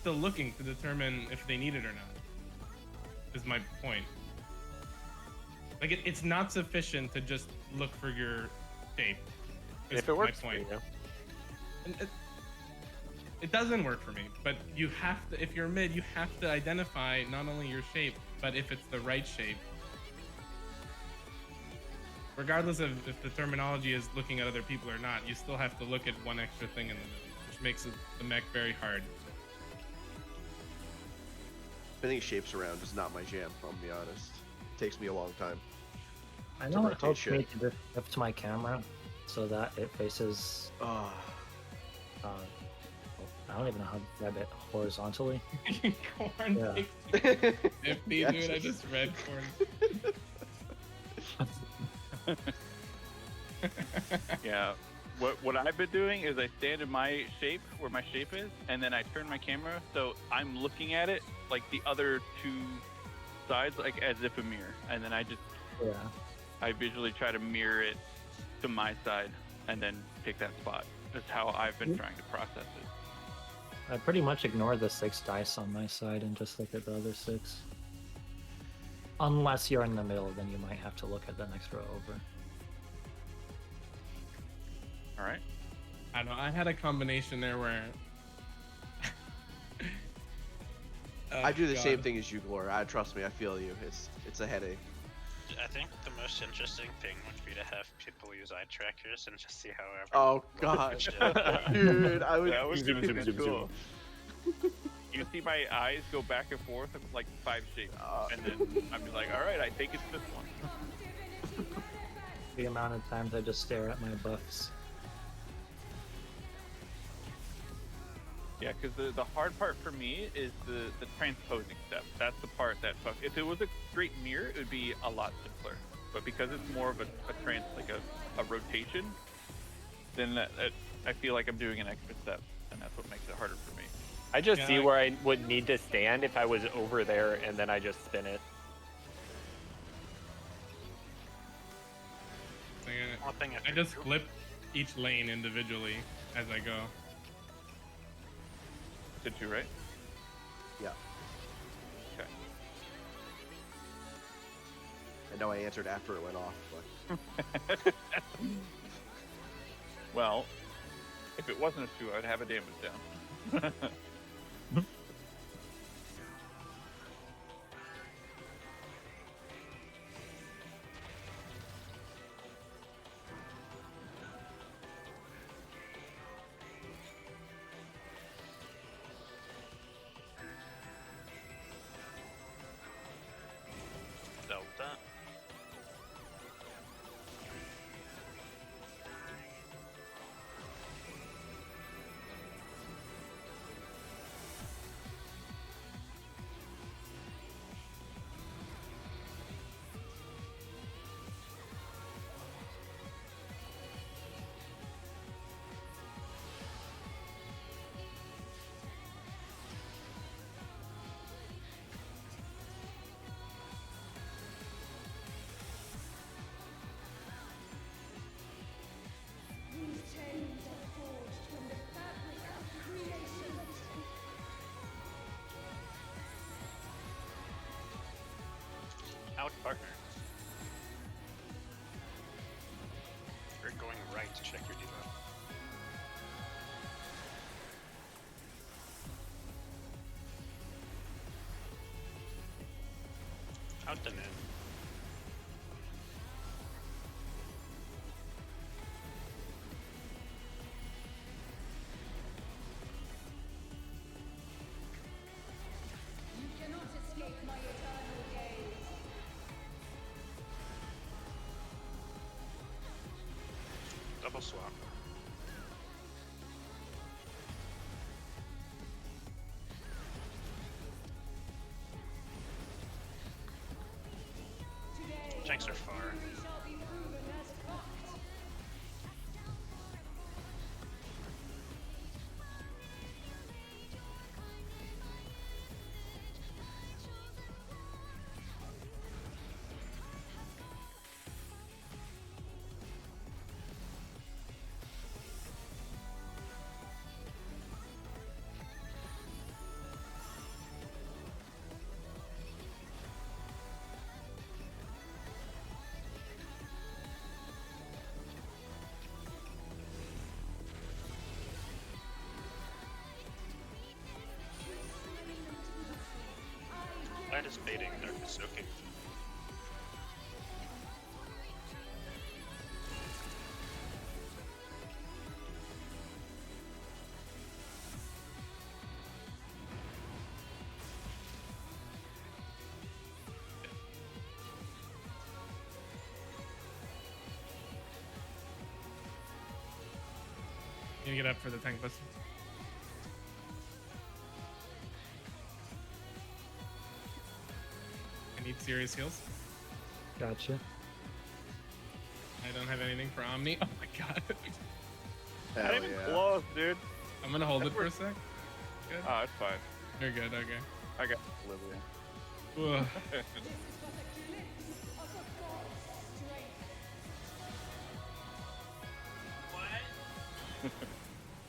still looking to determine if they need it or not. Is my point. Like it's not sufficient to just look for your shape. If it works my point. for you. And it doesn't work for me, but you have to. If you're mid, you have to identify not only your shape, but if it's the right shape. Regardless of if the terminology is looking at other people or not, you still have to look at one extra thing in the middle, which makes the mech very hard. Spinning shapes around is not my jam, I'll be honest. It takes me a long time. I know it helps me to just shift my camera so that it faces. I don't even know how to describe it horizontally. Corn Yeah. takes 50, Yes. dude. I just read corn. Yeah. What I've been doing is I stand in my shape where my shape is, and then I turn my camera so I'm looking at it like the other two sides, like as if a mirror, and then I visually try to mirror it to my side, and then pick that spot. That's how I've been trying to process it. I pretty much ignore the 6 dice on my side and just look at the other 6. Unless you're in the middle, then you might have to look at the next row over. All right. I don't know. I had a combination there where I do the same thing as you, Glor. Trust me, I feel you. It's a headache. I think the most interesting thing would be to have people use eye trackers and just see how Oh god, dude, I would. That would Zoom, be zoom, zoom, cool. You see my eyes go back and forth of like 5 shapes, and then I'm just like, all right, I think it's this one. The amount of times I just stare at my buffs. Yeah, because the hard part for me is the transposing step. That's the part that if it was a straight mirror, it would be a lot simpler. But because it's more of a rotation, then I feel like I'm doing an extra step, and that's what makes it harder for me. I just see where I would need to stand if I was over there, and then I just spin it. I just flip each lane individually as I go. Did you, right? Yeah. Okay. I know I answered after it went off, but Well, if it wasn't a 2, I'd have a damage down. Delta. Out partner. You're going right to check your debuff. Out and in. Double swap. Checks are far. is fading, dark is soaking. You get up for the tank buster. I need serious heals. Gotcha. I don't have anything for Omni. Oh my god. Hell Not even yeah. close, dude. I'm gonna hold it for a sec. Good. Oh, it's fine. You're good, okay. I got Olivia. Ugh.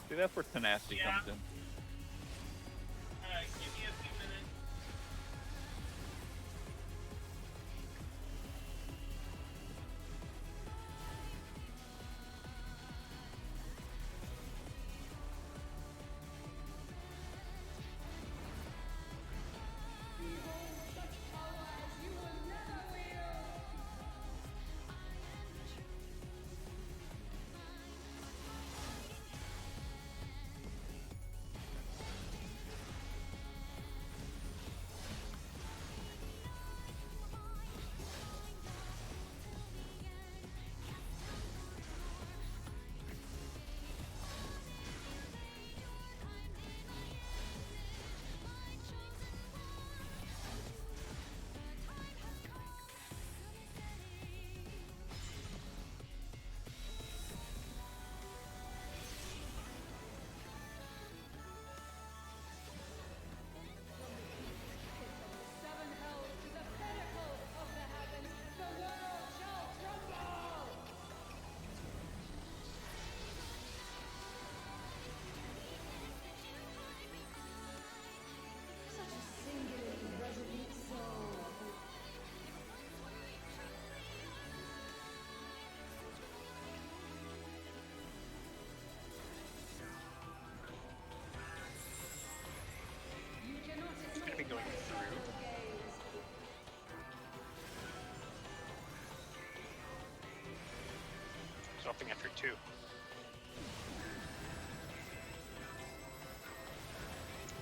See, that's where tenacity comes in. Alright, give me a few minutes. It's gonna be going through. Dropping after 2.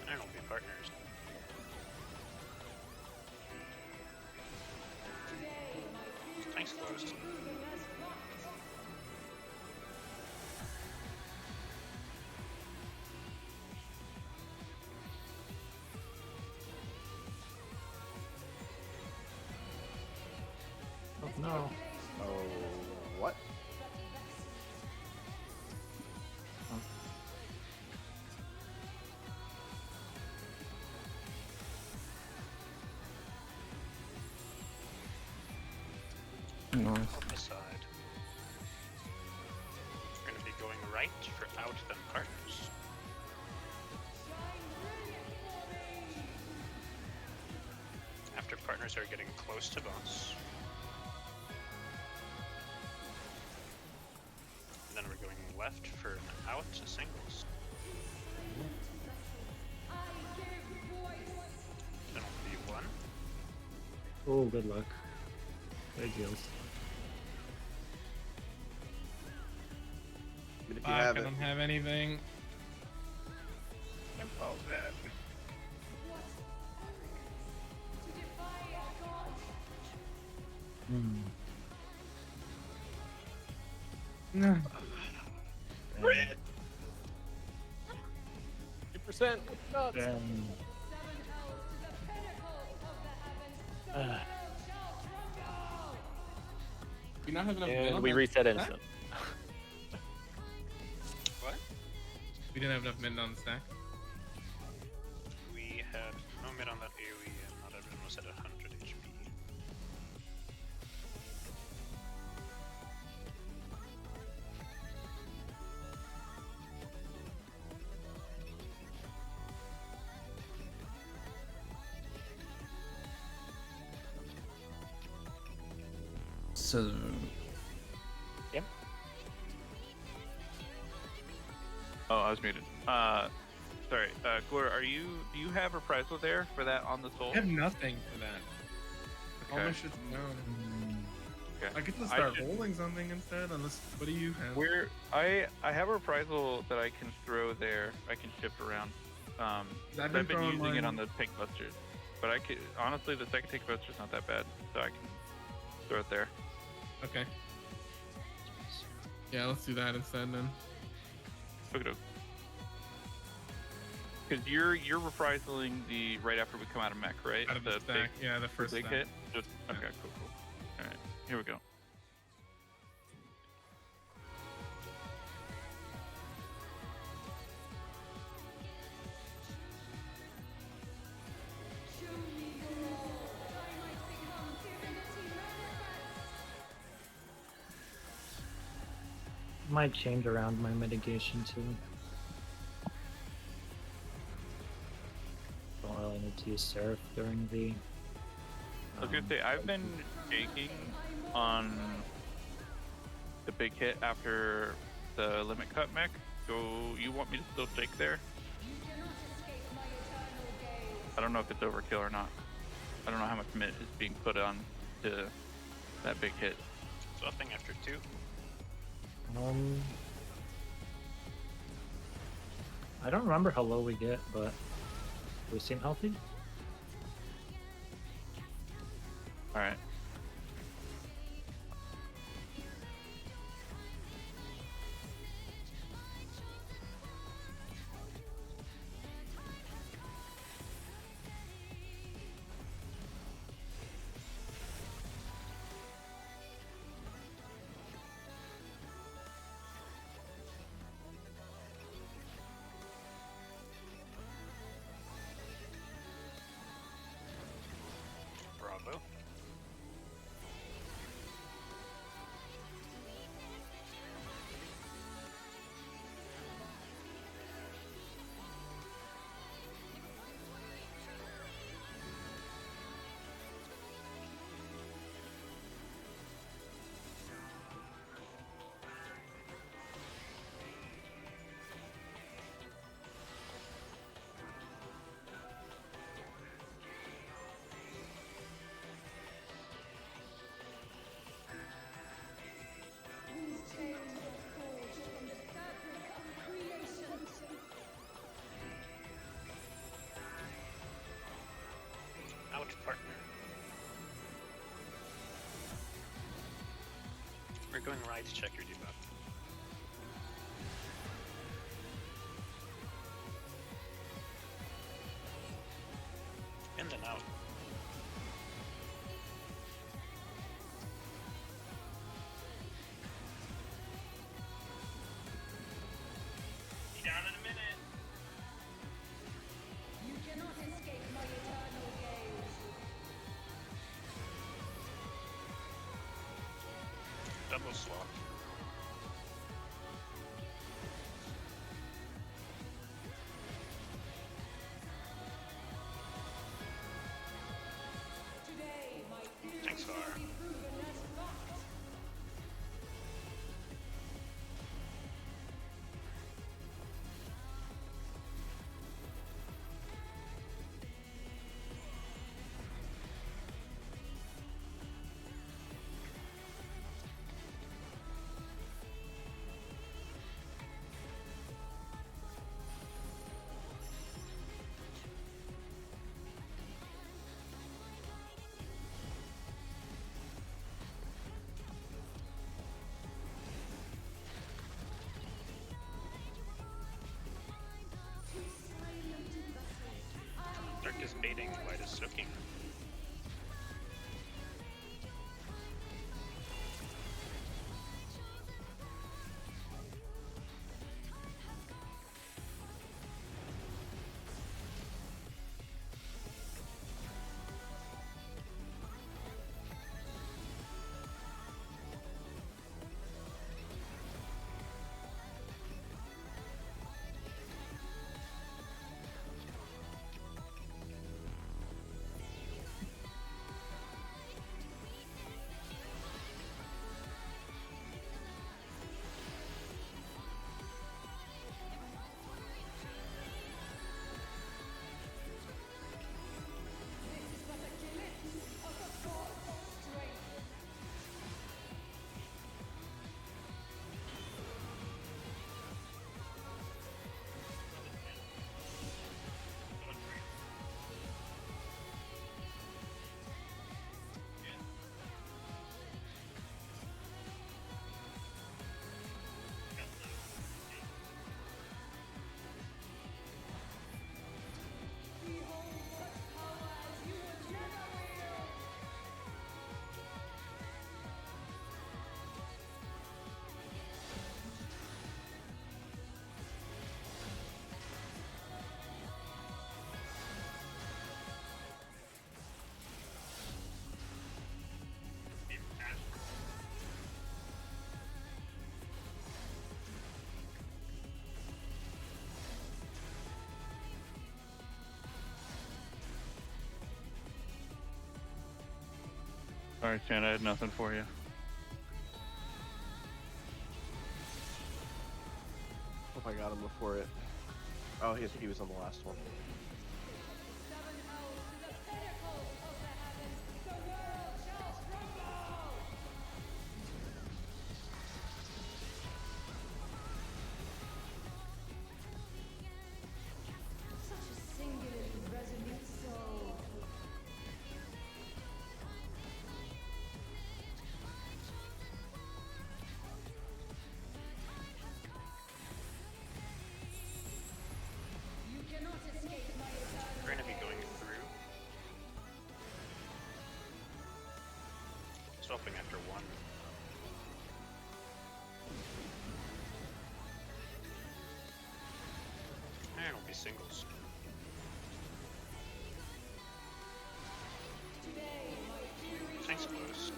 And it'll be partners. Thanks, closed. Oh no. Oh, what? Nice. On the side. We're gonna be going right for out, then partners. After partners are getting close to boss. Then we're going left for an out to singles. Then it'll be 1. Oh, good luck. Big heals. I mean, if you Fuck, I have it. don't have anything. Oh, that. Hmm. No. Red. 2%. Nuts. Then, We not have enough And mid we on reset that instant. stack? What? We didn't have enough mid on the stack. We had no mid on that AoE and not everyone was at 100 HP. So Yep. Oh, I was muted. Sorry. Glor, do you have reprisal there for that on the soul? I have nothing for that. All my Okay. shit's down. Okay. I get to start should- rolling something instead, unless, what do you have? I have a reprisal that I can throw there. I can shift around. I've I've been throwing using it mine- on the tank busters, but I could honestly the second tank buster's not that bad, so I can throw it there. Okay. Yeah, let's do that instead then. Okay. Because you're reprisaling the right after we come out of mech, right? Out of the stack. Yeah, the first big stack. hit. Just okay, cool. All right, here we go. Might change around my mitigation too. Don't really need to use Seraph during the. I was gonna say I've been shaking on the big hit after the limit cut mech. So you want me to still shake there? I don't know if it's overkill or not. I don't know how much mitt is being put on to that big hit. Nothing after 2. I don't remember how low we get, but we seem healthy. All right. Bravo. Ouch, partner. We're going right to check your debuff. In and out. Be down in a minute. Double swap. Thanks, Var. Dark is baiting, white is soaking. Sorry, Chan, I had nothing for you. Hope I got him before it. Oh, he was on the last one. We're gonna be going through. Swapping after one. And it'll be singles. Thanks, Blues.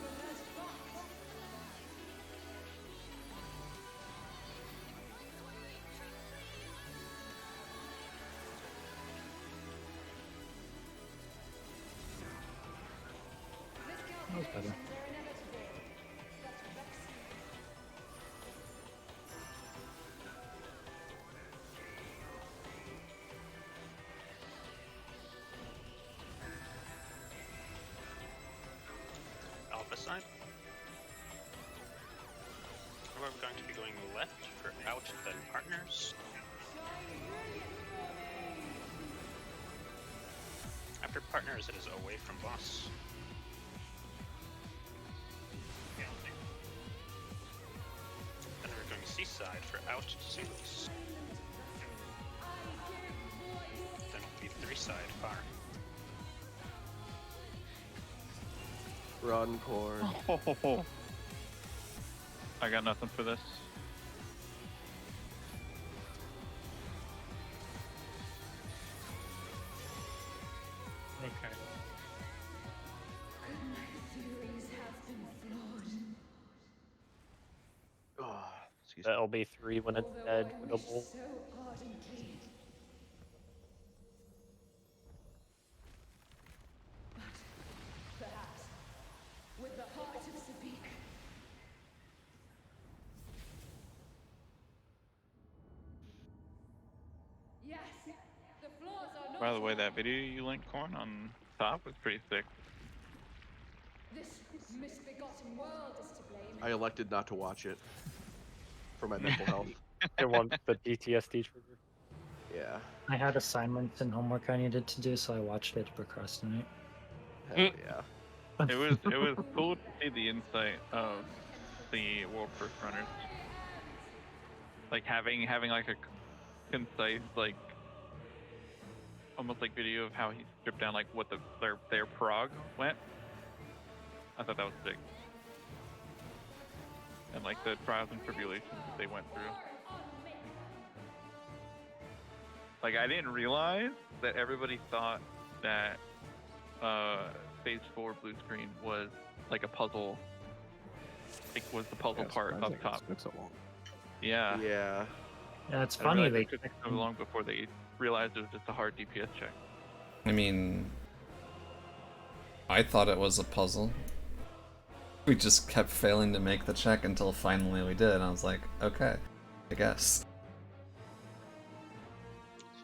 That was better. Alpha side. We're going to be going left for out, then partners. After partners, it is away from boss. Then we're going seaside for out singles. Then it'll be 3-side far. Run, Corn. Oh, I got nothing for this. Okay. Oh, excuse me. That'll be 3 when it's dead for the bull. By the way, that video you linked, Corn, on top was pretty sick. This misbegotten world is to blame. I elected not to watch it for my mental health. It wants the PTSD trigger. Yeah. I had assignments and homework I needed to do, so I watched it to procrastinate. Hell yeah. It was cool to see the insight of the World First Runners. Like having like a concise, like almost like video of how he stripped down like what their prog went. I thought that was sick. And like the trials and tribulations that they went through. Like I didn't realize that everybody thought that Phase 4 blue screen was like a puzzle. Like was the puzzle part up top. So long. Yeah. Yeah. Yeah, it's I funny realized they it took so long before they realized it was just a hard DPS check. I mean, I thought it was a puzzle. We just kept failing to make the check until finally we did, and I was like, okay, I guess.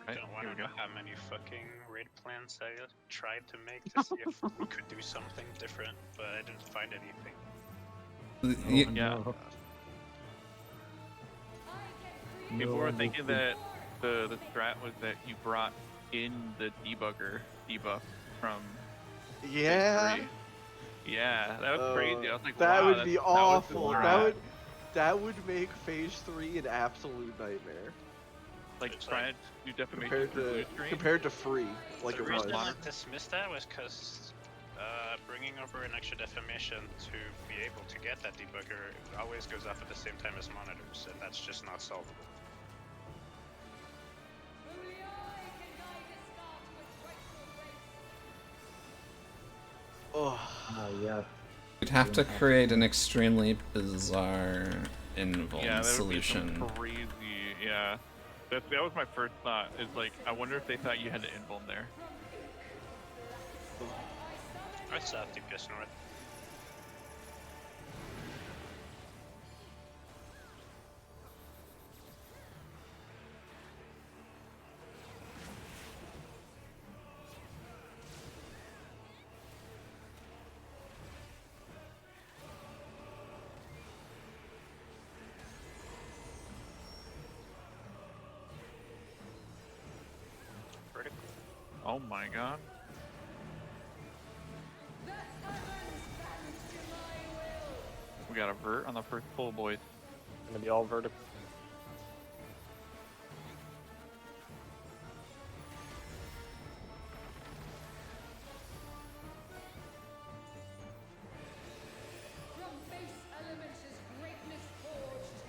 Right, Don't want here to we know go. how many fucking raid plans I tried to make to see if we could do something different, but I didn't find anything. Yeah. No. People No, were no, thinking no. that the strat was that you brought in the debugger debuff from Yeah. Phase 3. Yeah, that was crazy. I was like, that wow, would that's- be that was the awful. strat. That would make Phase 3 an absolute nightmare. Like It's trying like- to do defamation for blue screen. Compared to free, like the it reason was. I dismissed that was because bringing over an extra defamation to be able to get that debugger always goes off at the same time as monitors, and that's just not solvable. Oh, Yeah. We'd have to create an extremely bizarre invuln Yeah, that would be solution. some crazy. Yeah, that was my first thought. Is like, I wonder if they thought you had to invuln there. Right south, DPS north. Oh my god. The heavens bend to my will. We got a vert on the first pull, boys. Gonna be all vertical. From base elements is greatness forged.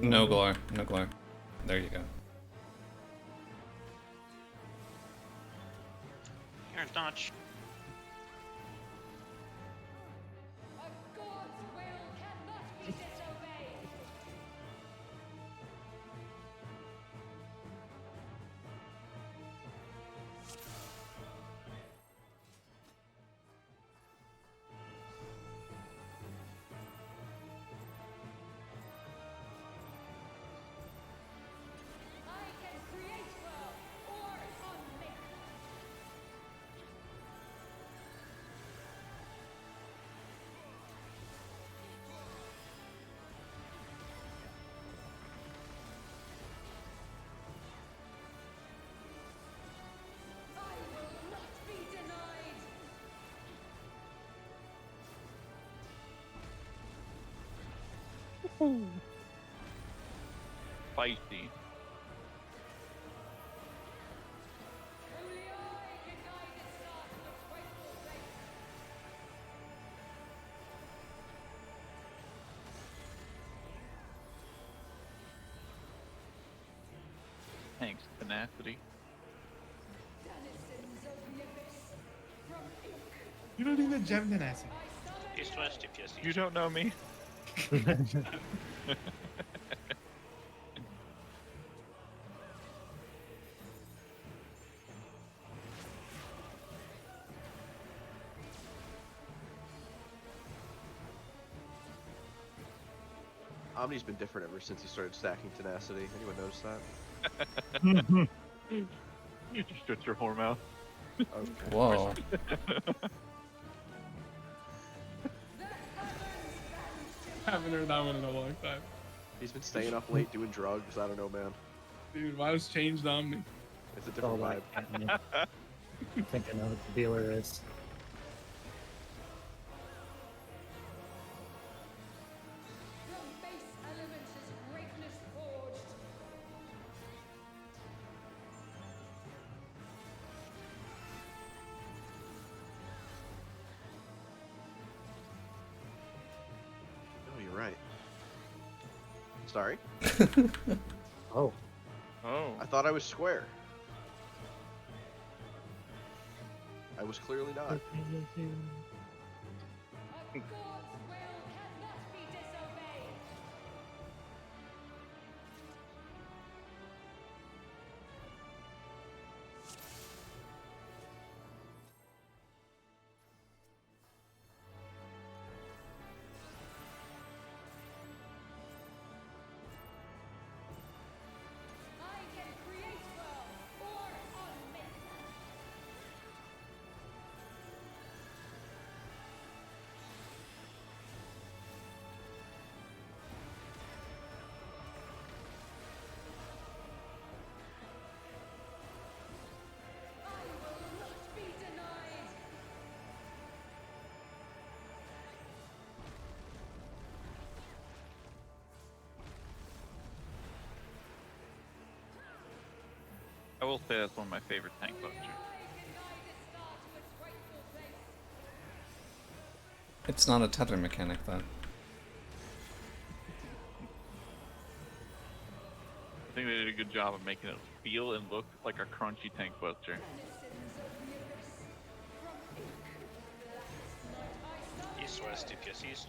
No glare. No glare. There you go. Here, dodge. A god's will cannot be disobeyed. I can create well or unmake. I will not be denied. Spicy. Only I can guide this star to its rightful place. Thanks, tenacity. Denizens of the abyss. From ink, You don't need a gem tenacity. I summon East, west, DPS, east. You don't know me. Omni's been different ever since he started stacking tenacity. Anyone notice that? You just shut your whore mouth. Okay. Whoa. Haven't heard that one in a long time. He's been staying up late doing drugs. I don't know, man. Dude, why was changed on me? It's a All different that vibe. catnip. I think I know what the dealer is. from base elements is greatness forged. Oh, you're right. Sorry. Oh, Oh. I thought I was square. I was clearly not. A god's will cannot be disobeyed. I can create well or unmake. I will not be denied. I will say that's one of my favorite tank Only busters. I can guide this star to its rightful place. It's not a tether mechanic, though. I think they did a good job of making it feel and look like a crunchy tank buster. Denizens of the abyss. From ink, last night I East, west, DPS, east.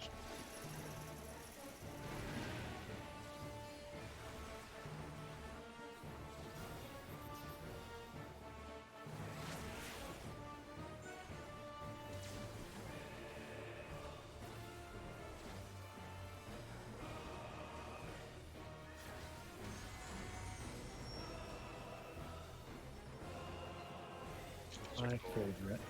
my favorite.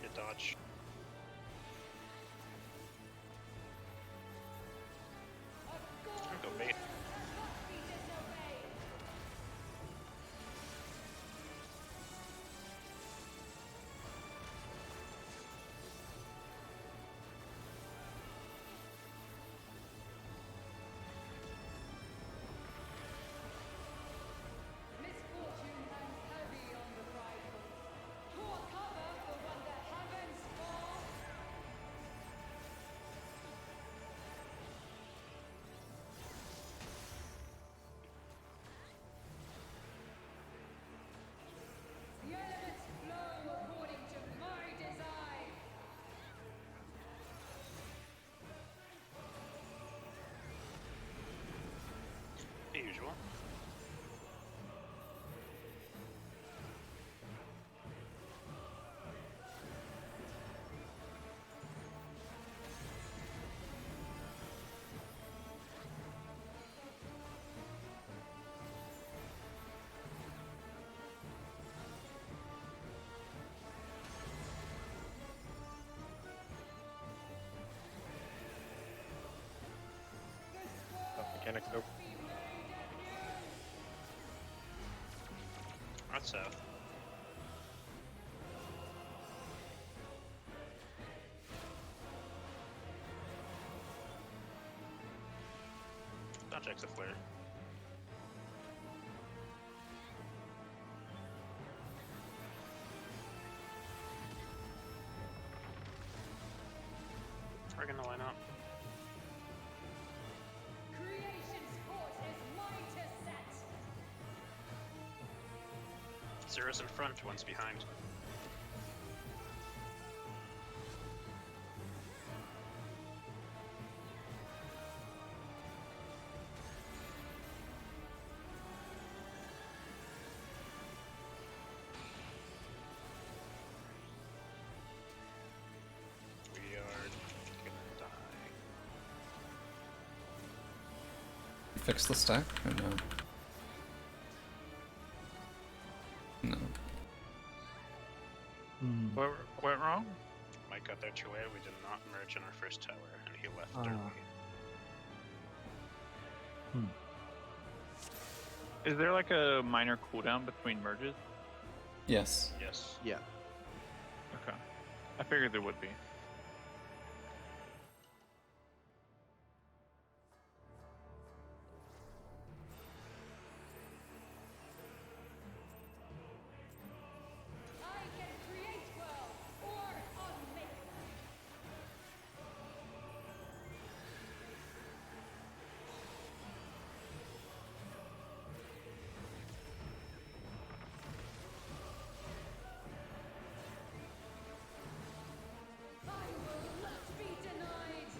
to dodge. Go bait. Misfortune hangs heavy on the bridle. Pour cover for when the heavens fall. The elements flow according to my design. The usual. Mechanics go. Not so. Dodge X a flare. We're gonna line up. Creation's force is mine to set. Zero's in front, one's behind. We are gonna die. Fix the stack or no? No. What went wrong? Mike got there too late. We did not merge in our first tower, and he left Ah. early. Is there like a minor cooldown between merges? Yes. Yes. Yeah. Okay. I figured there would be. I can create worlds or unmake them. I will not be denied.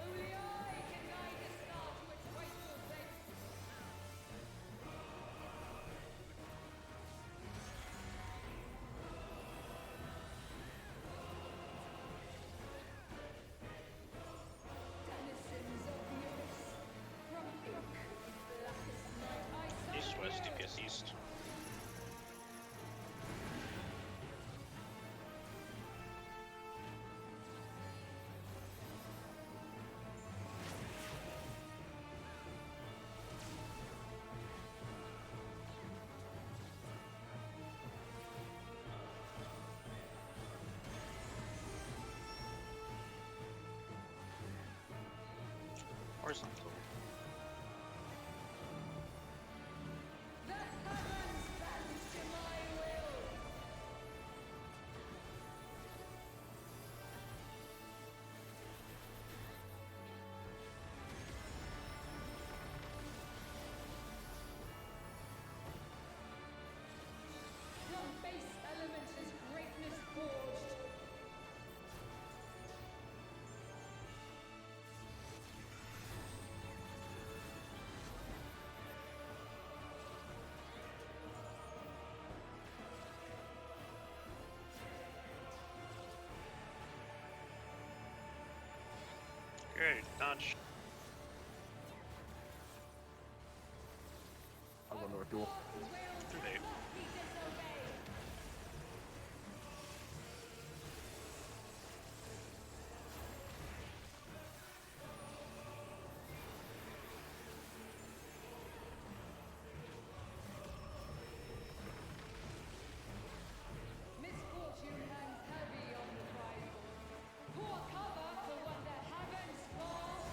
Only I can guide the star to its rightful place. Denizens of the earth, from ink, blackest night I saw East, west, here. DPS east. Horizontal. The heavens bend to my will. From base elements is greatness forged. Okay, dodge. I'll go North Duel. Too late. Misfortune hangs heavy on the prize. Poor cover for when the heavens fall.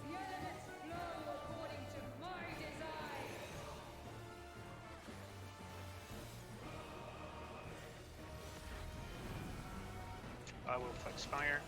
The elements flow according to my design. I will flex fire.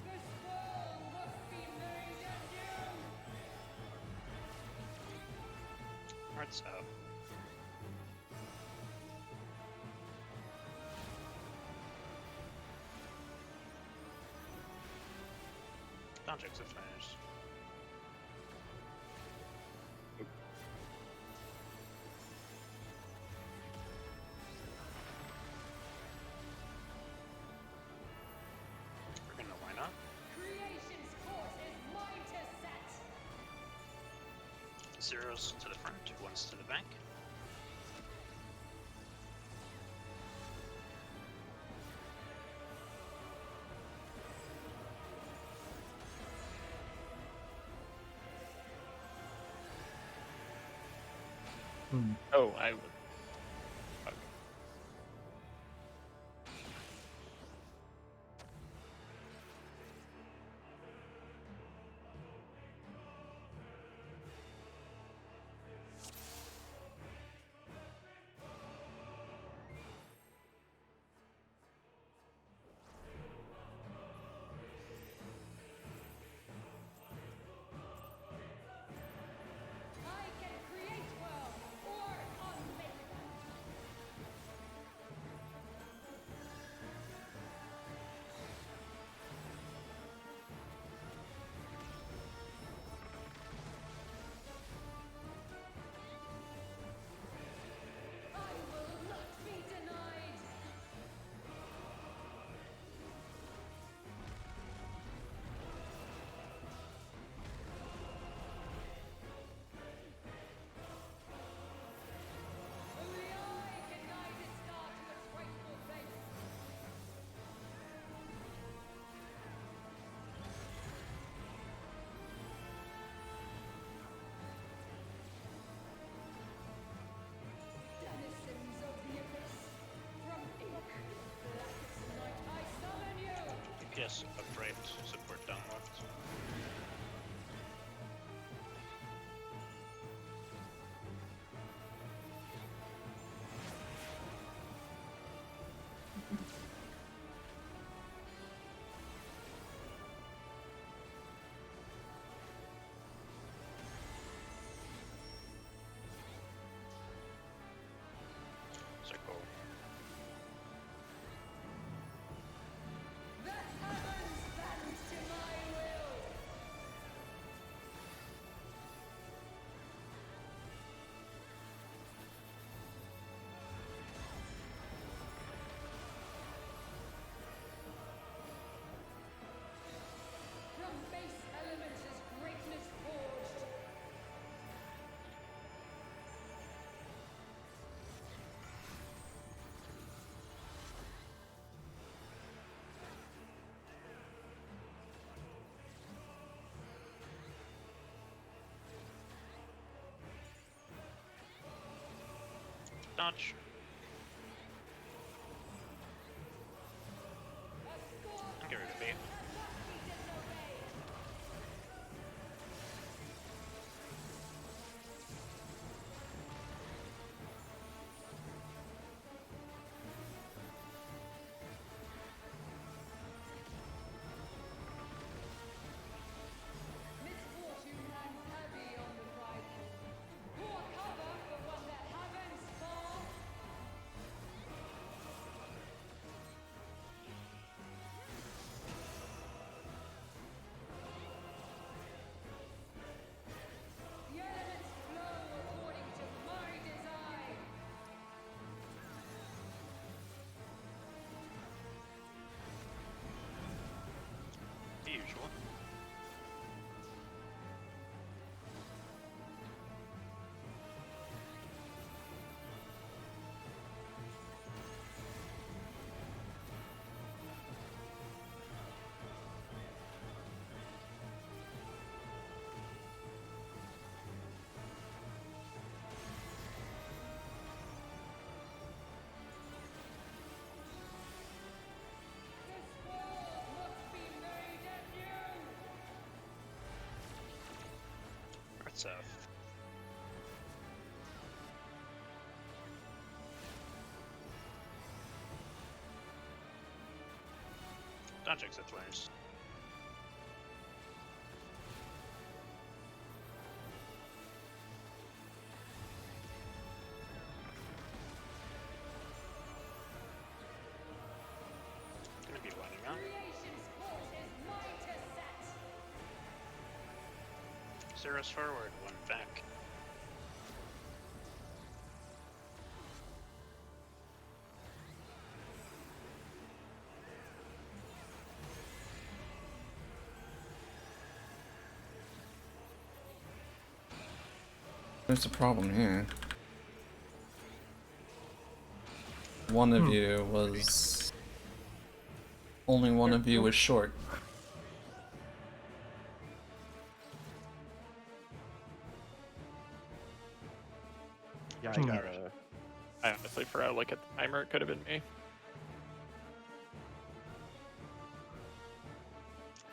This world must be made anew. Hearts up. Objects are finished. We're gonna why not? Creation's course is mine to set. Zeros to the front, ones to the back. Oh, I would. Okay. I can create worlds or unmake them. I will not be denied. Only I can guide this star to its rightful place. Denizens of the abyss, from ink, blackest night, I summon you. DPS upright, support downwards. Circle. The heavens bend to my will. From base elements is greatness forged. Dodge. A score Get rid of me. cannot be disobeyed. south. Dodge exit flares. Gonna be lining up. Creation's court is mine to set. Zeros forward, one back. There's a problem here. One of you was... Only one of you was short. Yeah, I got I honestly forgot to look at the timer. It could have been me.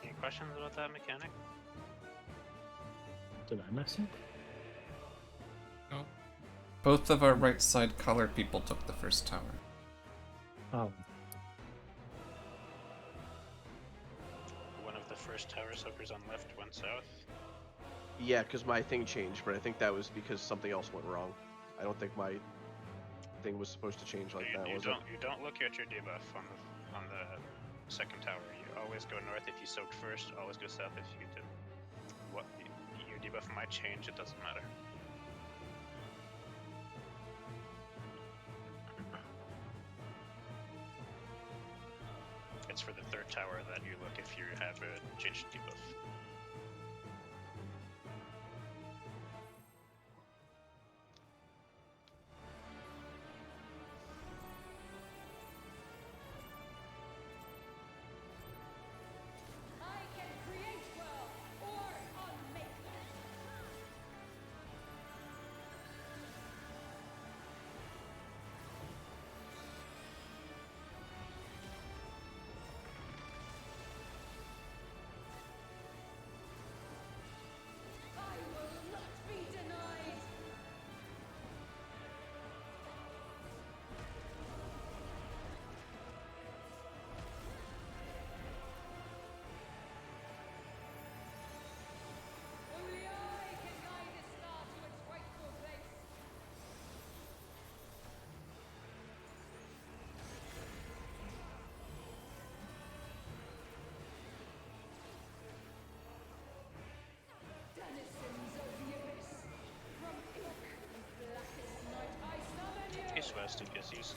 Any questions about that mechanic? Did I miss it? No. Both of our right side color people took the first tower. Oh, One of the first tower suckers on left went south. Yeah, because my thing changed, but I think that was because something else went wrong. I don't think my thing was supposed to change like that, was it? You don't look at your debuff on the second tower. You always go north if you soaked first. Always go south if you did. What your debuff might change. It doesn't matter. It's for the third tower that you look if you have a changed debuff. I can create well or unmake them. I will not be denied. Only I can guide this star to its rightful place. Denizens of the abyss, from ilk blackest night I summon you. East west and east east.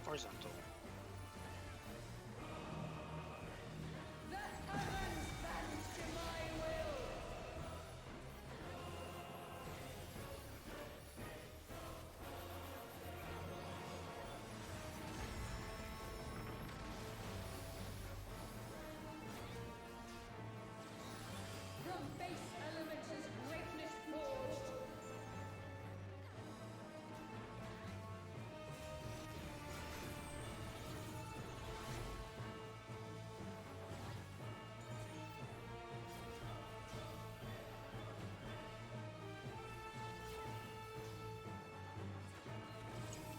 Horizontal. The heavens bend to my will. From base elements is greatness forged.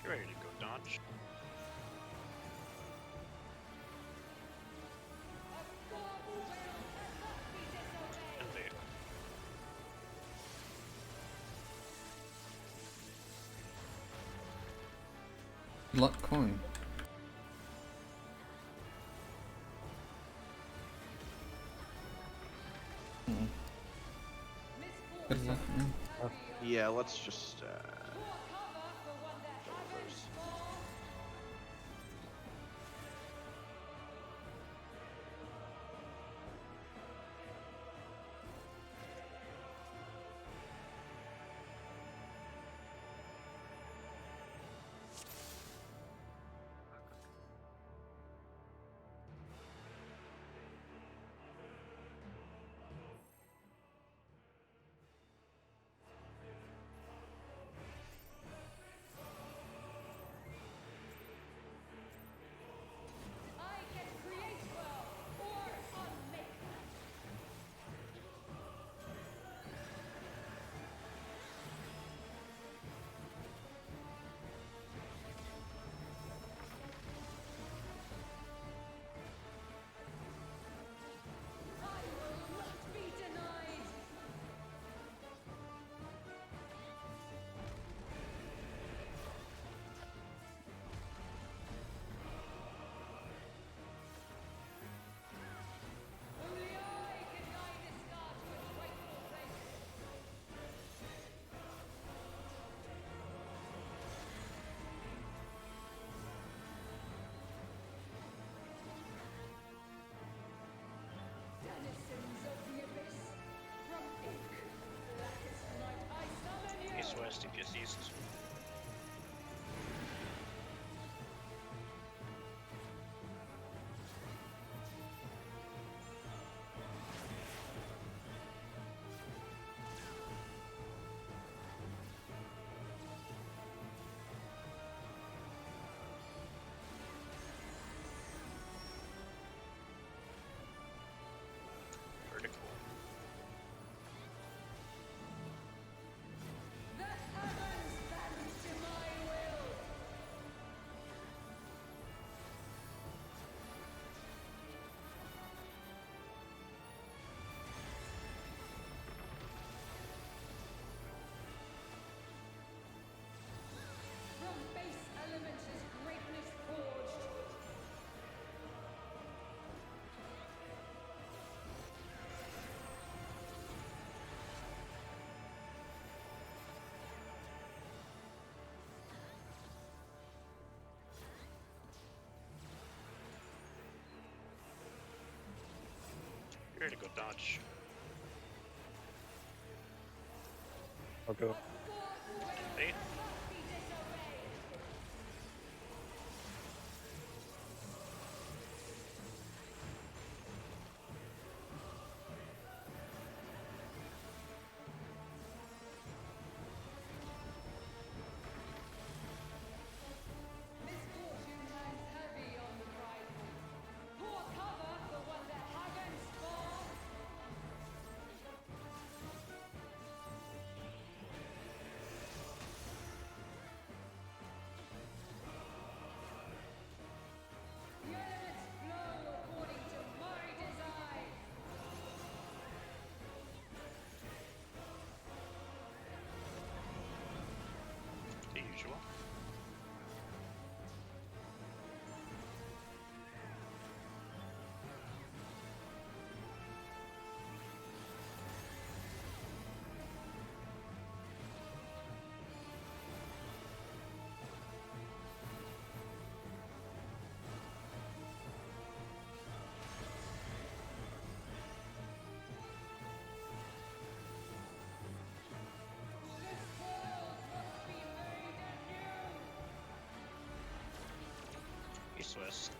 Get ready to go dodge. A god will cannot be disobeyed. Invade. Luck coin. Good luck, man. Yeah, let's just Pour cover for when the heavens fall. Pretty good dodge. I'll go. Hey, Misfortune hangs heavy on the prideful. Pour cover for what the Haggans fall. The elements flow according to my design. the usual. This world must be made anew. East-west.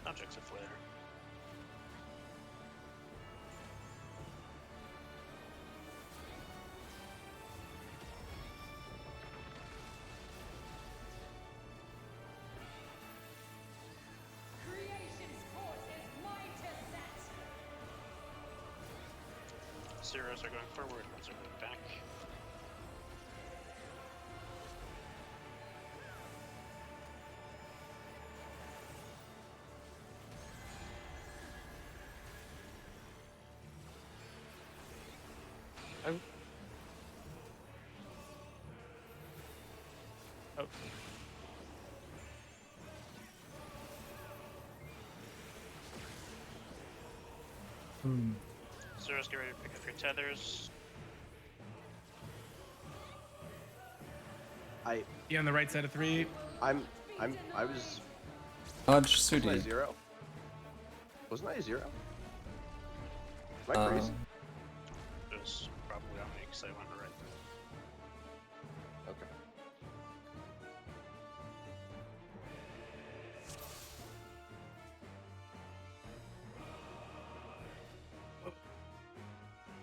Objects of flare. Creation's course is mine to set. Zeros are going forward, ones are going back. Oh. Hmm. Zeros, get ready to pick up your tethers. Be on the right side of 3. I was. Dodge Wasn't I Sudi. 0? Wasn't I 0? Am I crazy? It was probably on me because I went right. Okay.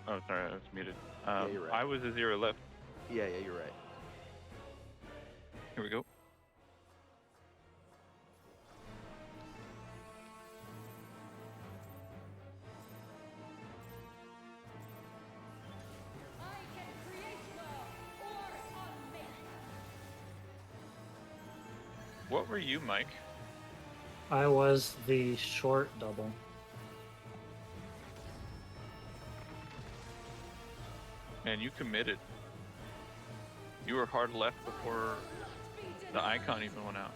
Oh, sorry, I was muted. you're right. I was a 0 left. Yeah, you're right. Here we go. I can create well or unmake. What were you, Mike? I was the short double. Man, you committed. You were hard left before the icon even went out.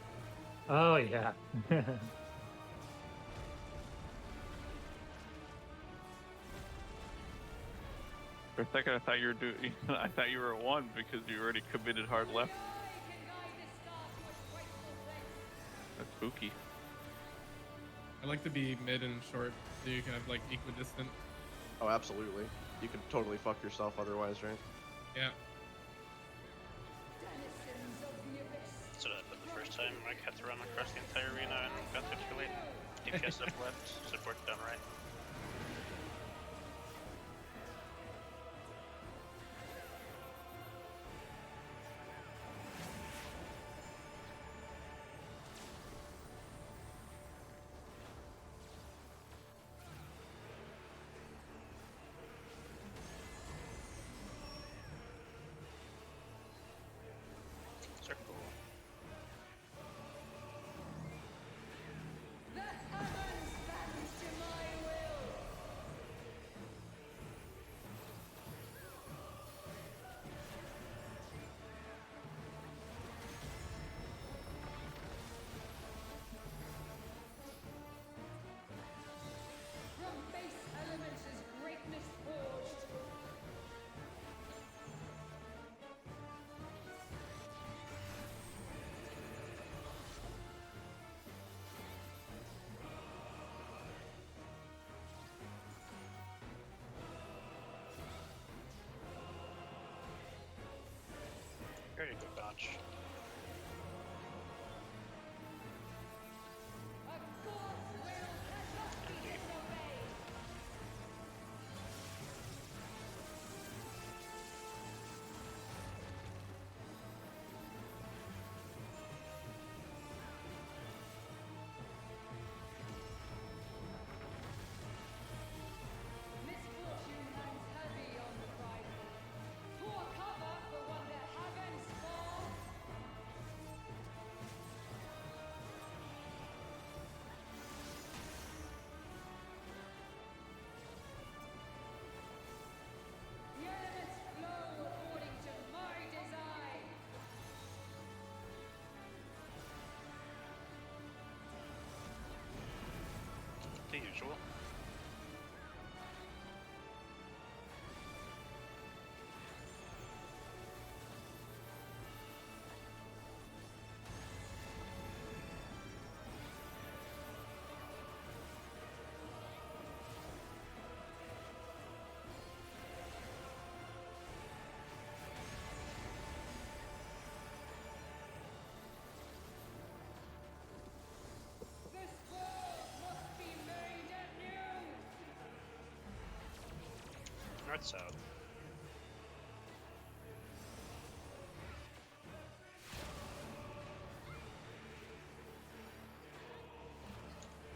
Oh yeah. For a second, I thought you were I thought you were at 1 because you already committed hard left. I can guide this star to its rightful place. That's spooky. I like to be mid and short so you can have like equidistant. Oh, absolutely. You could totally fuck yourself otherwise, right? Yeah. Denizens of the abyss. So that the first time Mike had to run across the entire arena and got there too late. DPS up left, support down right. Circle. The heavens bend to my will. Dodge. A god's will cannot be disobeyed. Misfortune hangs heavy on the prideful. Pour cover for one that heavens fall. The elements flow according to my design. The usual. This world must be made anew. North south.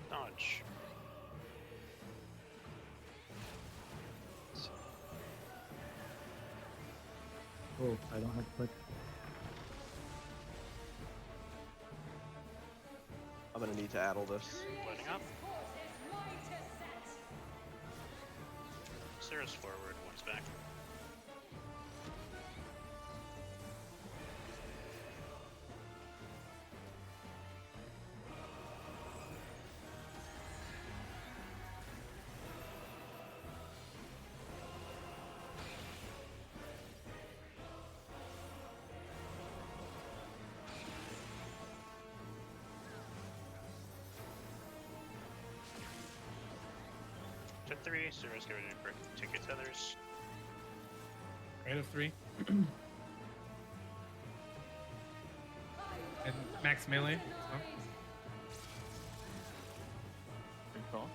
Dodge. Oh, I don't have click. I'm gonna need to addle this. Loading up. Creation's course is mine to set. Zero's forward, one's back. To 3, Zero's going to break ticket tethers. Right of 3. And max melee. So. Good call.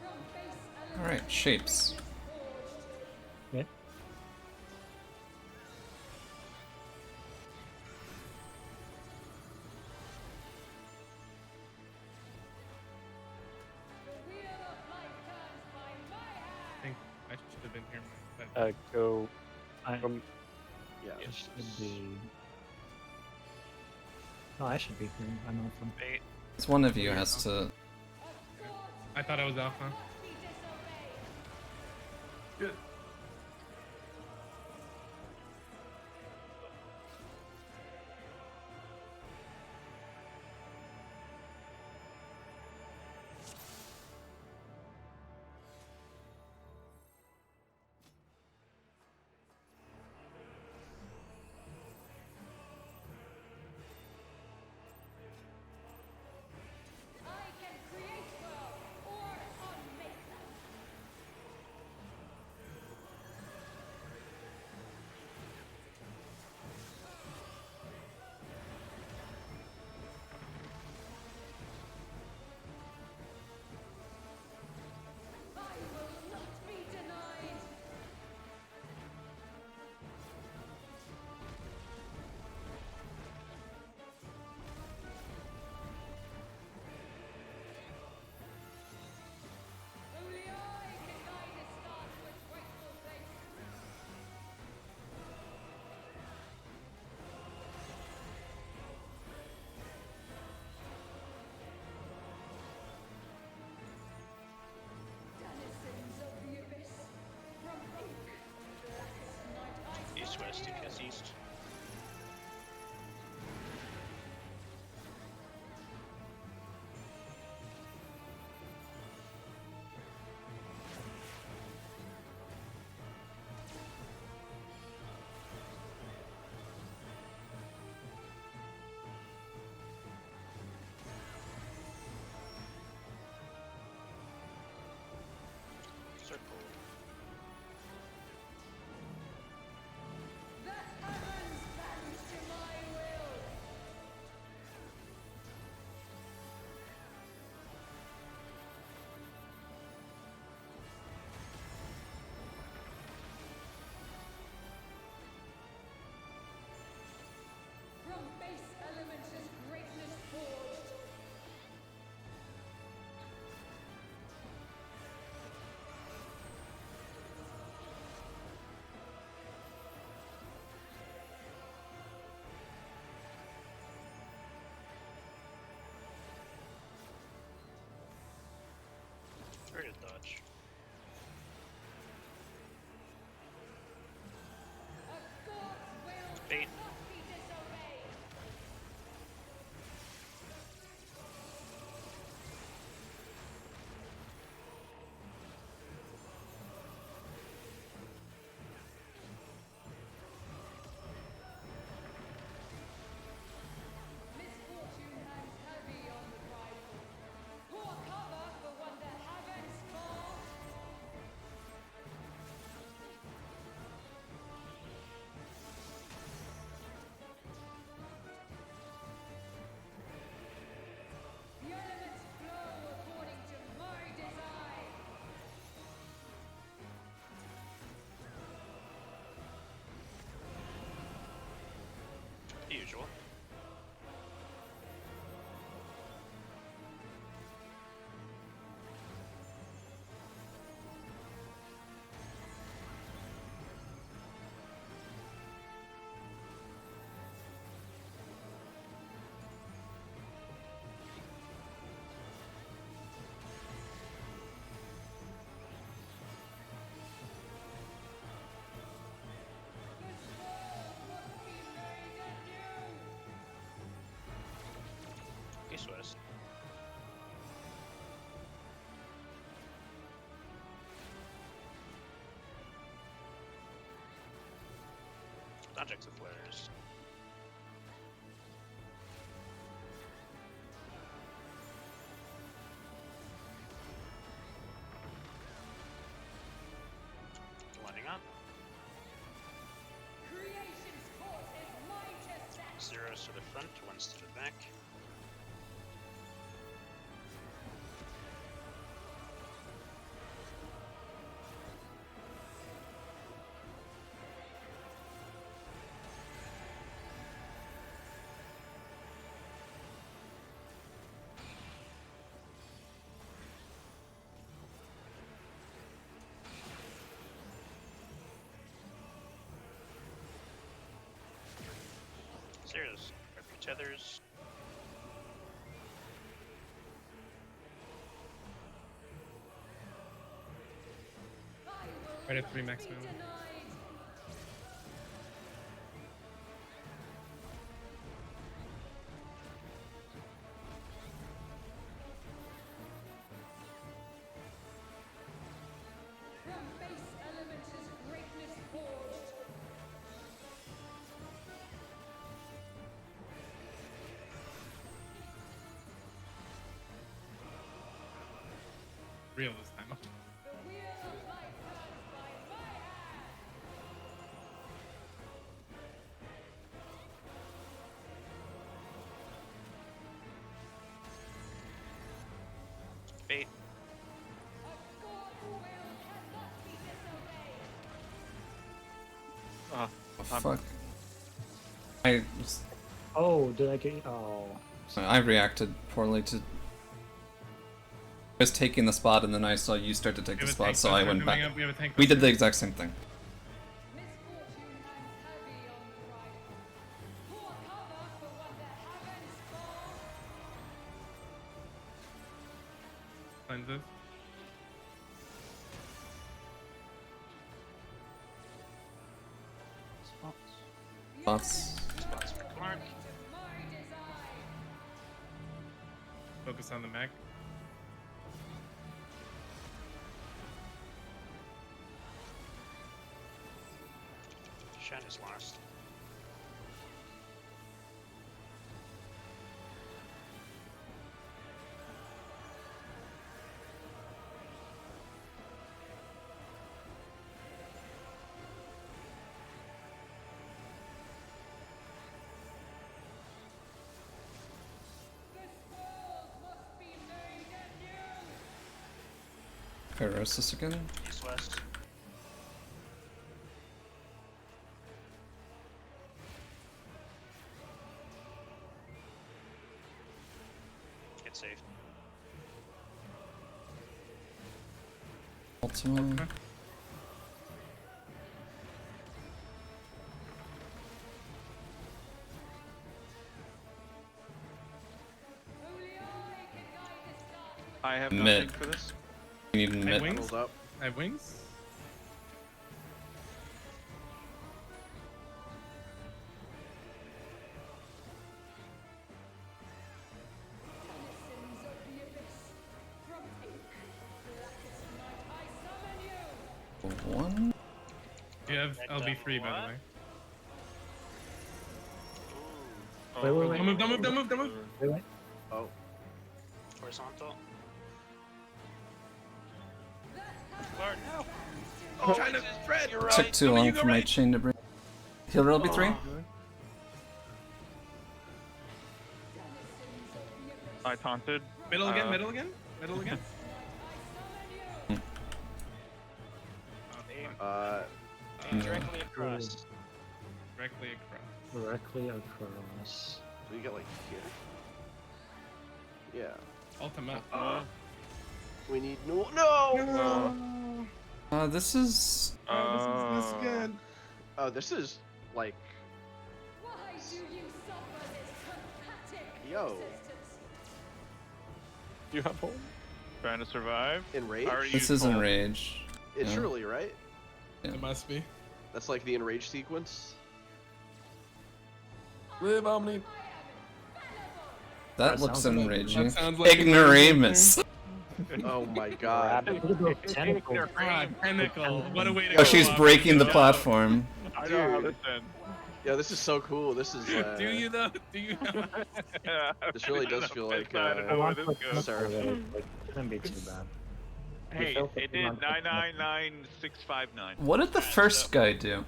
From base Alright, shapes. Yeah. the wheel of life turns by my I hand. think I should have been here. But Go I from Yeah. I should be. No, I should be here. I'm off them. Bait. It's one of you has to. A god's I thought I was off, huh? must be disobeyed. Good. I can create worlds or unmake them. I will not be denied. Only I can guide his stars with grateful face. Denizens of the abyss, from ink, blackest night I East, west, spy east, you. east. Chariot dodge. A god's will Bait. cannot be disobeyed. Misfortune hangs heavy on the prideful. Pour cover for when the heavens fall. The elements flow according to my design. The usual. The sword must be made anew. East west. Objects of flares. Lining up. Creation's course is mine to set. Zeros to the front, ones to the back. Zeros. Grab your tethers. I will Right at not 3 max be mana. denied. From base elements is greatness forged. Real this time. The wheel of life turns by my hand. Bait. A god's will cannot be disobeyed. Oh, fuck. I was- Oh, did I get? Oh, I reacted poorly to. I was taking the spot and then I saw you start to take We the have a spot, tank so I buster went coming back. up, we have a tank We did buster. the exact same thing. Misfortune hangs heavy on the prideful. Pour cover for when the heavens fall. Cleanses. Spots. Spots for Clark. According to my design. Focus on the mech. Shen is lost. The spoils must be made anew. Pyrosis again. East west. Get safe. Ultima. Only I can guide this dark. I have Mid. nothing for this. You need I have mid. wings. Tunnels up. I have wings. Denizens of the abyss, from ink, blackest night I summon you! One. You have LB3 by the way. Wait, wait, wait. Don't move, don't move, don't move, don't move. Wait, wait. Oh, Horizontal. Lord, no. I'm trying to spread. You're Took too long for my chain to break. Heal roll B3. I taunted. Middle again, middle again, middle again. Directly across. Directly across. Directly across. So you get like here. Yeah. Ultimate. We need no. This is. This is good. Oh, this is like. Why do you suffer this pathetic Yo. existence? Do you have home? Trying to survive. Enrage? Already This used is home. enrage. It's Yeah. surely, right? It must be. That's like the enrage sequence. Live Omni. That looks sounds like- enraging. That sounds like Ignoramus. Oh my god. Look at those tentacles. God, Pinnacle. What a way to go. Oh, she's off. breaking the Go. platform. I know how this ends. Yeah, this is so cool. This is. Do you though? Do you know? This really does feel like. I don't I know where want this to goes. Sorry. it shouldn't be too bad. Hey, felt it like did I'm- 999659. What did the first guy do?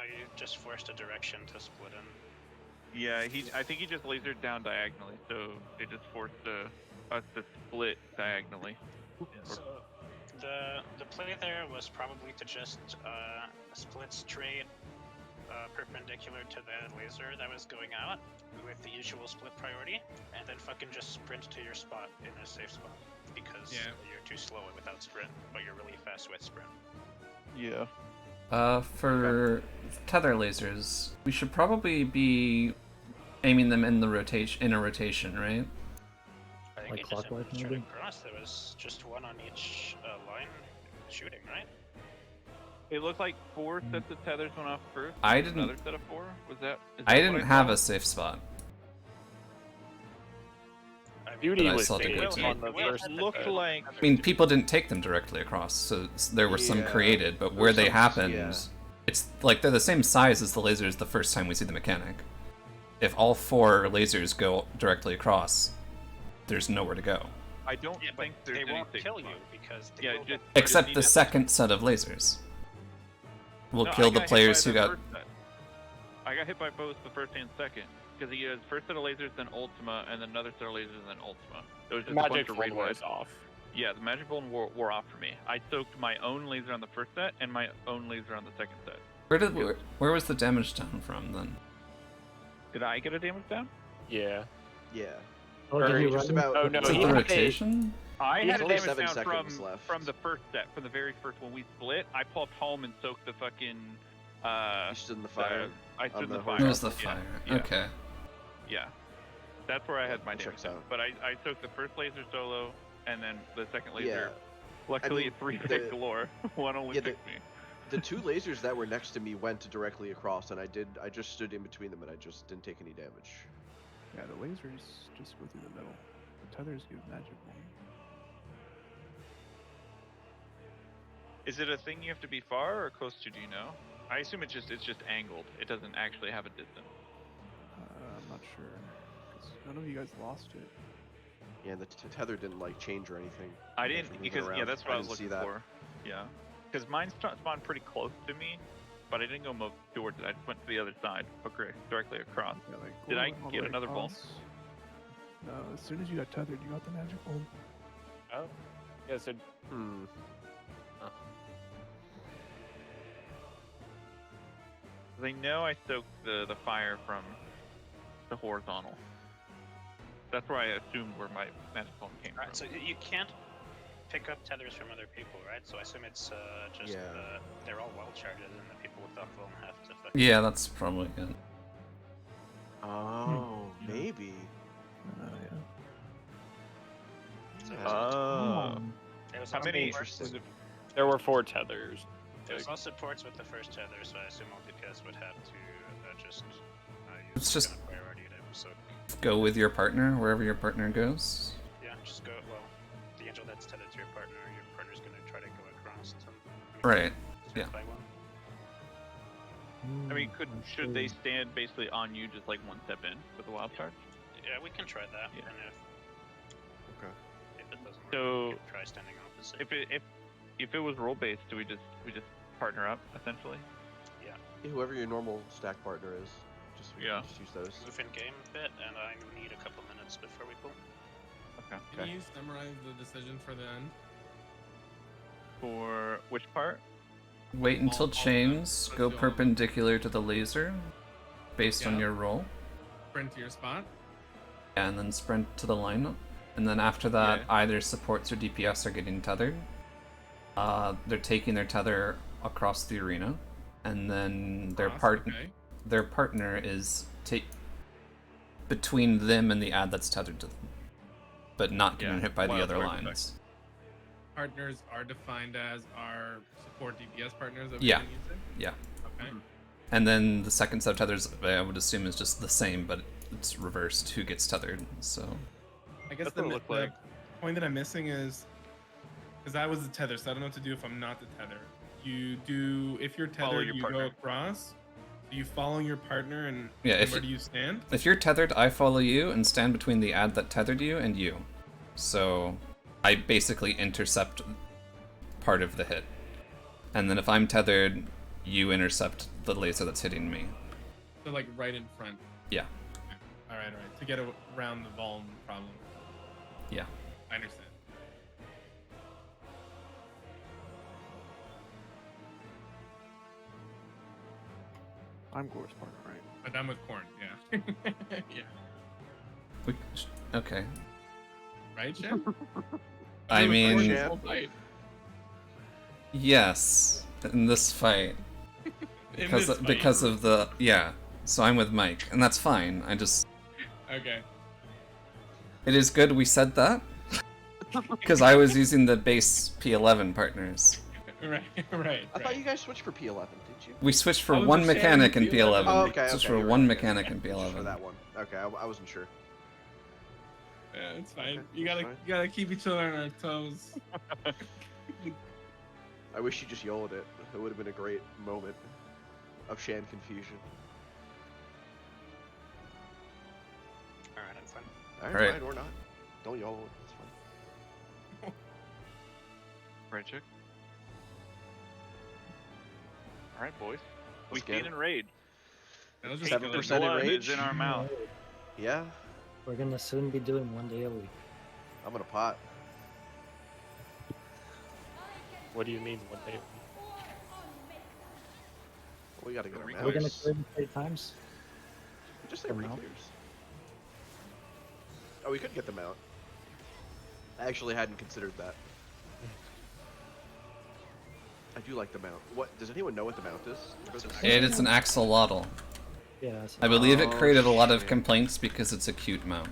You just forced a direction to split in. Yeah, I think he just lasered down diagonally, so it just forced us to split diagonally. So the play there was probably to just split straight perpendicular to the laser that was going out with the usual split priority, and then fucking just sprint to your spot in a safe spot because you're too slow without sprint, but you're really fast with sprint. Yeah. For tether lasers, we should probably be aiming them in the rotation, in a rotation, right? I think Like it just clockwise, straight maybe? across. There was just one on each line shooting, right? It looked like 4 sets of tethers went off first. I didn't- Another set of 4? Was that? Is I that didn't what have saw? a safe spot. Beauty But I was saw the safe good on the Will first. had It the looked good like. I mean, people didn't take them directly across, so there were some Yeah, created, but there where were they some- happened, yeah. it's like they're the same size as the lasers the first time we see the mechanic. If all 4 lasers go directly across, there's nowhere to go. I don't Yeah, but think there's they any won't safe kill spot. you because they Yeah, will just Except need the to- second set of lasers will No, kill I the got hit players by who the got. first set. I got hit by both the first and second because he has first set of lasers, then Ultima, and then another set of lasers, and then Ultima. It was just a Magic bunch of Bolt raid was wise. off. Yeah, the Magic Bolt wore off for me. I soaked my own laser on the first set and my own laser on the second set. Where was the damage down from then? Did I get a damage down? Yeah. Yeah. Oh, Or did you just run? about. Oh, no, Was it he the had a- rotation? I There's had a only damage 7 down seconds left. from the first set, from the very first one we split. I popped home and soaked the fucking. You stood in the fire. I stood in the the fire. It was the Yeah, fire. yeah. Okay. Yeah, that's where I had my That damage checks down. out. But I took the first laser solo, and then the second Yeah. laser. Luckily, mean, 3 the- picked galore. One only yeah, picked me. The 2 lasers that were next to me went directly across, and I just stood in between them, and I just didn't take any damage. Yeah, the lasers just go through the middle. The tethers give magic one. Is it a thing you have to be far or close to? Do you know? I assume it's just angled. It doesn't actually have a distance. I'm not sure. 'Cause none of you guys lost it. Yeah, and the tether didn't like change or anything. I as didn't we moved because around. that's what I was didn't see looking that. for. Yeah, because mine spawned pretty close to me, but I didn't go towards it. I just went to the other side, okay, directly across. Yeah, like, Did I all the get way another ball? across. No, as soon as you got tethered, you got the magic bulb. Oh. Yeah, so Hmm. They know I soaked the fire from the horizontal. That's where I assumed where my magic bomb came Right, from. so you can't pick up tethers from other people, right? So I assume it's just Yeah. they're all wild charges, and the people with Duckville have to fucking. Yeah, that's probably it. Oh, Yeah. maybe. Yeah. Oh. There was How also many? ports- Was it, There were 4 tethers. There's also ports with the first tether, so I assume all DPS would have to just use It's just- kind of priority to so Go with your partner wherever your partner goes. yeah, just go. Well, the angel that's tethered to your partner's gonna try to go across. Right. Start Yeah. by one. I mean, should they stand basically on you, just like 1 step in with the wild charge? Yeah, we can try that. Yeah. And Okay. if it doesn't work, So, we can try standing opposite. If it was role based, do we just partner up essentially? Yeah, whoever your normal stack partner is, we Yeah. just use those. Move in game a bit, and I need a couple minutes before we pull. Okay. Can you summarize the decision for the end? For which part? Wait until All of them. chains Let's go do all of them. perpendicular to the laser, based on Yeah. your roll, Sprint to your spot. and then sprint to the line. And then after that, Yeah. either supports or DPS are getting tethered. They're taking their tether across the arena, and then Cross, okay. their partner is between them and the ad that's tethered to them, but not getting Yeah, hit by the wild other charge lines. Partners are defined as our support DPS partners. That Yeah. we can use it? Yeah. Okay. And then the second set of tethers, I would assume, is just the same, but it's reversed who gets tethered. So I guess That's the, what it looked the like. point that I'm missing is because I was the tether, so I don't know what to do if I'm not the tether. You do if you're Follow tethered, your you partner. go across. Do you follow your partner, and Yeah, and if where you- do you stand? if you're tethered, I follow you and stand between the ad that tethered you and you. So I basically intercept part of the hit. And then if I'm tethered, you intercept the laser that's hitting me. So like right in front. Yeah. Okay. All right. To get around the Vuln problem. Yeah. I understand. I'm Gore's partner, right? But I'm with Corn. Yeah. yeah. Okay. Right, Shen? I You're with Corn mean, this whole fight. yes, in this fight. In Because this fight. because of the so I'm with Mike, and that's fine. Okay. It is good we said that. Because I was using the base P11 partners. Right. Right. I thought you guys switched for P11, did you? We switched for I was one just mechanic in saying P11. P11. Oh, okay. Switched okay, for you're one right, mechanic okay. in Just for P11. that one. Okay, I wasn't sure. Yeah, it's fine. Okay, You that's gotta keep each other on our toes. I wish you just yelled it. It would have been a great moment of Shan confusion. Alright, I'm fine. Alright, Alright. fine, or not. Don't yell it. It's fine. Right, chick. All right, boys. We Let's get feed it. and raid. That was just 7% The in blood rage? is in our mouth. Yeah, We're gonna soon be doing 1 day a week. I'm gonna pot. What do you mean? What they? We gotta get our We're We're gonna mounts. clear them 3 times. Just say the reclears. mount. Oh, we could get them out. I actually hadn't considered that. I do like the mount. What does anyone know what the mount is? What is it? It is an axolotl. Yeah. That's I believe it Oh, created a lot of shit. complaints because it's a cute mount.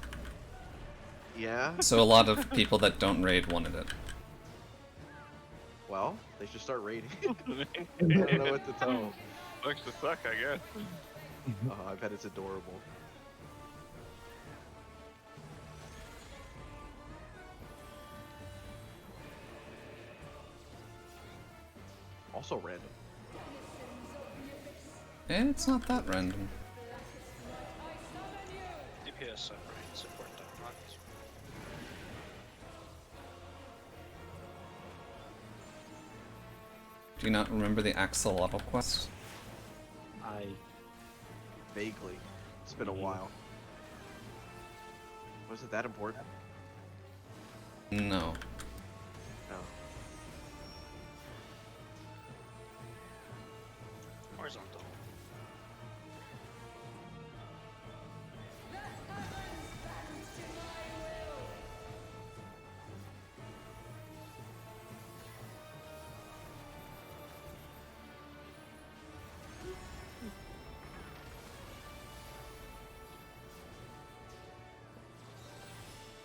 Yeah. So a lot of people that don't raid wanted it. Well, they should start raiding. I don't know what to tell them. Looks to suck, I guess. Oh, I bet it's adorable. Also random. Eh, it's not that random. DPS separate support that front. Do you not remember the axolotl quest? I Vaguely. It's been a while. Was it that important? No. No. Horizontal.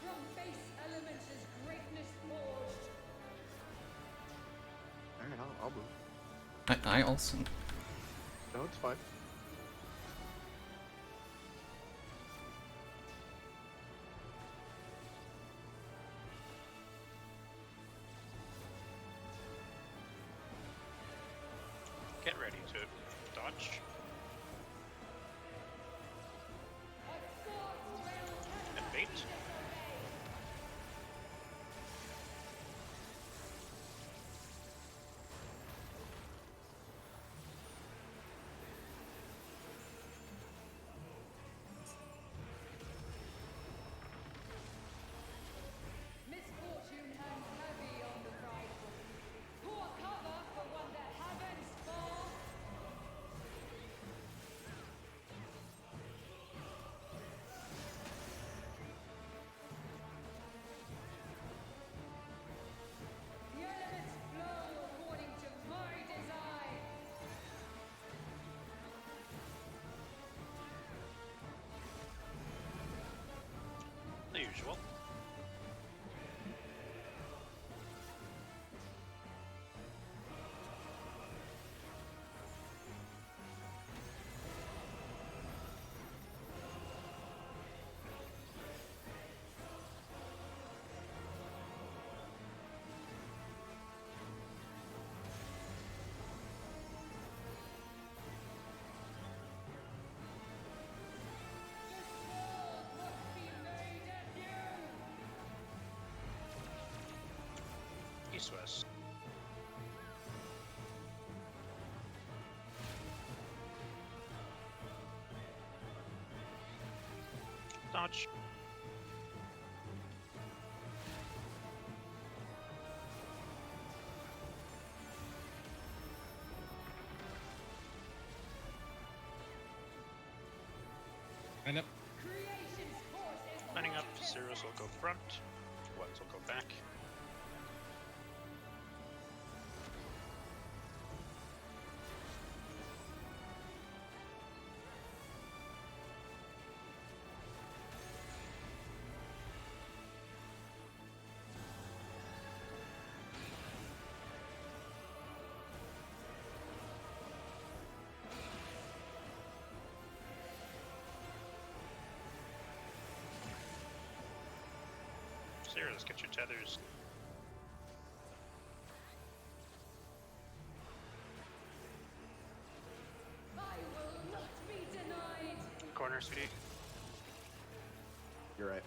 From base elements is great I also. No, it's fine. Get ready to dodge. And bait. Misfortune hangs heavy on the prideful. Pour cover for one that heavens fall. The elements flow according to my design. The usual. The sword must be made anew. East-west. Dodge. Line up. Creation's force is Lining up, righteous. zeros will go front, ones will go back. Zeros, get your tethers. I will not be denied. Corner, sweetie. You're right.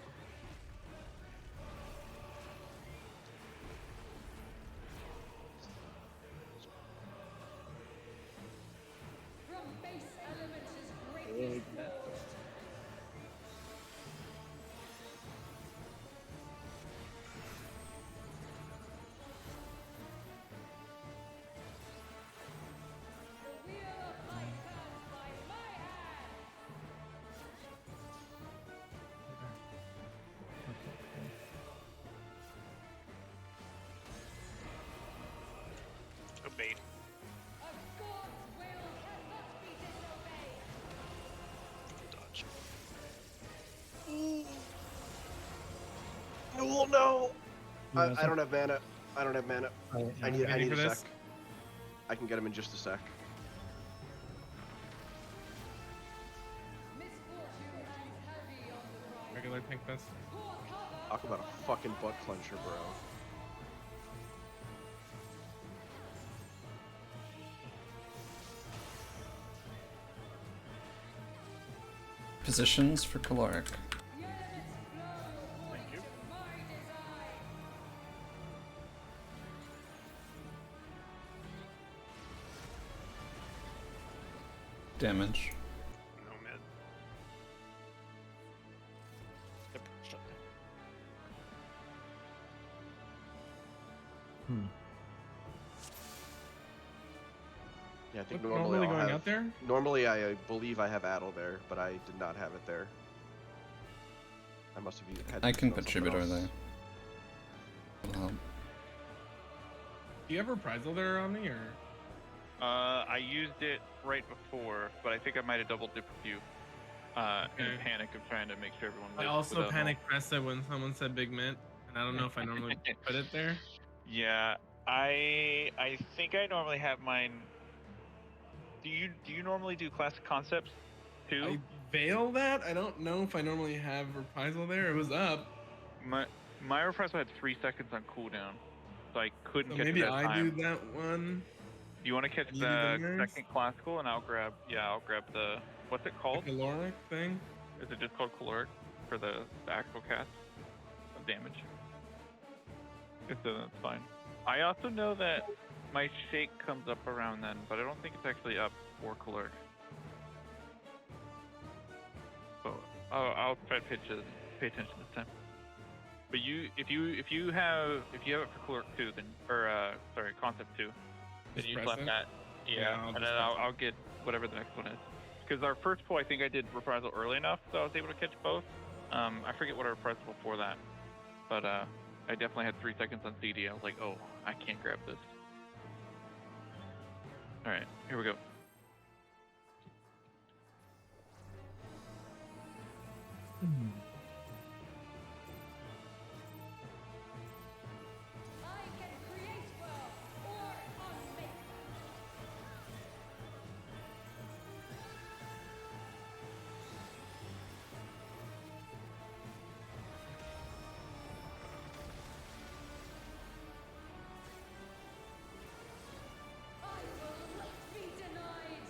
From base elements is greatness forged. The wheel of life turns by my hand. Obeyed. A god's will cannot be disobeyed. Dodge. Oh no! Yeah, I don't have mana. I don't have mana. I need Ready a for this? sec. I can get him in just a sec. Misfortune hangs heavy on the prideful. Regular pink fist. Pour cover. Talk about a fucking butt clencher, bro. Positions for caloric. The elements flow according you. to my design. Damage. No mid. Yep, shut down. Yeah, I think What, normally normally I'll going have, out there? Normally I believe I have Addle there, but I did not have it there. I must have had. I can done put something Troubadour else. there. That'll help. Do you ever Prizel there on me or? I used it right before, but I think I might have double dipped with you. In Okay. a panic of trying to make sure everyone I lives also without panic pressed it when someone said Big Mint, and I don't know if I normally put it there. Yeah, I think I normally have mine Do you normally do classic concepts too? I veil that. I don't know if I normally have reprisal there. It was up, My reprisal had 3 seconds on cooldown, so I couldn't so get maybe to that I time. do that one. Do you want to catch And you do the the nurse? second classical, and I'll grab the what's it The called? caloric thing. Is it just called caloric for the actual cast of damage? If so, that's fine. I also know that my shake comes up around then, but I don't think it's actually up for caloric. So I'll try to pay attention this time. But if you have it for caloric 2, then sorry, concept 2, then Just you press slap it? that. Yeah, I'll and just then press I'll get whatever the next one is. Because our first pull, I think I did reprisal early enough, so I was able to catch both. I forget what our reprisal before that, but I definitely had 3 seconds on CD. I was like, oh, I can't grab this. All right, here we go. I can create world or unmake. I will not be denied.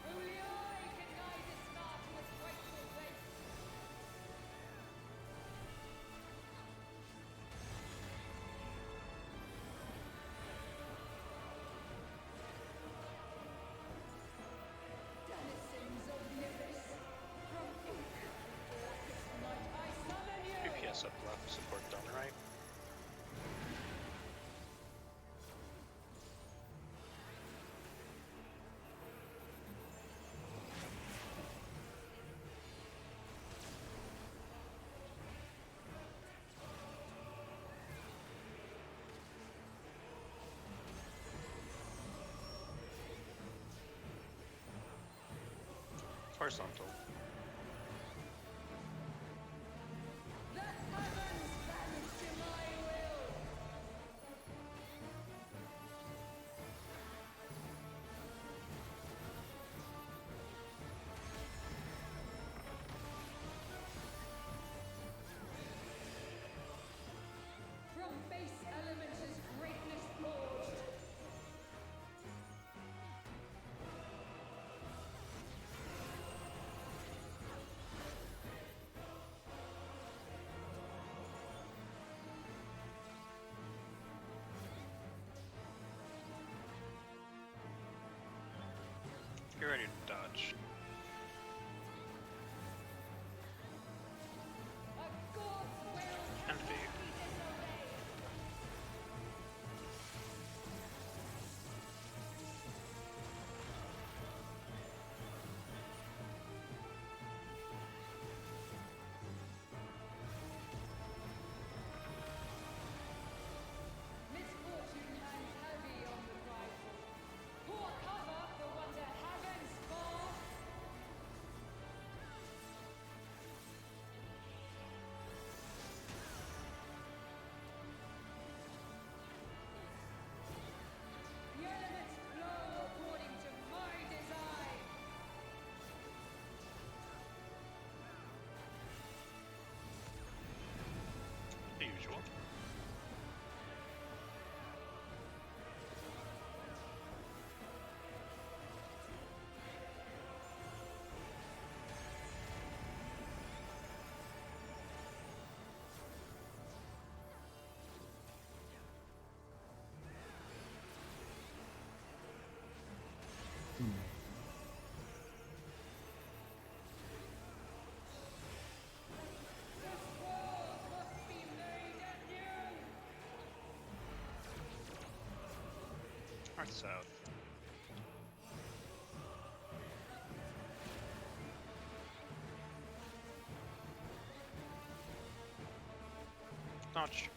Only I can guide this star to its rightful place. Denizens of the abyss, from ink, blackest night I summon you. DPS up left, support down right. Horizontal. The heavens bend to my will. From base elements is greatness forged. Get ready to dodge. A god's will And cannot be. be disobeyed. Misfortune hangs heavy on the prideful. Pour cover for wonder heavens fall. The elements flow according to my design. The usual. This world must be made anew. North south. Notch.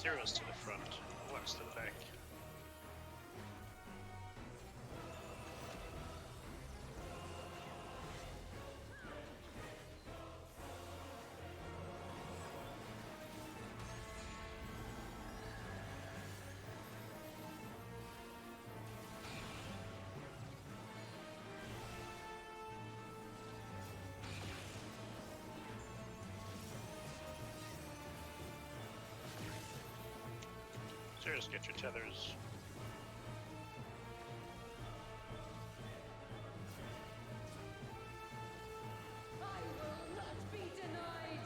Heroes to the front, Lux to the back. So just get your tethers. I will not be denied.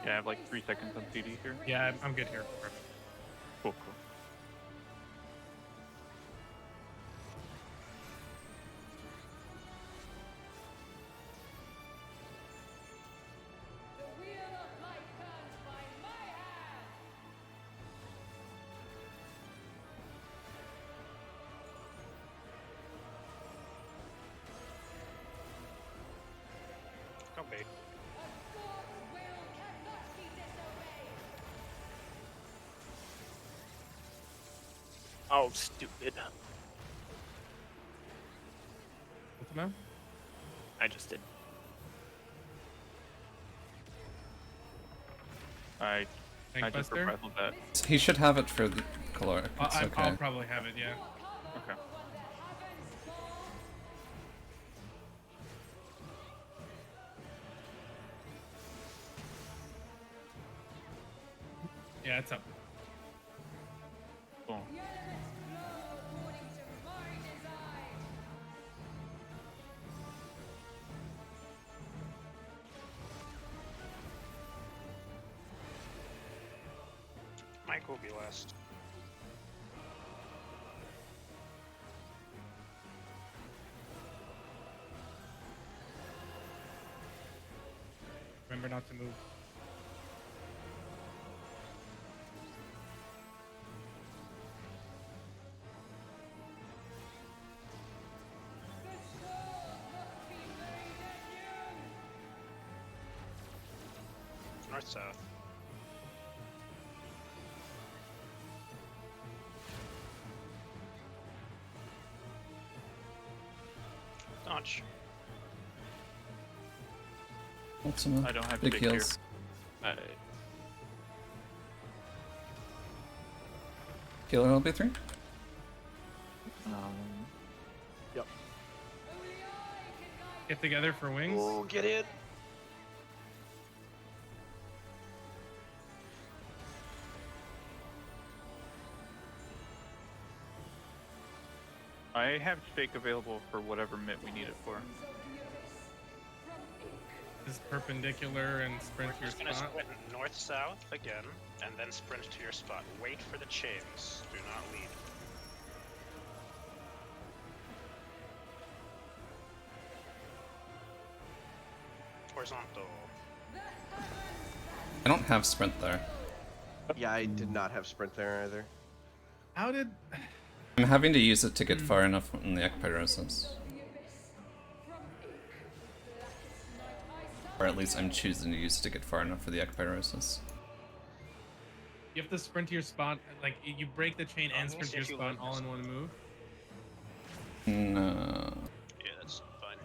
Yeah, I have like 3 seconds on CD here. Yeah, I'm good here. Perfect. Cool, cool. The wheel of life turns by my hand. Copy. A god's will cannot be disobeyed. Oh, stupid. What's the matter? I just did. I Tank just Buster? reprisal that. He should have it for the caloric. It's I'll okay. probably have it, yeah. Okay. Yeah, it's up. Cool. The elements flow according to my design. Mike will be last. Remember not to move. The sword must be made anew. North south. Dodge. Ultima. I don't have Big big here. heals. Healer LB3? Yep. Only I can guide Get together for wings. Oh, get in. I have shake available for whatever mitt we need it for. of the abyss. From ink. This is perpendicular and sprint We're to your just gonna spot. sprint north-south again, and then sprint to your spot. Wait for the chains. Do not lead. Horizontal. I don't have sprint there. Yeah, I did not have sprint there either. How did... I'm having to use it to get far enough in the Ekpyrosis. Or at least I'm choosing to use it to get far enough for the Ekpyrosis. You have to sprint to your spot, like, you break the chain and sprint to your If you spot lose. all in one move. No. Yeah, that's fine.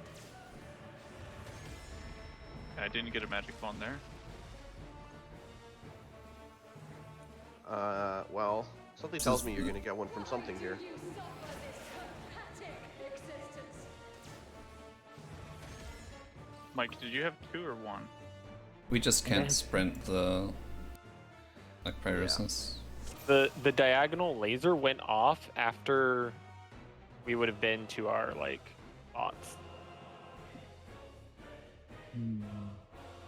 I didn't get a magic bond there. Well, something tells me you're gonna get one from something here. You suffer this pathetic existence. Mike, did you have 2 or 1? We just can't sprint the Ekpyrosis. The diagonal laser went off after we would have been to our like spots.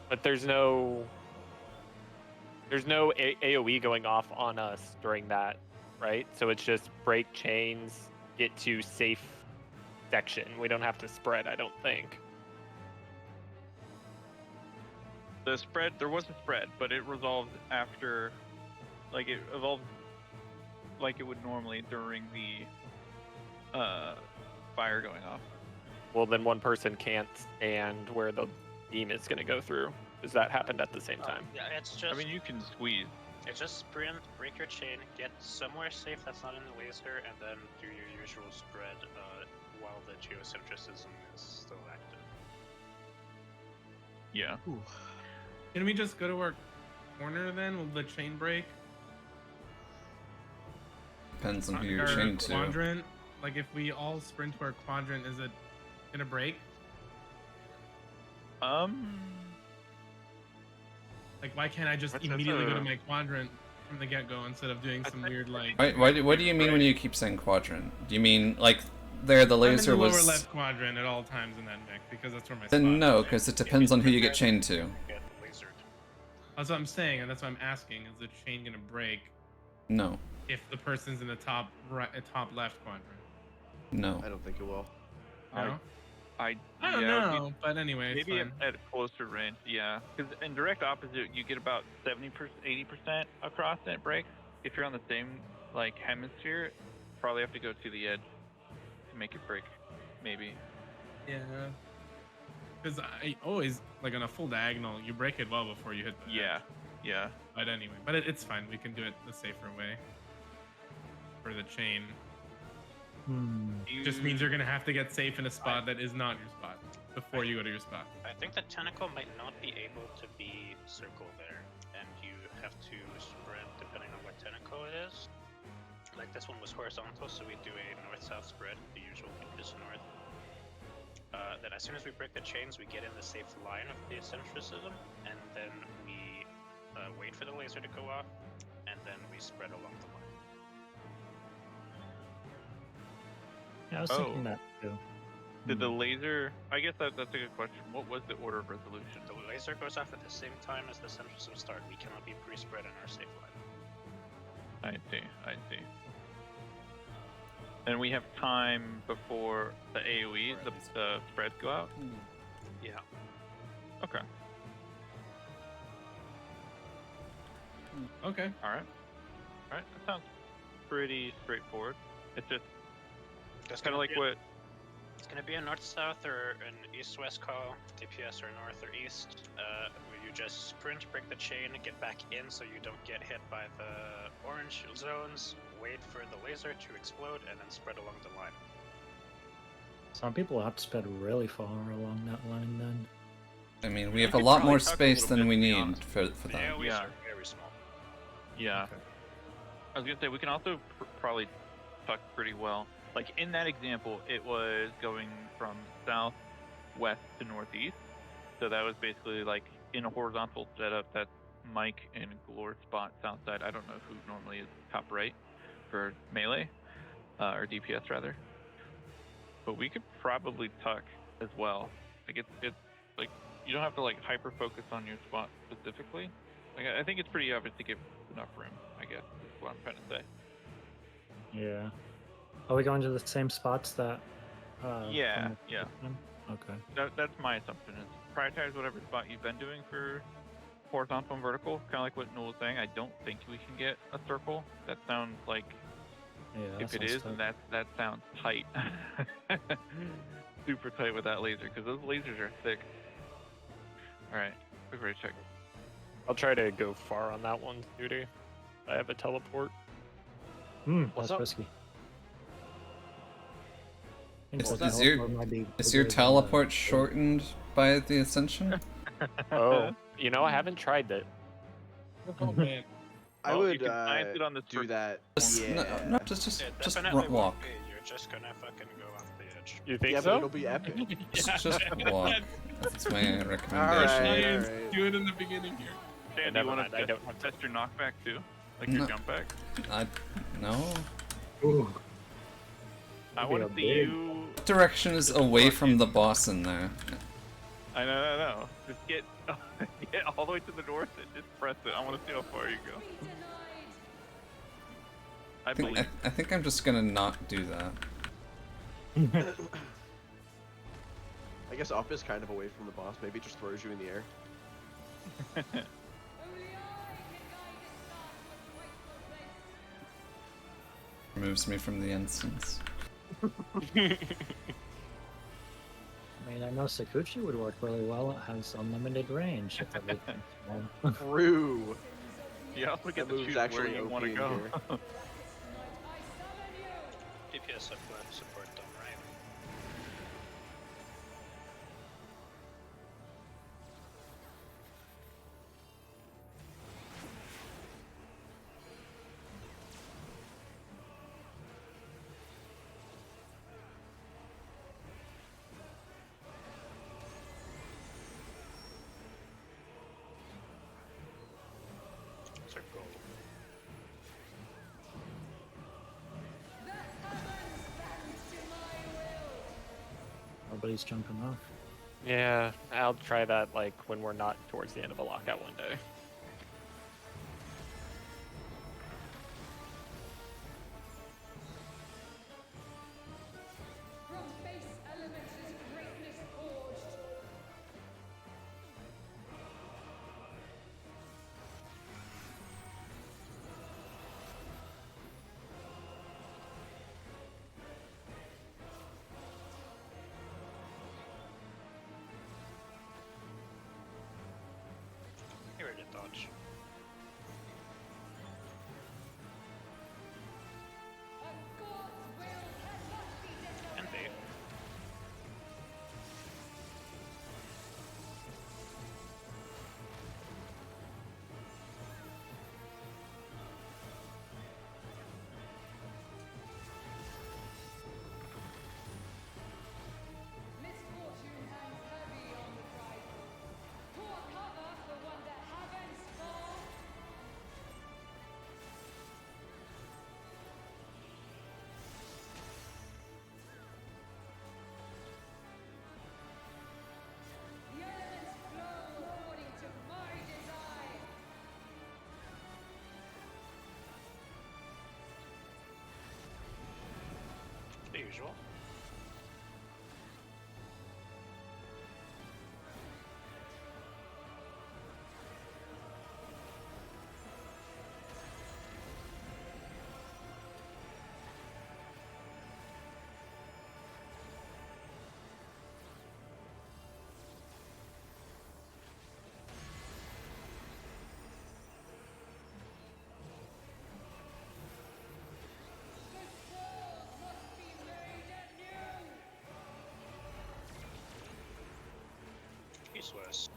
But there's no AoE going off on us during that, right? So it's just break chains, get to safe section. We don't have to spread, I don't think. The spread, there was a spread, but it resolved after, like it evolved, like it would normally during the fire going off. Well, then one person can't stand where the beam is going to go through. Because that happened at the same time. Yeah, it's just. I mean, you can squeeze. It's just sprint, break your chain, get somewhere safe that's not in the laser, and then do your usual spread while the geocentrism is still active. Yeah. Can we just go to our corner then? Will the chain break? Depends on who Our you're chained to. quadrant? Like if we all sprint to our quadrant, is it gonna break? Like why can't I just That's immediately go to a- my quadrant from the get-go instead of doing some weird like... What do you mean when you keep saying quadrant? Do you mean like there the I'm in laser the lower was? left quadrant at all times in that mech because that's where my Then spot no, is. because it depends on who you get chained to. Get lasered. That's what I'm saying, and that's what I'm asking. Is the chain gonna break No, if the person's in the top right, top left quadrant? no. I don't think it will. No? I I don't yeah, know, but anyway, it's maybe fine. at closer range, yeah. Because in direct opposite, you get about 70%, 80% across, and it breaks. If you're on the same like hemisphere, probably have to go to the edge to make it break. Maybe. Yeah. Because I always, like on a full diagonal, you break it well before you hit the Yeah. edge. Yeah. But anyway, but it's fine. We can do it the safer way. For the chain. Just means you're gonna have to get safe in a spot that is not your spot before you go to your spot. I think the tentacle might not be able to be circle there, and you have to spread depending on what tentacle it is. Like this one was horizontal, so we do a north-south spread, the usual is north. Then as soon as we break the chains, we get in the safe line of the eccentricism, and then we wait for the laser to go off, and then we spread along the line. Yeah, I was Oh. thinking that too. Did the laser? I guess that's a good question. What was the order of resolution? The laser goes off at the same time as the centrism start. We cannot be pre-spread in our safe line. I see. I see. And we have time before the AOE, the spreads go out. Yeah. Okay. Okay. All right. All right. That sounds pretty straightforward. It's just kind of like what. It's going to be a north-south or an east-west call, DPS or north or east, where you just sprint, break the chain, get back in so you don't get hit by the orange zones, wait for the laser to explode, and then spread along the line. Some people have to spread really far along that line then. I mean, we have a could lot probably more tuck a space little than bit, we to be need honest. for The that. AoEs Yeah. are very small. Yeah. Okay. I was gonna say we can also probably tuck pretty well. Like in that example, it was going from southwest to northeast, so that was basically like in a horizontal setup. That's Mike and Glor's spot south side. I don't know who normally is top right for melee or DPS rather, but we could probably tuck as well. Like it's like you don't have to like hyper focus on your spot specifically. Like I think it's pretty obvious to give enough room. I guess is what I'm trying to say. Yeah. Are we going to the same spots that? Yeah, from the yeah. first one? Okay. That's my assumption is prioritize whatever spot you've been doing for horizontal and vertical. Kind of like what Noel was saying. I don't think we can get a circle. That sounds like Yeah. if that it sounds is, tough. then that sounds tight. Super tight with that laser because those lasers are thick. All right, quick ready check. I'll try to go far on that one, Duty. I have a teleport. What's That's up? risky. I think Is- the is your- teleport might be Is your bigger than the- teleport shortened by the ascension? Oh, you know, I haven't tried that. Oh man. I Oh, would you can science it on the do circle. that. Just, Yeah. no, just It just definitely walk. won't be. You're just gonna fucking go off the edge. You think Yeah, but so? it'll be epic. Just walk. That's my recommendation. Alright. Science, alright. do it in the beginning here. Dan, do Never you want mind, I to don't have test your knockback too? Like No. your jump back? No. Ooh. I That'd want be to a see big- you. What direction is away from the boss in there? I know. Just get get all the way to the north and just press it. I want to see how far you go. I I think, believe. I think I'm just gonna not do that. I guess up is kind of away from the boss. Maybe it just throws you in the air. Only I can guide us back to rightful place. removes me from the instance. I mean, I know Sakuchi would work really well. It has unlimited range. If everything's small. True. You also get That to move's choose where actually you OP want to in go. here. DPS support them, right? It's our goal. Nobody's jumping off. Yeah, I'll try that like when we're not towards the end of a lockout window. From base elements is greatness forged. Here we get dodge. A god's will cannot be denied. And bait. Misfortune hangs heavy on the prideful. Pour cover for one that heavens fall. The elements flow according to my design. The usual. The souls must be made anew. Useless.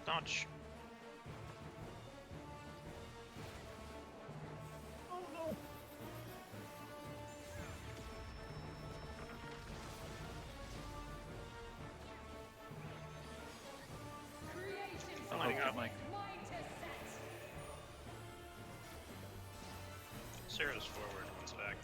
Dodge. Creation's I'm lighting up. might to set. Sarah's forward, one's back.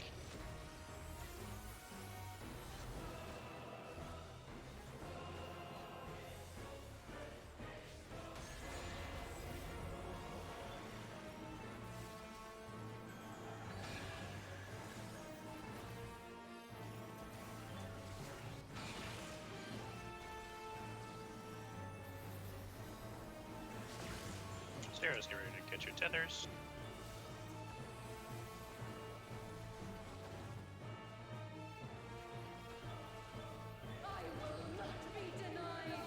Sarah's getting ready to catch your tethers. I will not be denied.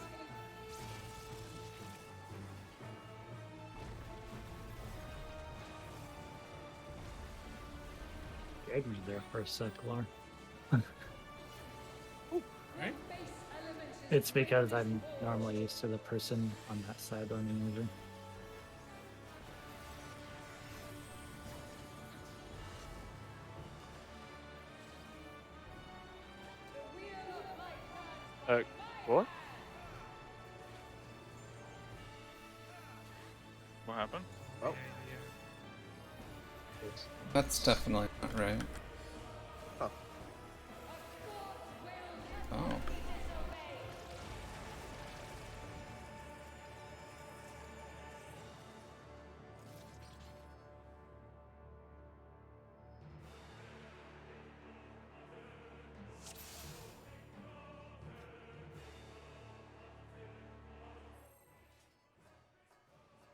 Gag me there for a sec, Lauren. Right? Base element is It's because I'm normally used to the person on that side running over. the wheel of life turns What? What happened? Oh, That's definitely not right. huh. Oh.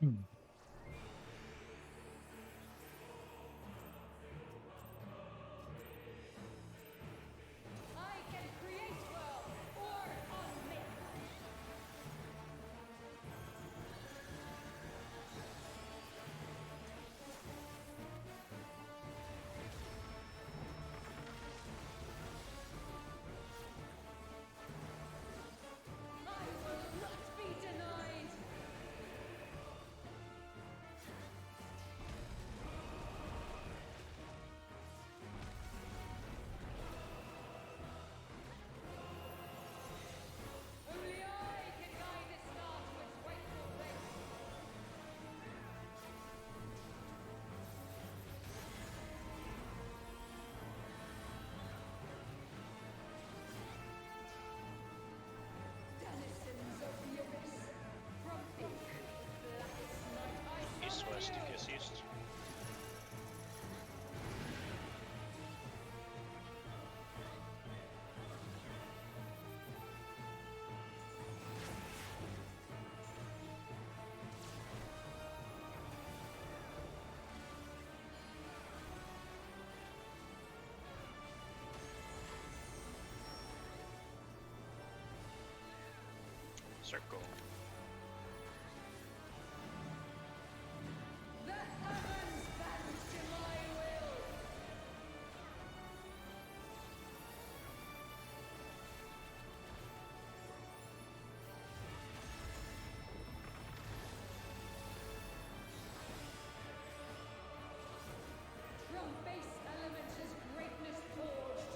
Hmm. I can create well or unmake. I will not be denied. Only I can guide this star to its rightful place. Denizens of the abyss, from ink, blackest night I East summon west, you. kiss east. Circle. The heavens bend to my will. From base elements is greatness forged.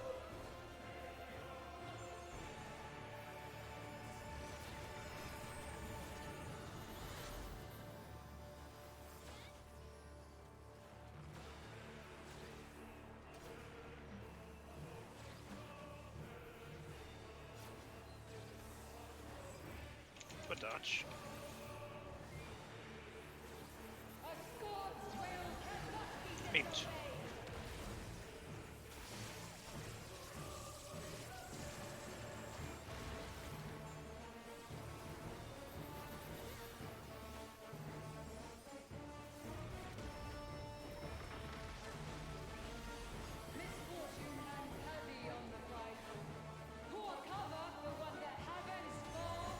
Good dodge. A god's will cannot be Eight. disobeyed. Misfortune hang heavy on the prideful. Pour cover for when the heavens fall.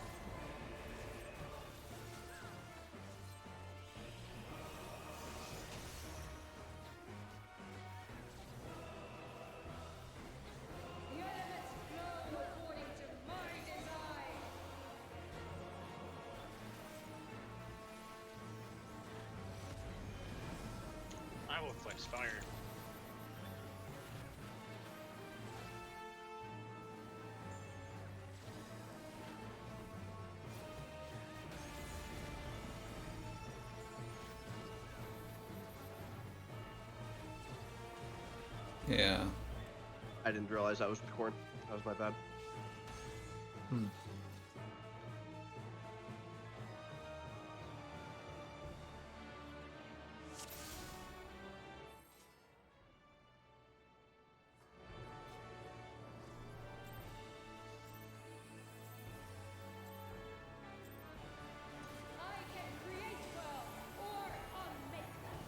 The elements flow according to my design. I will flex fire. Yeah. I didn't realize that was with corn. That was my bad. Hmm. I can create well or unmake them.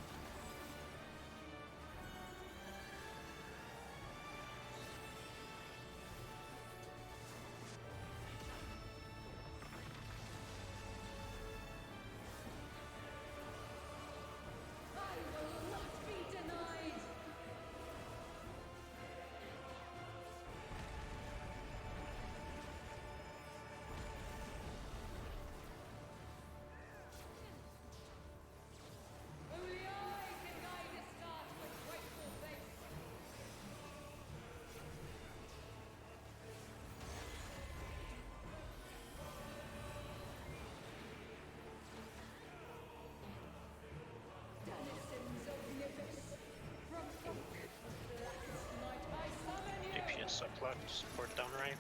I will not be denied. Only I can guide this star to its rightful place. Denizens of the abyss, from ink, blackest night I summon you. DPS subplot, support down right.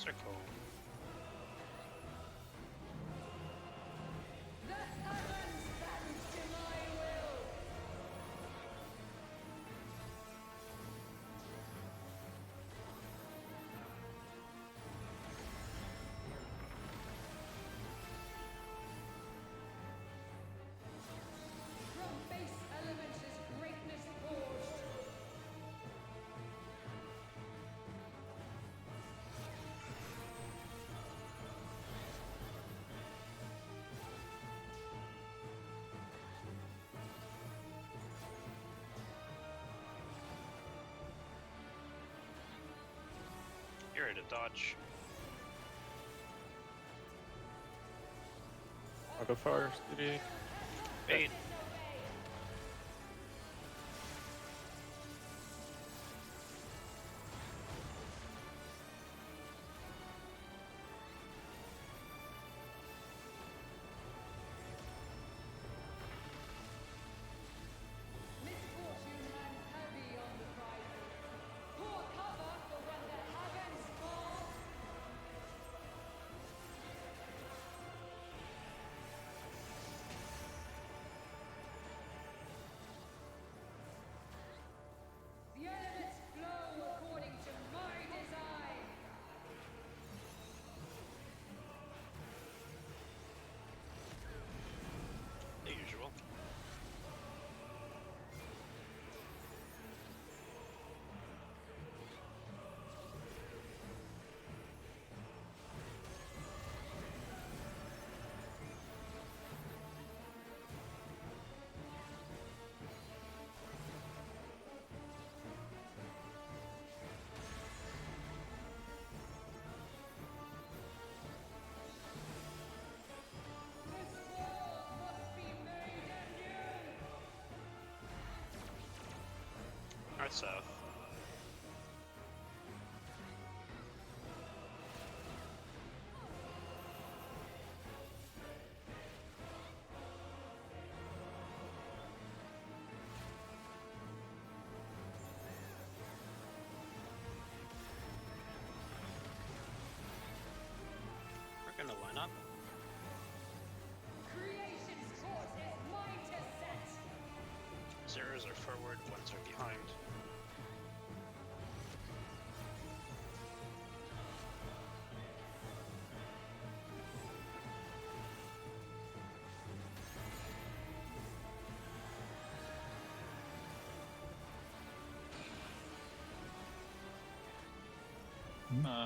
Circle. The heavens bend to my will. From base elements is greatness forged. You're ready to dodge. I'll go first. Bait. Misfortune hangs heavy on the prizes. Pour cover for when the heavens fall. The elements flow according to my design. The usual. This world must be made anew. North-south. We're gonna line up. Creation's course is mine to set. Zeros are forward, ones are behind. Yeah.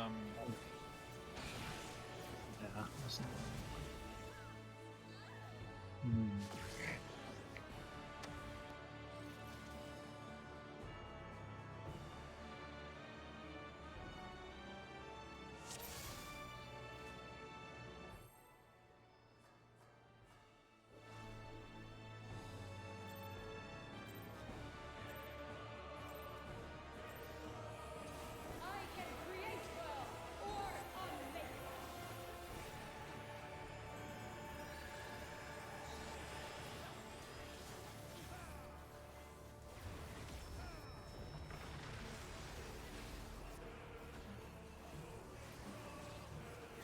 I can create well or unmake.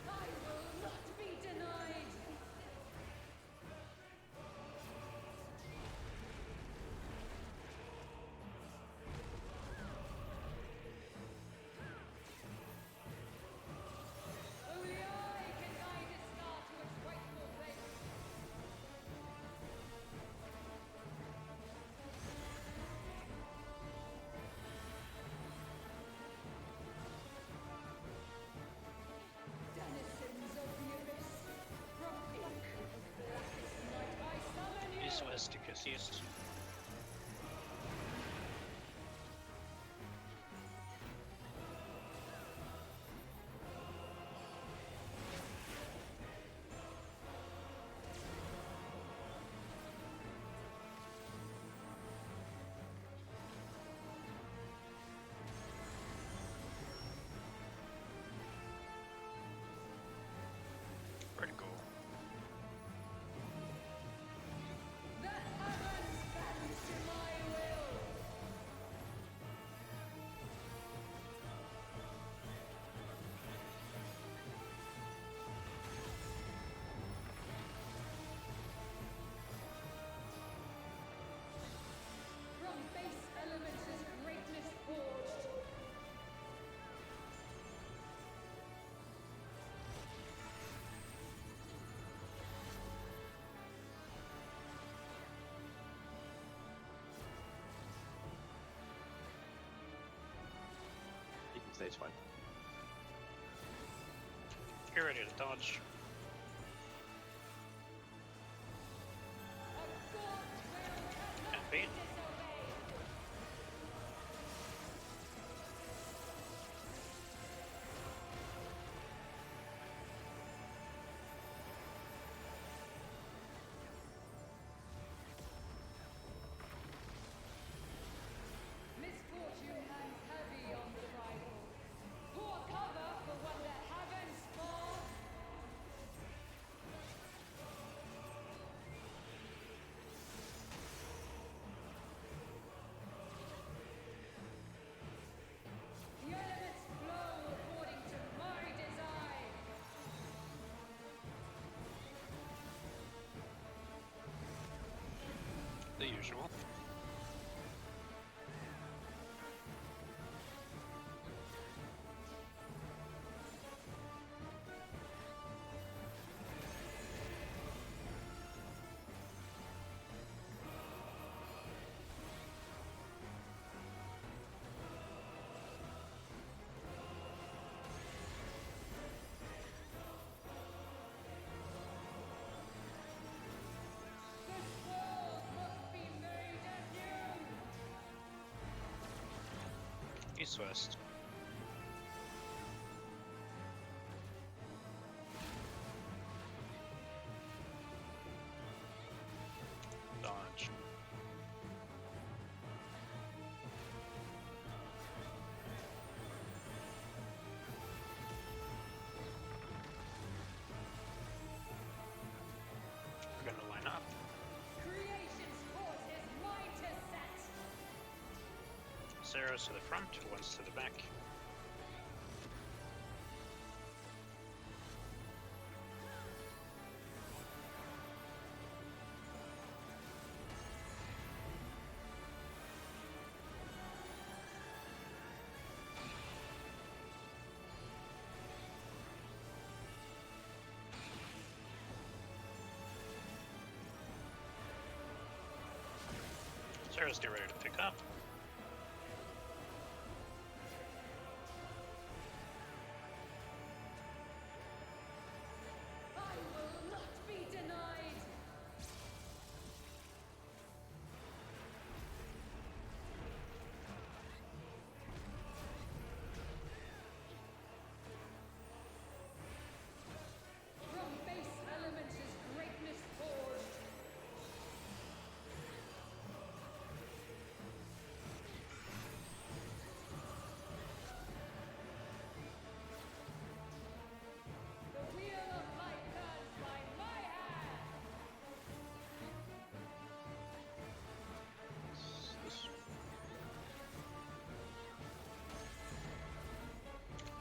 I will not be denied. Only I can guide this star to its rightful place. Denizens of the abyss, from ink, blackest night I summon you. East-west to east. Vertical. The heavens stays fine. Get ready to dodge. And bait. Misfortune hangs heavy on the rival. Pour cover for when the heavens fall. The elements flow according to my design. The usual. This world must be made anew. East-west. Dodge. We're gonna line up. Creation's course is mine to set. Zeros to the front, ones to the back. Zeros, get ready to pick up. I will not be denied. From base elements is greatness forged. The wheel of life turns by my hand.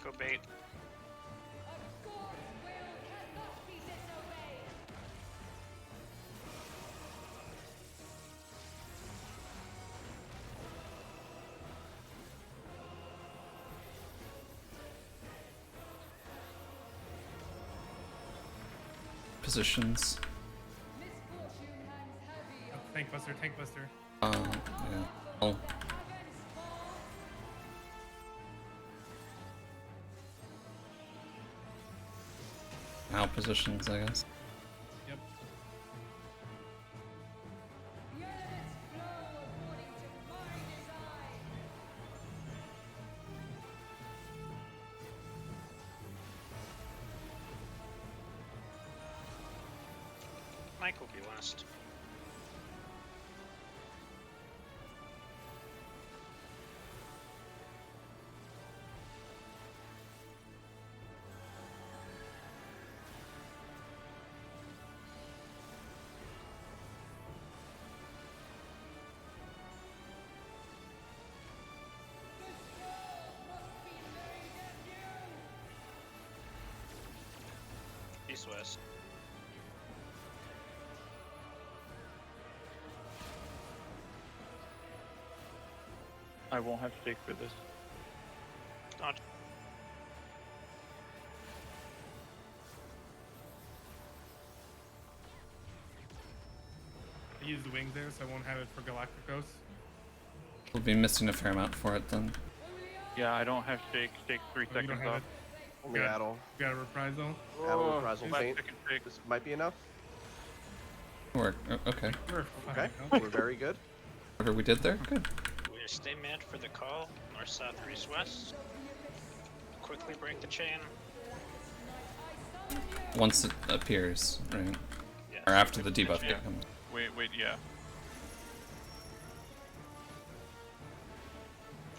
Go bait. A god's will cannot be disobeyed. Positions. Misfortune hangs heavy on Tank buster, tank buster. Yeah. Oh, the heavens fall. now positions, I guess. Yep. The elements flow according to my design. Mike will be last. This world must be made anew. East-west. I won't have to take for this. Dodge. I used the wings there, so I won't have it for Galacticos. We'll be missing a fair amount for it then. Only I Yeah, I don't have shake. Shake's 3 Oh, you don't seconds have off. it. Only Got- Addle. Got a reprisal. Addle Oh, reprisal last faint. second shake. This might be enough. Work. Okay. We're Okay, fine. we're very good. Whatever we did there, good. We stay mid for the call. North, south, east, west. Quickly break the chain. Once it appears, right? Yes. Or after the quickly debuff chain. get comes. Wait, yeah.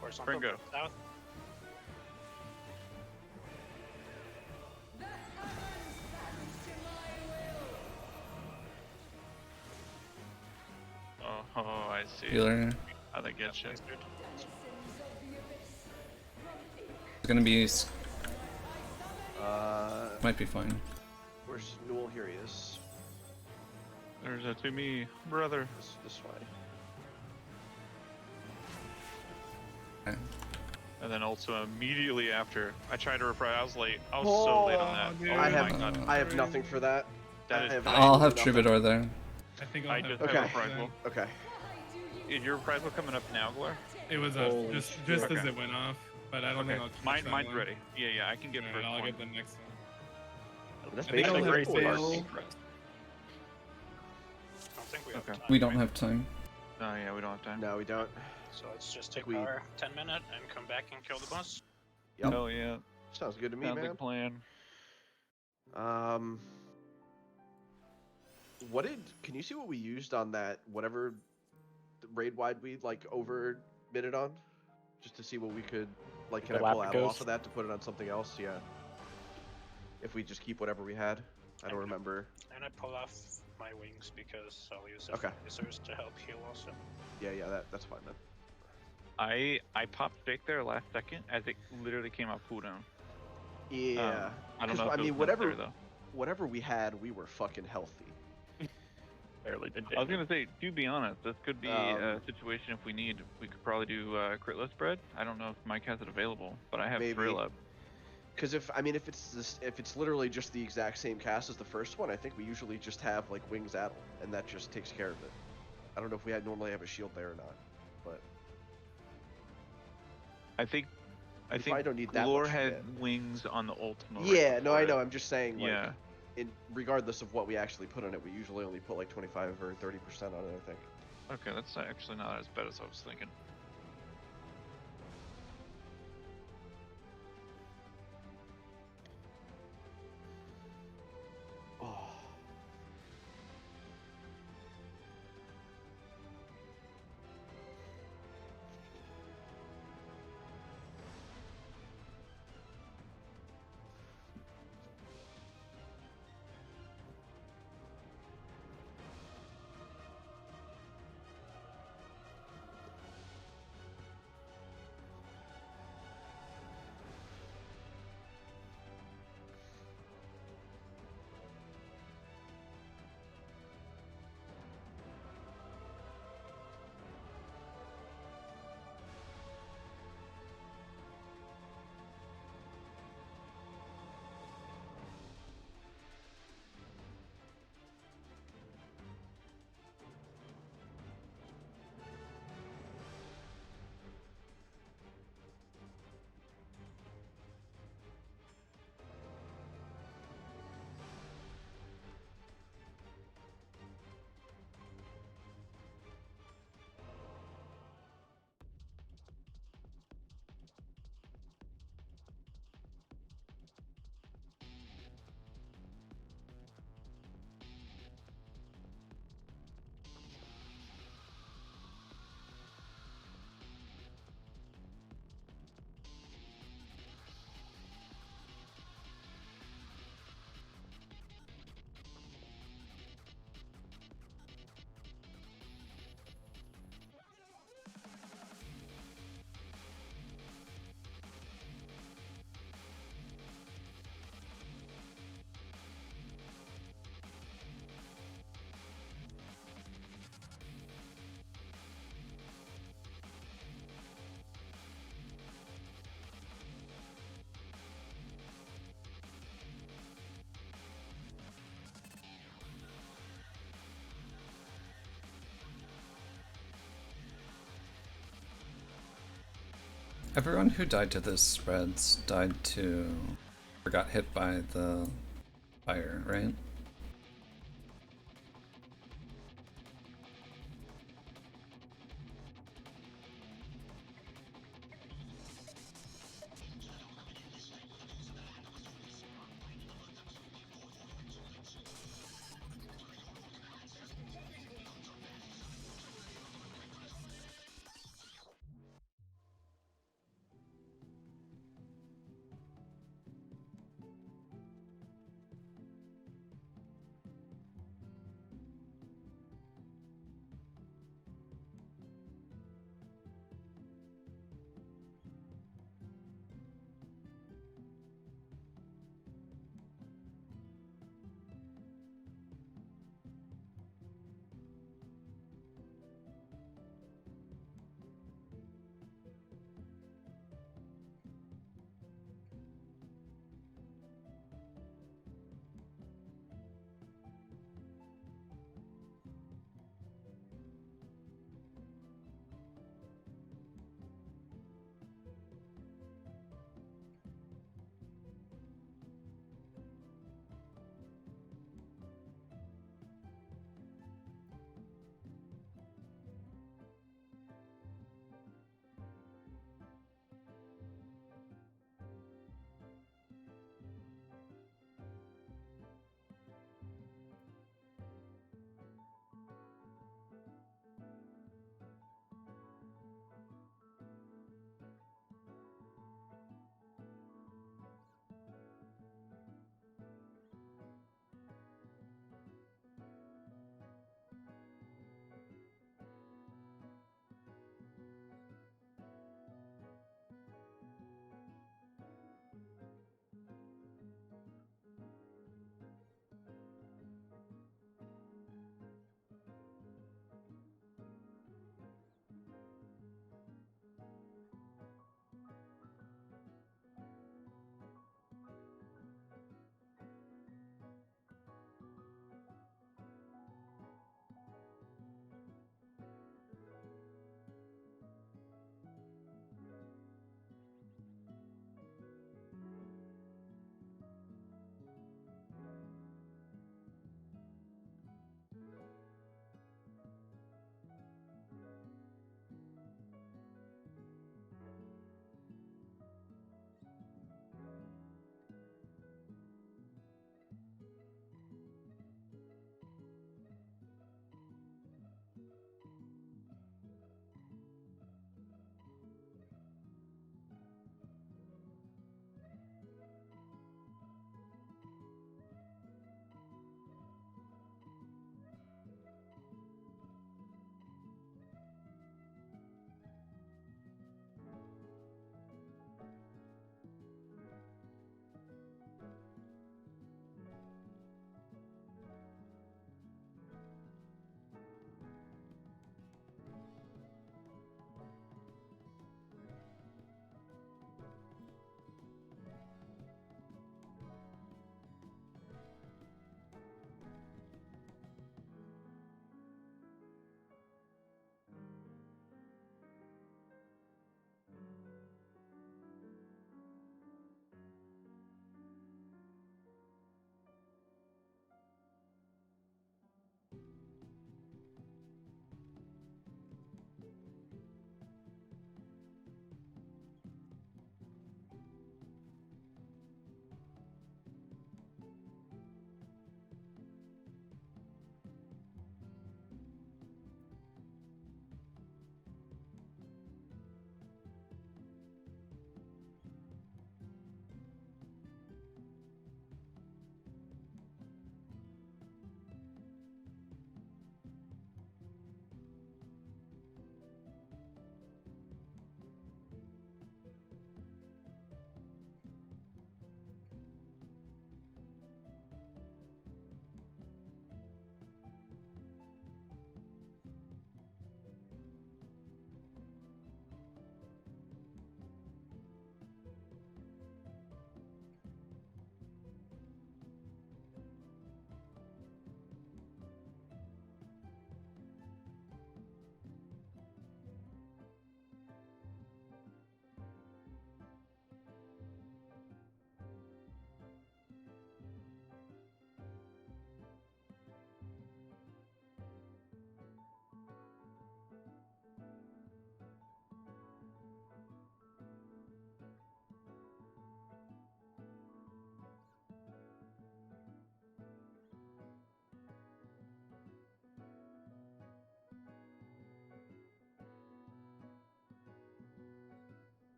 Horizontal Pringo. south. Oh, I see. Healer. How they get you. It's gonna be. Might be fine. Where's Newell? Here he is. There's a to me, brother. This way. Okay. And then also immediately after, I tried to reprise. I was late. I was so late on that. dude. Oh I my have god. I have nothing for that. That I is have bad. I'll have nothing. Troubadour there. I think I I'll just have Okay. have reprisal. Okay. Is your reprisal coming up now, Glor? It was Holy just shit. as Okay. it went off, but I don't Okay. think I'll catch that Mine's one. ready. Yeah, I can get Alright, first I'll one. get the next one. That's I think I'll basically have great fail. I don't think we have Okay. time. We don't right? have time. Oh yeah, we don't have time. No, we don't. So let's just take We- our 10-minute and come back and kill the boss. Yep. Oh yeah. Sounds good to me, Sounds like man. a plan. What did? Can you see what we used on that? Whatever raid wide we like over minute on, just to see what we could like. Can I pull Addle Galapagos? off of that to put it on something else? Yeah. If we just keep whatever we had, I don't remember. And I pull off my wings because I'll use it Okay. for lasers to help heal also. Yeah, that's fine then. I popped shake there last second as it literally came off cooldown. Yeah. I don't 'Cause, know if I it was mean, whatever necessary, though. whatever we had, we were fucking healthy. Barely did I was damage. gonna say, to be honest, this could be a Um, situation if we need. We could probably do critless spread. I don't know if Mike has it available, but I have Maybe. drill up. Because if it's literally just the exact same cast as the first one, I think we usually just have like wings Addle, and that just takes care of it. I don't know if we normally have a shield there or not, but I think We probably don't need that Glor much had yet. wings on the ultimate. yeah, no, I know. I'm just saying, like, Yeah. regardless of what we actually put on it, we usually only put like 25 or 30% on it. I think. Okay, that's actually not as bad as I was thinking. Oh. Everyone who died to this spreads died to or got hit by the fire, right?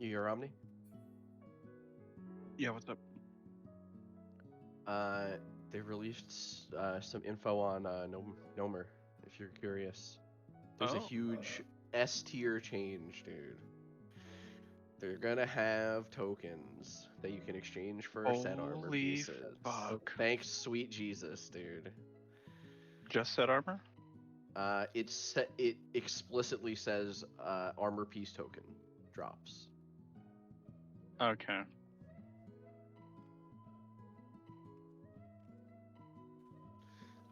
You hear Omni? Yeah, what's up? They released some info on Nomer, if you're curious. There's a Oh. huge S tier change, dude. They're gonna have tokens that you can exchange for set armor Holy pieces. fuck. Thanks, sweet Jesus, dude. Just set armor? It explicitly says armor piece token drops. Okay.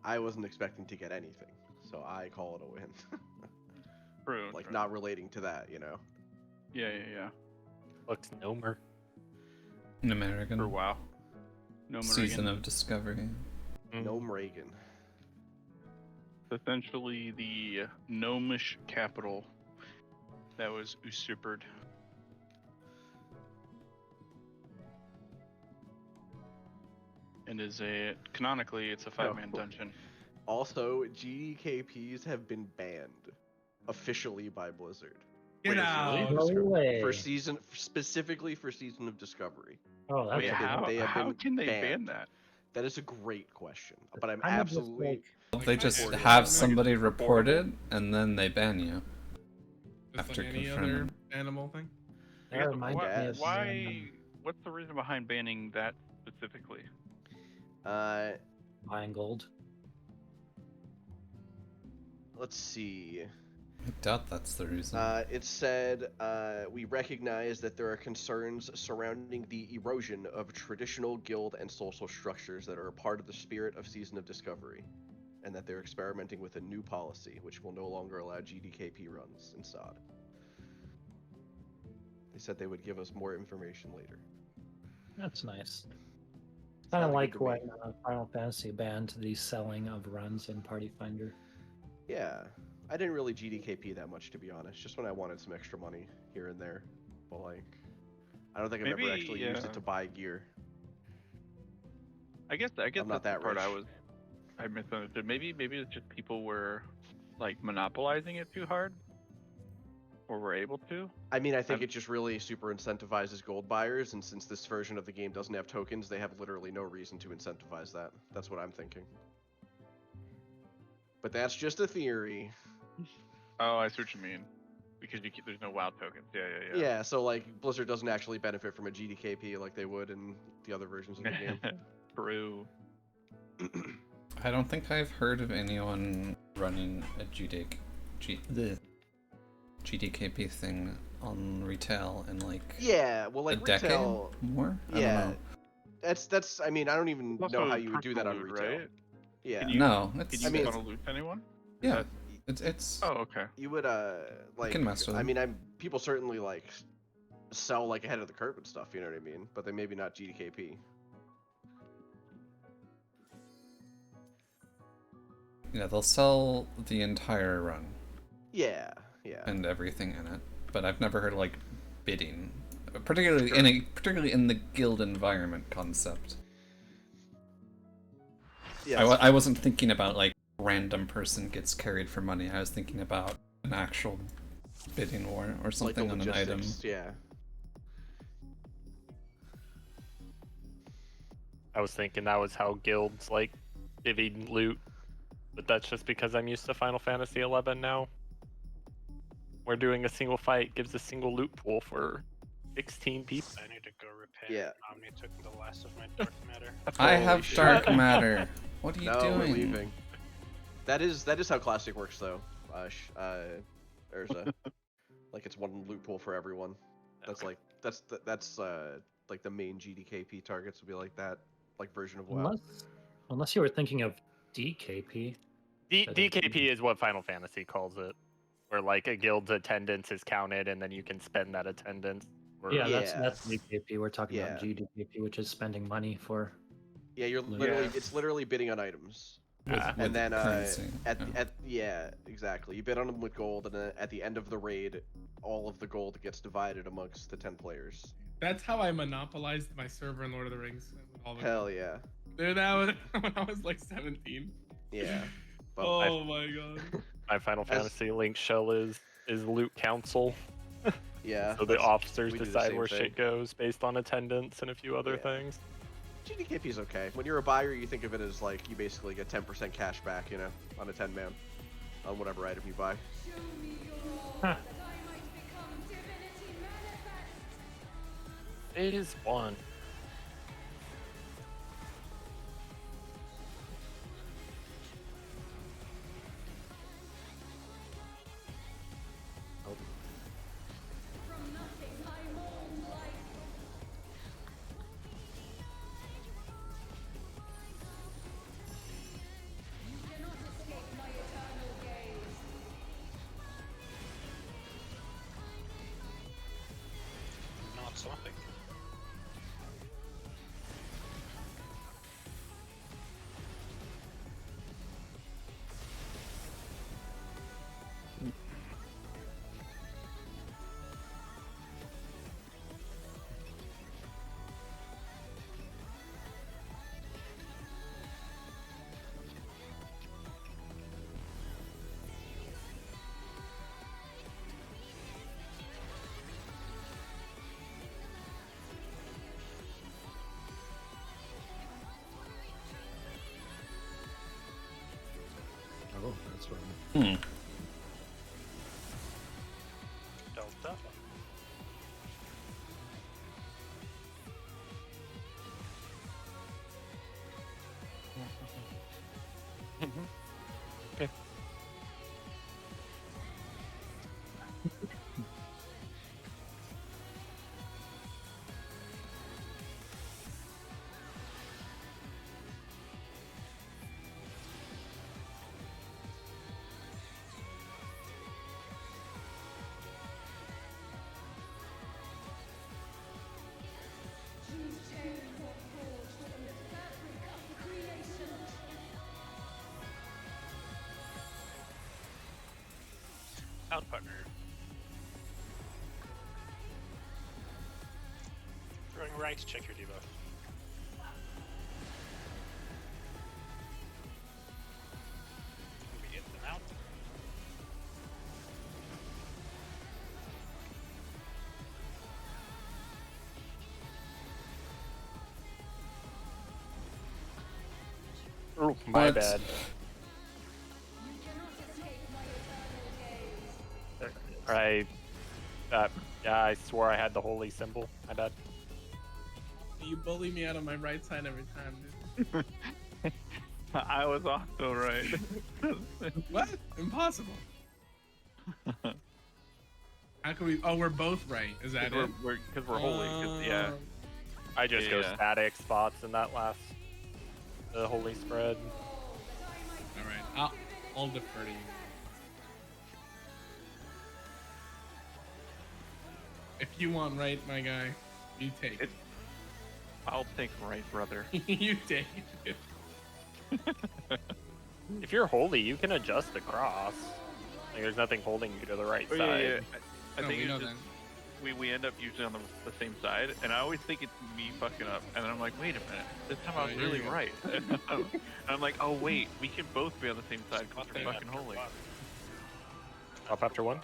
I wasn't expecting to get anything, so I call it a win. True. Like true. not relating to that, you know. Yeah. Looks Nomer. An American. For WoW. No Season of Discovery. Gnome Reagan. Essentially the gnomish capital that was usurped. And canonically it's a 5-man dungeon. Also, GDKPs have been banned officially by Blizzard. Get Wait, out. No way. Specifically for Season of Discovery. Oh, that's Wait, a good how, one. they have how been can they ban banned. that? That is a great question, but I'm Kind of just absolutely like- They just reported have it. somebody Like, report it, and then they ban you. Just After like any confirming. other animal thing. I That guess reminds me of why? What's the reason behind banning that specifically? buying gold. let's see. I doubt that's the reason. It said, we recognize that there are concerns surrounding the erosion of traditional guild and social structures that are a part of the spirit of Season of Discovery, and that they're experimenting with a new policy which will no longer allow GDKP runs in SOD. They said they would give us more information later. That's nice. Kind of Sounded like good to me. when Final Fantasy banned the selling of runs in Party Finder. Yeah, I didn't really GDKP that much, to be honest, just when I wanted some extra money here and there. But like, I don't think I've Maybe, ever actually used it to buy gear. I guess I'm that's not that the part rich. I misunderstood. Maybe it's just people were like monopolizing it too hard, or were able to. I mean, I think it just really super incentivizes gold buyers, and since this version of the game doesn't have tokens, they have literally no reason to incentivize that. That's what I'm thinking. But that's just a theory. Oh, I see what you mean. Because there's no WoW tokens. Yeah. Yeah, so like Blizzard doesn't actually benefit from a GDKP like they would in the other versions of the game. True. I don't think I've heard of anyone running a the GDKP thing on retail in like Yeah, well, a like decade retail. more. I Yeah, don't know. that's. I mean, I don't even It's know also how you would do that on personal retail. loot, right? Yeah, Can you, No, Can it's you I mean, want to loot anyone? yeah, That- it's Oh, okay. you would like. can master I them. mean, people certainly like sell like ahead of the curve and stuff. You know what I mean? But they maybe not GDKP. yeah, they'll sell the entire run Yeah, yeah. and everything in it, but I've never heard of like bidding, particularly Sure. particularly in the guild environment concept. Yeah, I wasn't thinking about like random person gets carried for money. I was thinking about an actual bidding war or like the something on an item. logistics. Yeah. I was thinking that was how guilds like divvied loot, but that's just because I'm used to Final Fantasy 11 now. Where doing a single fight gives a single loot pool for 16 people. I need to go repair. Yeah. Omni took the last of my dark matter. I Holy have shit. dark matter. What are you No, we're doing? leaving. That is how classic works though. Urza. Like it's one loot pool for everyone. That's like that's like the main GDKP targets would be like that, like version of WoW. Unless you were thinking of DKP. DKP is what Final Fantasy calls it, where like a guild's attendance is counted and then you can spend that attendance. Or... Yeah, Yeah. that's DKP. We're talking about Yeah. GDKP, which is spending money for. Yeah, you're Yeah. literally it's literally bidding on items. With And then currency. yeah, exactly. You bid on them with gold, and then at the end of the raid, all of the gold gets divided amongst the 10 players. That's how I monopolized my server in Lord of the Rings. All the- Hell yeah. Dude, that was when I was like 17. Yeah. But Oh my god. My Final Fantasy Link shell is Loot Council. Yeah. So the officers we do the decide same where thing. shit goes based on attendance and a few other Yeah. things. GDKP is okay. When you're a buyer, you think of it as like you basically get 10% cash back, you know, on a 10-man, on whatever item you buy. Show me your all, Huh. that I might become divinity manifest. Phase 1. From nothing I mold life. You cannot escape my eternal gaze. Not something. Oh, that's right. Hmm. Delta. Okay. Whose chains are forged from the fabric of creation. Out partner. Throwing right, check your debuff. We get them out. Oh, my What? bad. You cannot escape my eternal gaze. Yeah, I swore I had the holy symbol. My bad. You bully me out of my right side every time, dude. I was also right. What? Impossible. How can we? Oh, we're both right. Is that it? Because we're holy. 'Cause, yeah. I just go Yeah. static spots in that last the holy spread. All right. I'll defer to you. If you want right, my guy, you take it. I'll take right, brother. You take it. If you're holy, you can adjust the cross. Like, there's nothing holding you to the right Oh, side. yeah. I No, think we it's know just that. we end up usually on the same side, and I always think it's me fucking up, and then I'm like, wait a minute, this time I was Here you really go. right. And I'm like, oh wait, we can both be on the same side because we're fucking holy. Up after one.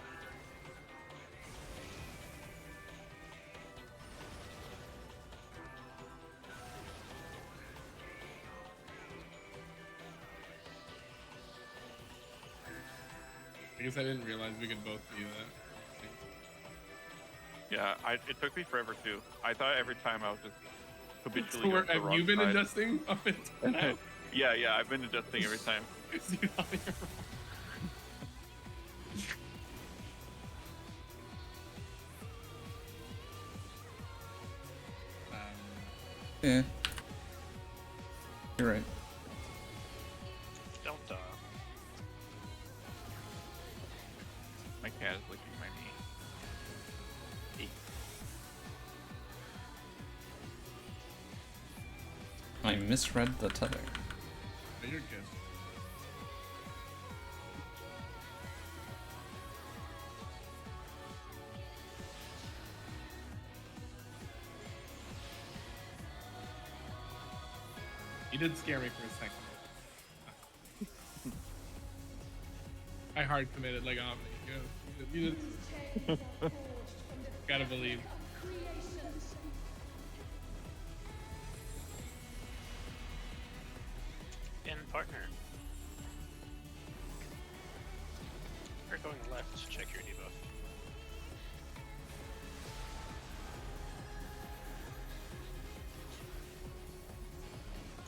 I guess I didn't realize we could both do that. Yeah, it took me forever too. I thought every time I was just habitually So going to the have wrong you been side. adjusting up until now? Yeah, I've been adjusting every time. Is he not here? Yeah. You're right. Delta. My cat is licking my knee. I misread the tether. But you're good. You did scare me for a second. I hard committed like Omni. You did. Chains are forged from the Gotta believe. In partner. We're going left to check your debuff.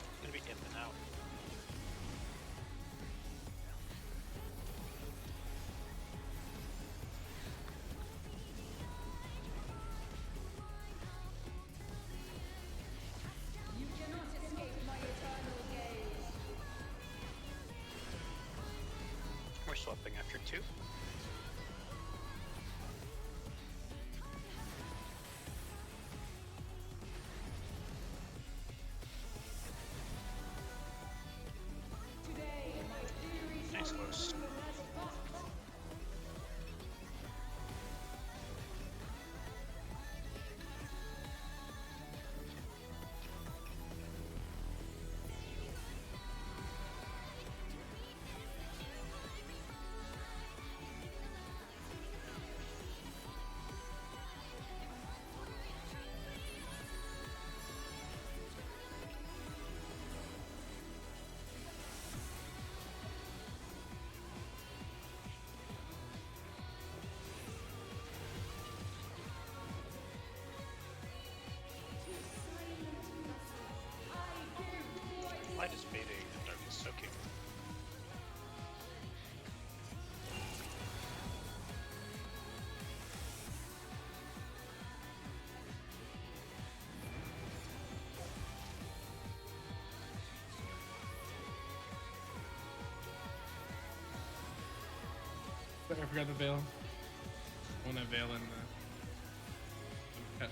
It's gonna be in and out. You cannot escape my eternal gaze. We're swapping after 2. Today, my theory Nice shall be close. proven as fact. Light is baiting and dark is soaking. I forgot the veil. One that veil in the cut.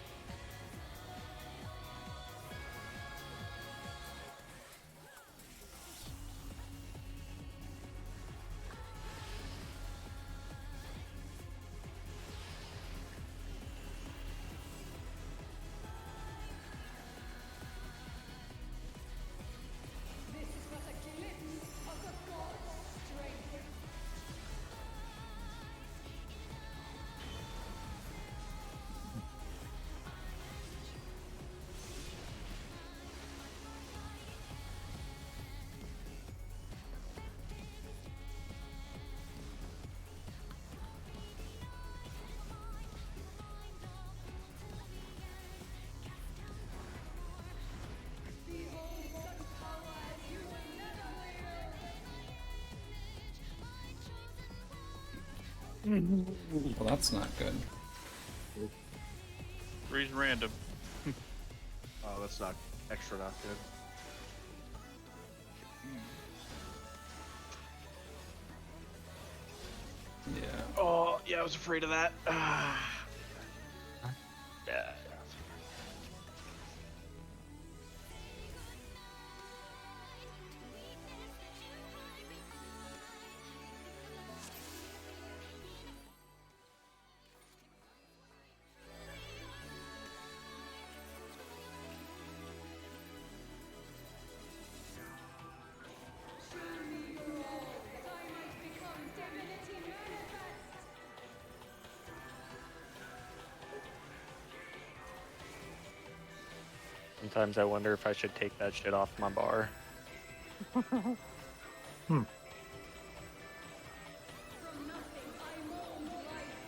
This is but a glimpse of the god's strength. Behold such power as you will never wield. Well, that's not good. Freeze random. Oh, that's not extra not good. Yeah. Oh, yeah, I was afraid of that. Yeah. Show me your all, that I might become divinity manifest. Sometimes I wonder if I should take that shit off my bar. From nothing I mold life.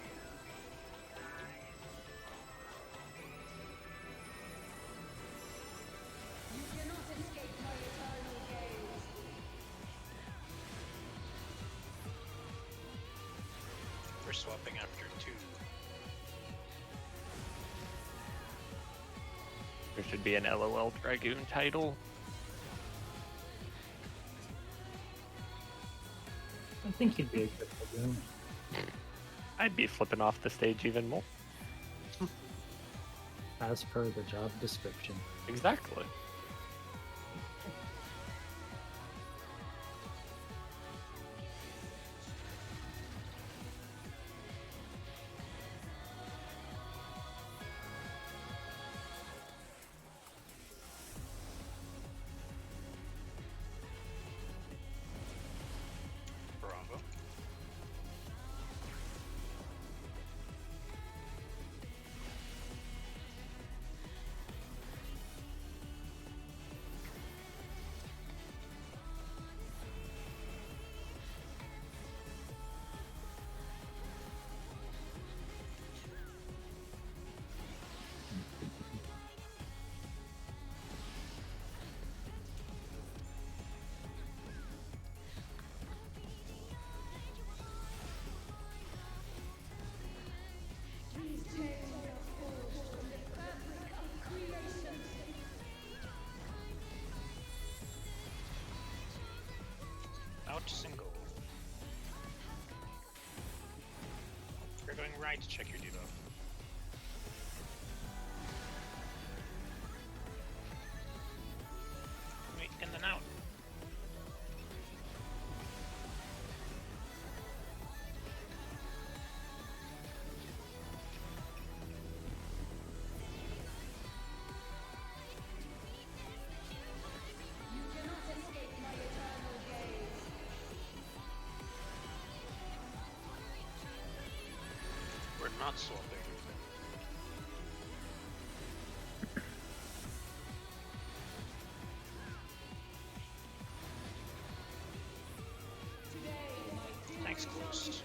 You cannot escape my eternal gaze. We're swapping after 2. There should be an LOL Dragoon title. I think he'd be a good Dragoon. I'd be flipping off the stage even more. As per the job description. Exactly. Bravo. right to check your debuff. Wait, in and out. You cannot escape my eternal gaze. We're not swapping. Thanks, Close.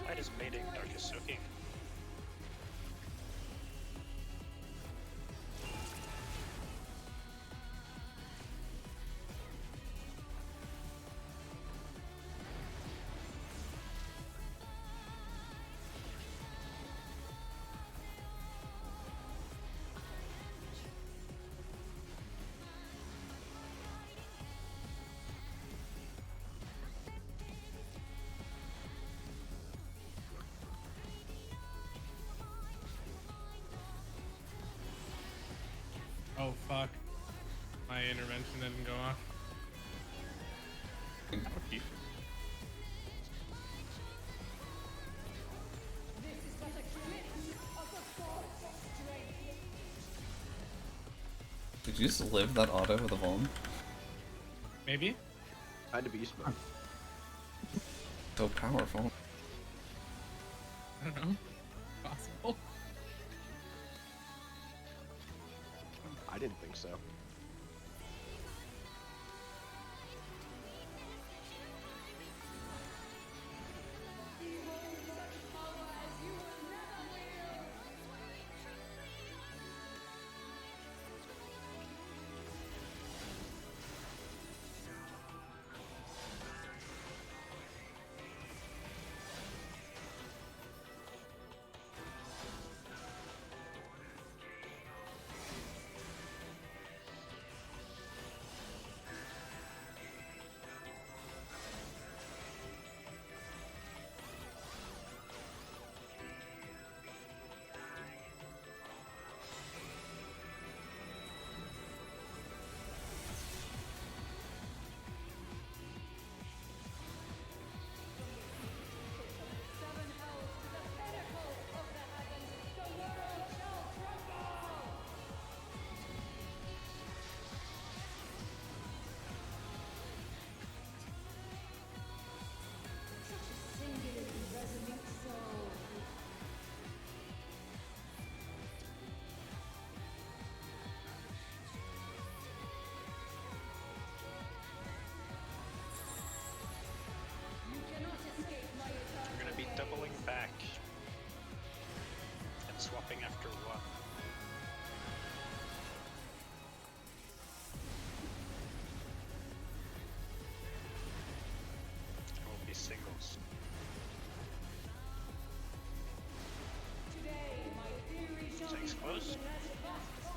Why does mating Darkest Soaking? Oh fuck. My intervention didn't go off. Okay. This is but a glimpse of the force of strength. Did you just live that auto with a Vuln? Maybe? Kind of beast mode. So powerful. I don't know. Possible. I didn't think so. Behold such power as you will never wield. Seven hells to the pinnacle of the heavens, the world shall tremble! Such a singularly resolute soul. You cannot escape my eternal We're gonna be gaze. doubling back and swapping after one. It will be singles. Today, my theory shall be Things close. proven as fact.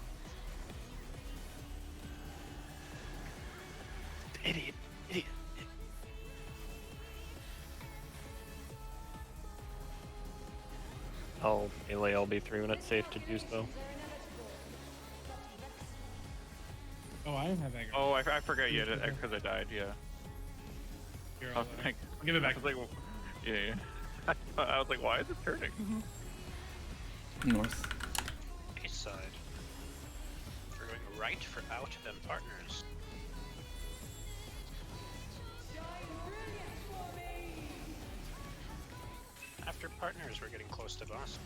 Idiot. Idiot. Oh, melee, I'll be 3 minutes safe to do so. Are inevitable, but vexing. Oh, I don't have aggro. Oh, I forgot you had it because I died. Yeah. Here, I I'll, was like, I'll give it back. I was like, yeah. I was like, why is it turning? North. East side. We're going right for out then partners. Shine brilliant for me! After partners, we're getting close to boss.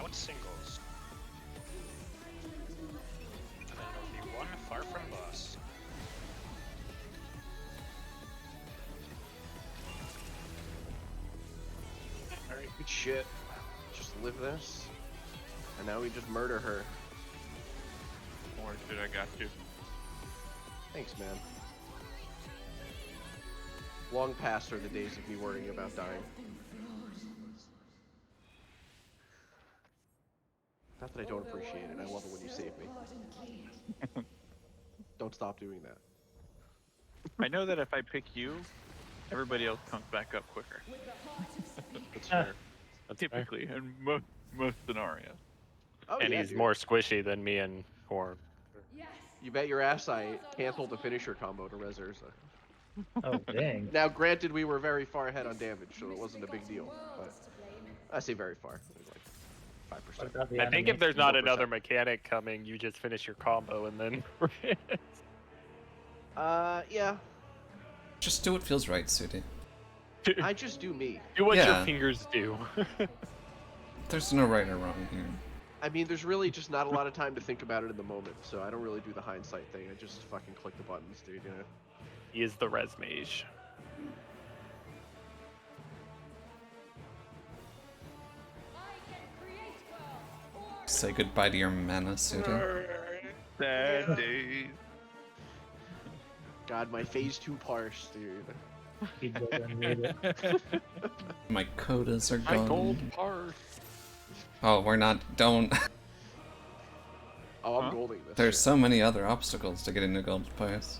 out singles. And then there'll be one far from boss. Alright, good shit. Just live this. And now we just murder her. Or should I got you? Thanks, man. Long past are the days of me worrying about dying. Not that I don't appreciate it. I love it when you save me. Don't stop doing that. I know that if I pick you, everybody else comes back up quicker. That's fair. That's fair. Typically, in most scenarios. Oh, And yeah, he's dude. more squishy than me and Horn. You bet your ass I canceled the finisher combo to res Ursa. Oh dang. Now, granted, we were very far ahead on damage, so it wasn't a big deal. But I say very far, like 5%. What about the I think if there's not 4%. another mechanic coming, you just finish your combo and then. Yeah. Just do what feels right, Sudi. I just do me. Do what Yeah. your fingers do. There's no right or wrong here. I mean, there's really just not a lot of time to think about it in the moment, so I don't really do the hindsight thing. I just fucking click the buttons, dude, you know? He is the res mage. Say goodbye to your mana, Sudi. Sad days. God, my phase 2 parse, dude. He doesn't need it. My quotas are My gone. gold part. Oh, we're not. Don't. Oh, I'm Huh? golding this. There's shit. so many other obstacles to get into Gold Pass.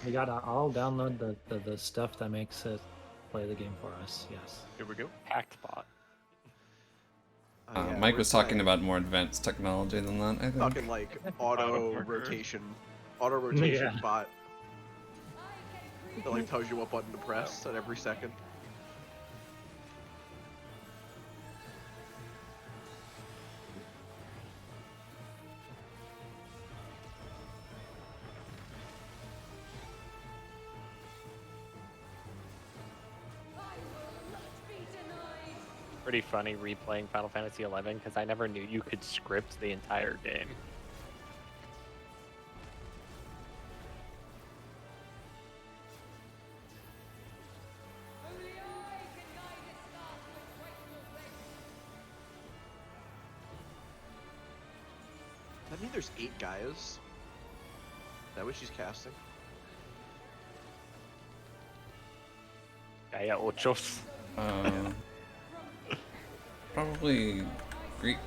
We gotta all download the stuff that makes it play the game for us. Yes. Here we go. Hacked bot. Oh, yeah, Mike where's was talking my about more advanced technology than that, I think. fucking like auto rotation Yeah. bot that like tells you what button to press at every second. Pretty funny replaying Final Fantasy XI because I never knew you could script the entire game. Does that mean there's 8 Gaias? Is that what she's casting? Gaia Ochos. Probably Greek,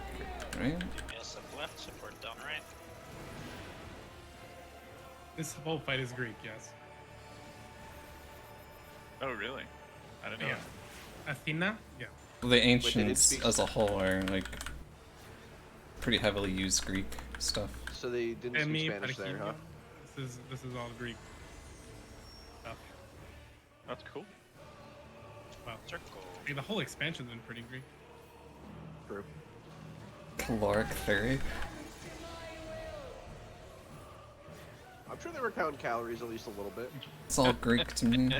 right? Yes, up left, support down right. This whole fight is Greek, yes. Oh, really? I didn't know. Yeah. Athena? Yeah. The didn't ancients speak- as a whole are like pretty heavily used Greek stuff. So they didn't speak Emi, Spanish there, huh? Parquinho. This is all Greek stuff. That's cool. Well, Circle. the whole expansion's been pretty Greek. True. Caloric theory. I'm sure they were counting calories at least a little bit. It's all Greek to me.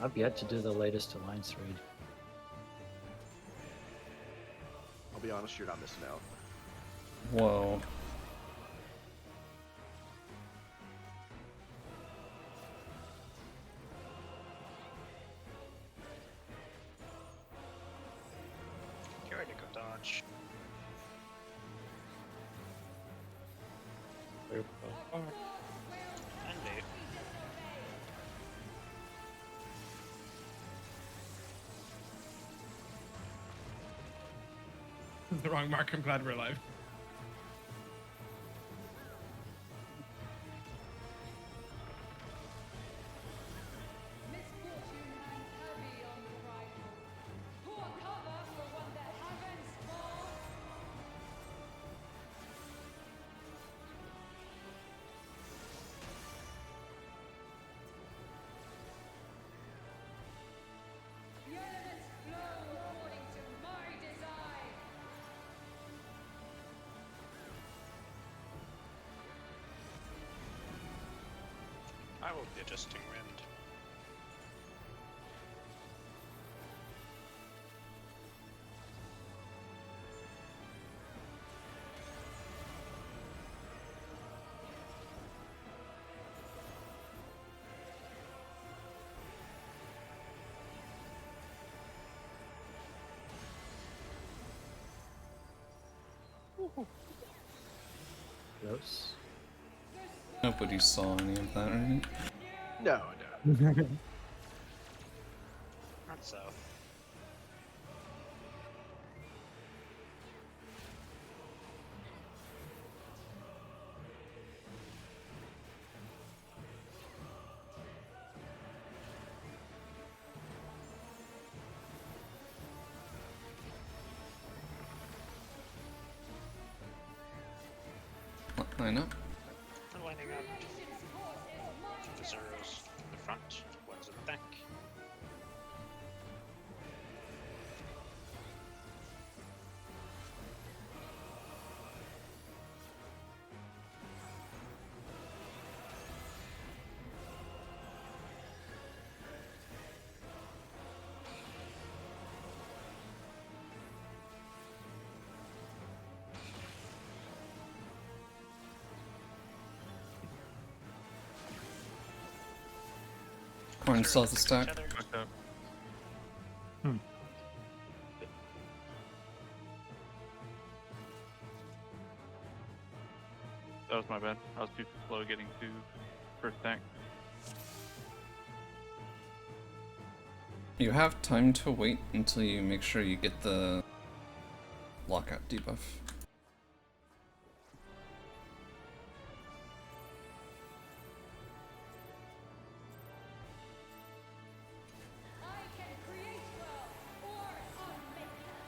I've yet to do the latest Alliance raid. I'll be honest, you're not missing out. Whoa. Get ready to go dodge. Indeed. The wrong mark. I'm glad we're alive. The elements flow according to my design. I will be adjusting wind. Close. Nobody saw any of that, right? No, Not so. Line up. I'm lining up. The zeros in the front, ones in the back. Corn still has a stack. Fucked up. That was my bad. I was too slow getting to first stack. You have time to wait until you make sure you get the lockout debuff. I can create well or unmake them.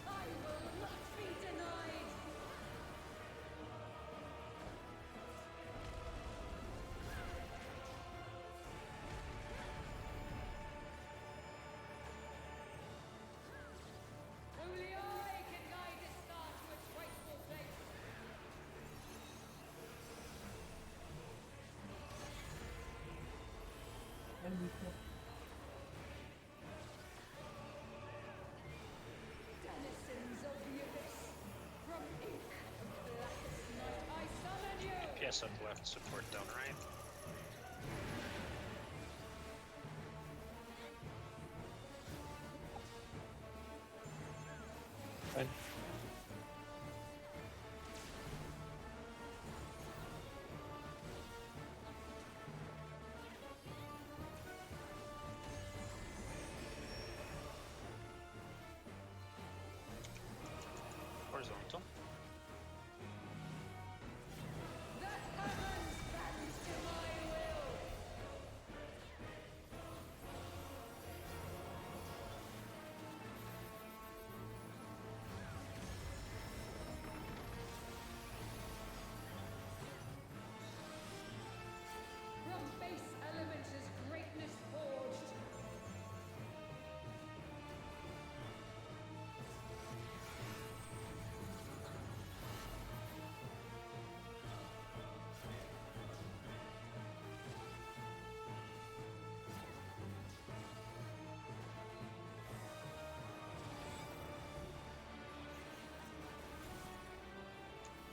I will not be denied. Only I can guide this star to its rightful place. Denizens of the abyss, from ink of blackest night, I summon you. PS up left, support down right. Fine. Horizontal. That heavens bends to my will. From base elements is greatness forged.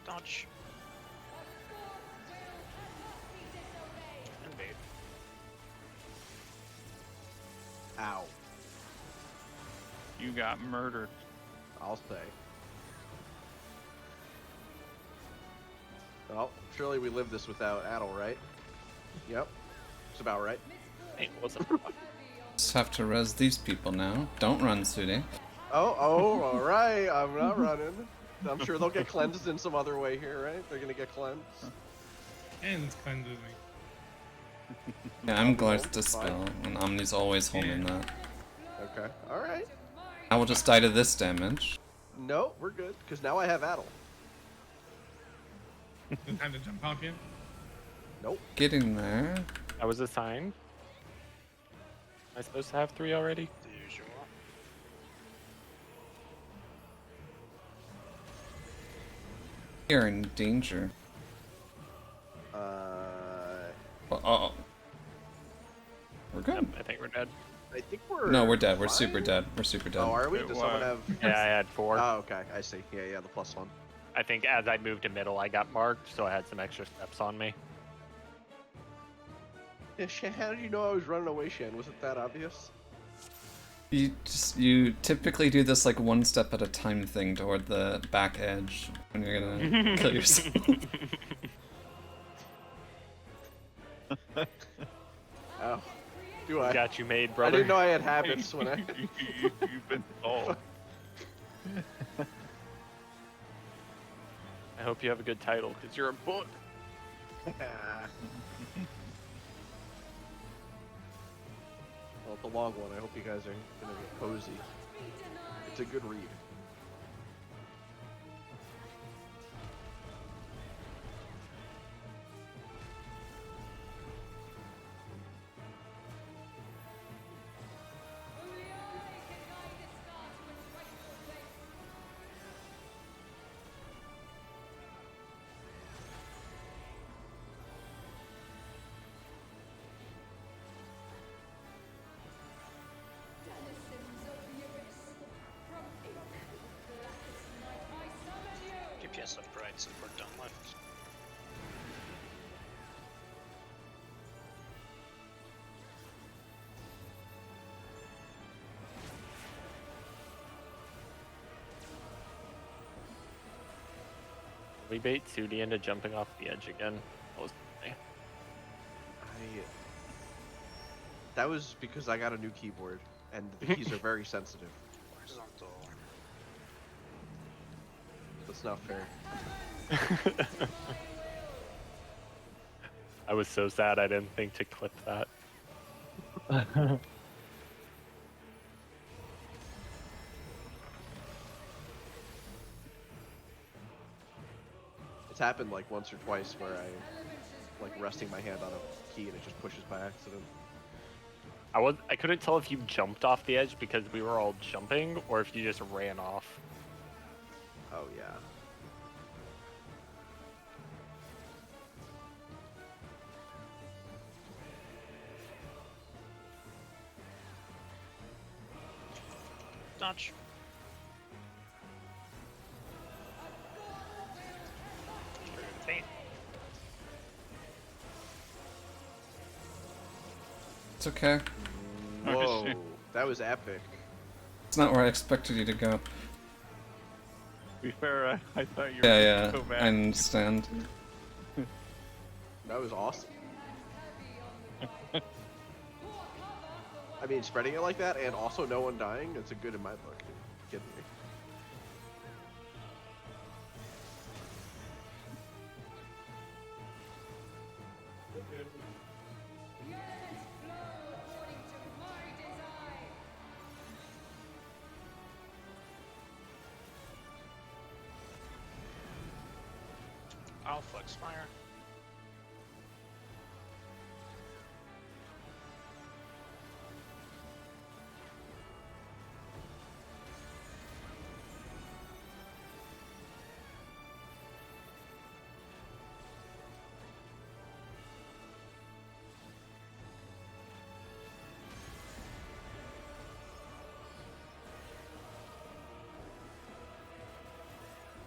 Dodge. A forced will cannot be disobeyed. Invade. ow. You got murdered. I'll say. Well, surely we live this without Adel, right? Yep. It's about right. Hey, what's up? Just have to res these people now. Don't run, Sudi. Oh, alright. I'm not running. I'm sure they'll get cleansed in some other way here, right? They're gonna get cleansed. And cleanses me. Yeah, I'm glad Fine. to dispel, and Omni's always holding that. Okay. Alright. I will just die to this damage. No, we're good, because now I have Adel. The time to jump off you. Nope. Getting there. I was assigned. Am I supposed to have 3 already? The usual. You're in danger. Oh. We're good. Yep, I think we're dead. I think we're. No, we're dead. We're fine? super dead. We're super dead. Oh, are we? Wait, Does someone what? have? Yeah, I had 4. Oh, okay. I see. Yeah, the +1. I think as I moved to middle, I got marked, so I had some extra steps on me. Yeah, Shan, how did you know I was running away, Shan? Was it that obvious? You typically do this like one step at a time thing toward the back edge when you're gonna kill yourself. Oh, do I? Got you made, I brother. didn't know I had habits when I. You've been solved. I hope you have a good title, because you're a book. Well, it's a long one. I hope you guys are gonna get cozy. It's a good read. Only I can guide the star to its rightful place. Denizens of the abyss, from ink to blackest night, I summon you. DPS upright support done left. We bait Sudi into jumping off the edge again. That was That was because I got a new keyboard, and the keys are very sensitive. Horizontal. That's not fair. I was so sad I didn't think to clip that. It's happened like once or twice where I like resting my hand on a key and it just pushes by accident. I couldn't tell if you jumped off the edge because we were all jumping, or if you just ran off. Oh yeah. Dodge. Fate. It's okay. Whoa, that was epic. It's not where I expected you to go. To be fair, I thought you were Yeah, going to go I back. understand. That was awesome. I mean, spreading it like that and also no one dying, it's a good in my book. Kidding me. The elements flow according to my design. I'll flex fire.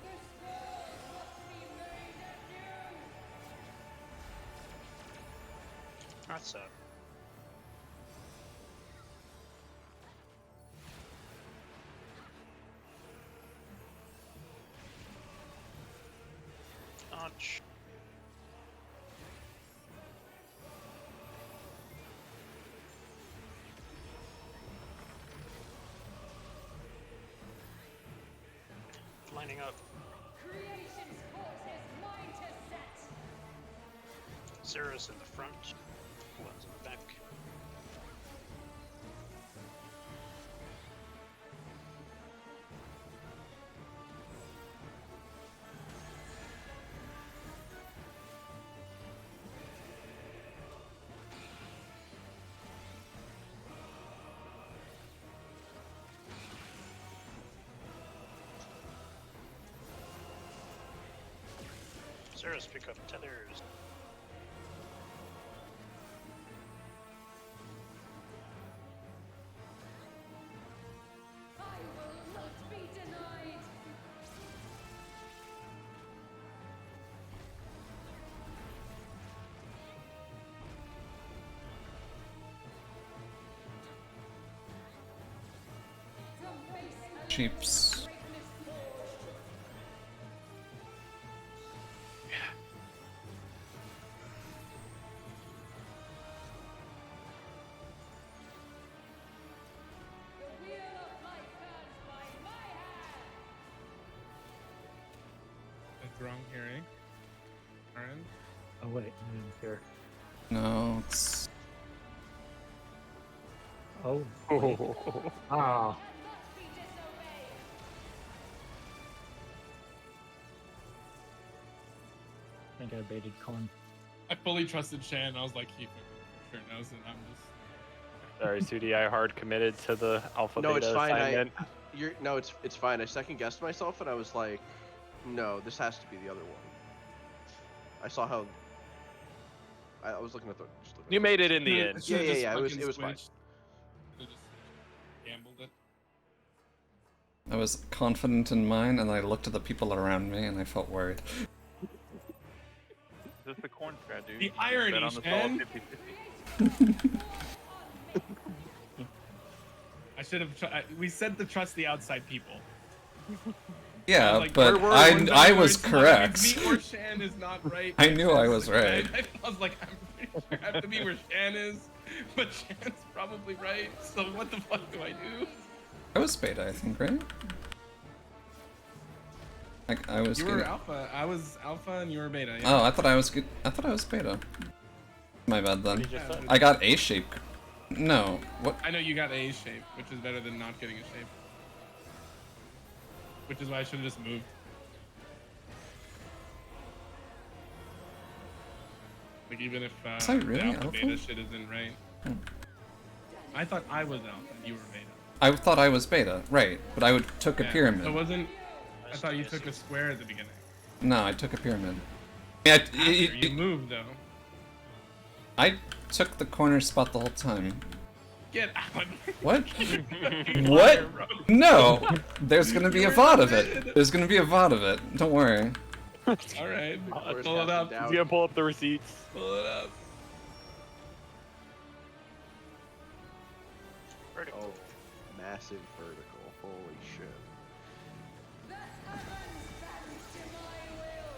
This world must be made anew. That's up. Dodge. Lining up. Creation's course is mine to set. Zeros in the front. One's in the back. Tethers pick up tethers. I will not be denied. From base elements Cheaps. greatness forged. The wheel of life turns by my hand. That's wrong here, eh? Aaron? Oh wait, I didn't hear. No, it's Oh. Wait. Ah. Cannot be disobeyed. I think I baited corn. I fully trusted Shan. I was like, he for sure knows, and I'm just. Sorry, Sudi, I hard committed to the alpha No, beta it's fine. assignment. It's fine. I second guessed myself, and I was like, no, this has to be the other one. I saw how. I was looking at the. Just looking You at made it in the I end. should've Yeah, just yeah, it was- fucking it was fine. switched. Should've just gambled it. I was confident in mine, and I looked at the people around me, and I felt worried. This is the corn strat, dude. The You irony, bet on the Shan. solid 50-50. I should have. We said to trust the outside people. Yeah, I was like, but we're I one I better, was it's not- correct. Me or Shan is not right. I knew I was right. I was like, I'm pretty sure I have to be where Shan is, but Shan's probably right. So what the fuck do I do? I was beta, I think, right? Like I was. You were getting- alpha. I was alpha, and you were beta. Oh, Yeah. I thought I was good. I thought I was beta. My bad then. You just said. I got A shape. No, what? I know you got A shape, which is better than not getting a shape. Which is why I should have just moved. Like even if Was I really the alpha alpha? beta shit isn't right. Hmm. I thought I was alpha, and you were beta. I thought I was beta, right? But I took a Yeah, pyramid. So wasn't. I thought you took a square at the beginning. No, I took a pyramid. Yeah, After you moved though. I took the corner spot the whole time. Get out. What? You What? liar, bro. No! There's gonna be You a were VOD of mid. it. There's gonna be a VOD of it. Don't worry. All right. Where's Pull it Captain up. Dow? He's gonna pull up the receipts. Pull it up. Vertical. Oh, massive vertical. Holy shit. The heavens bend to my will.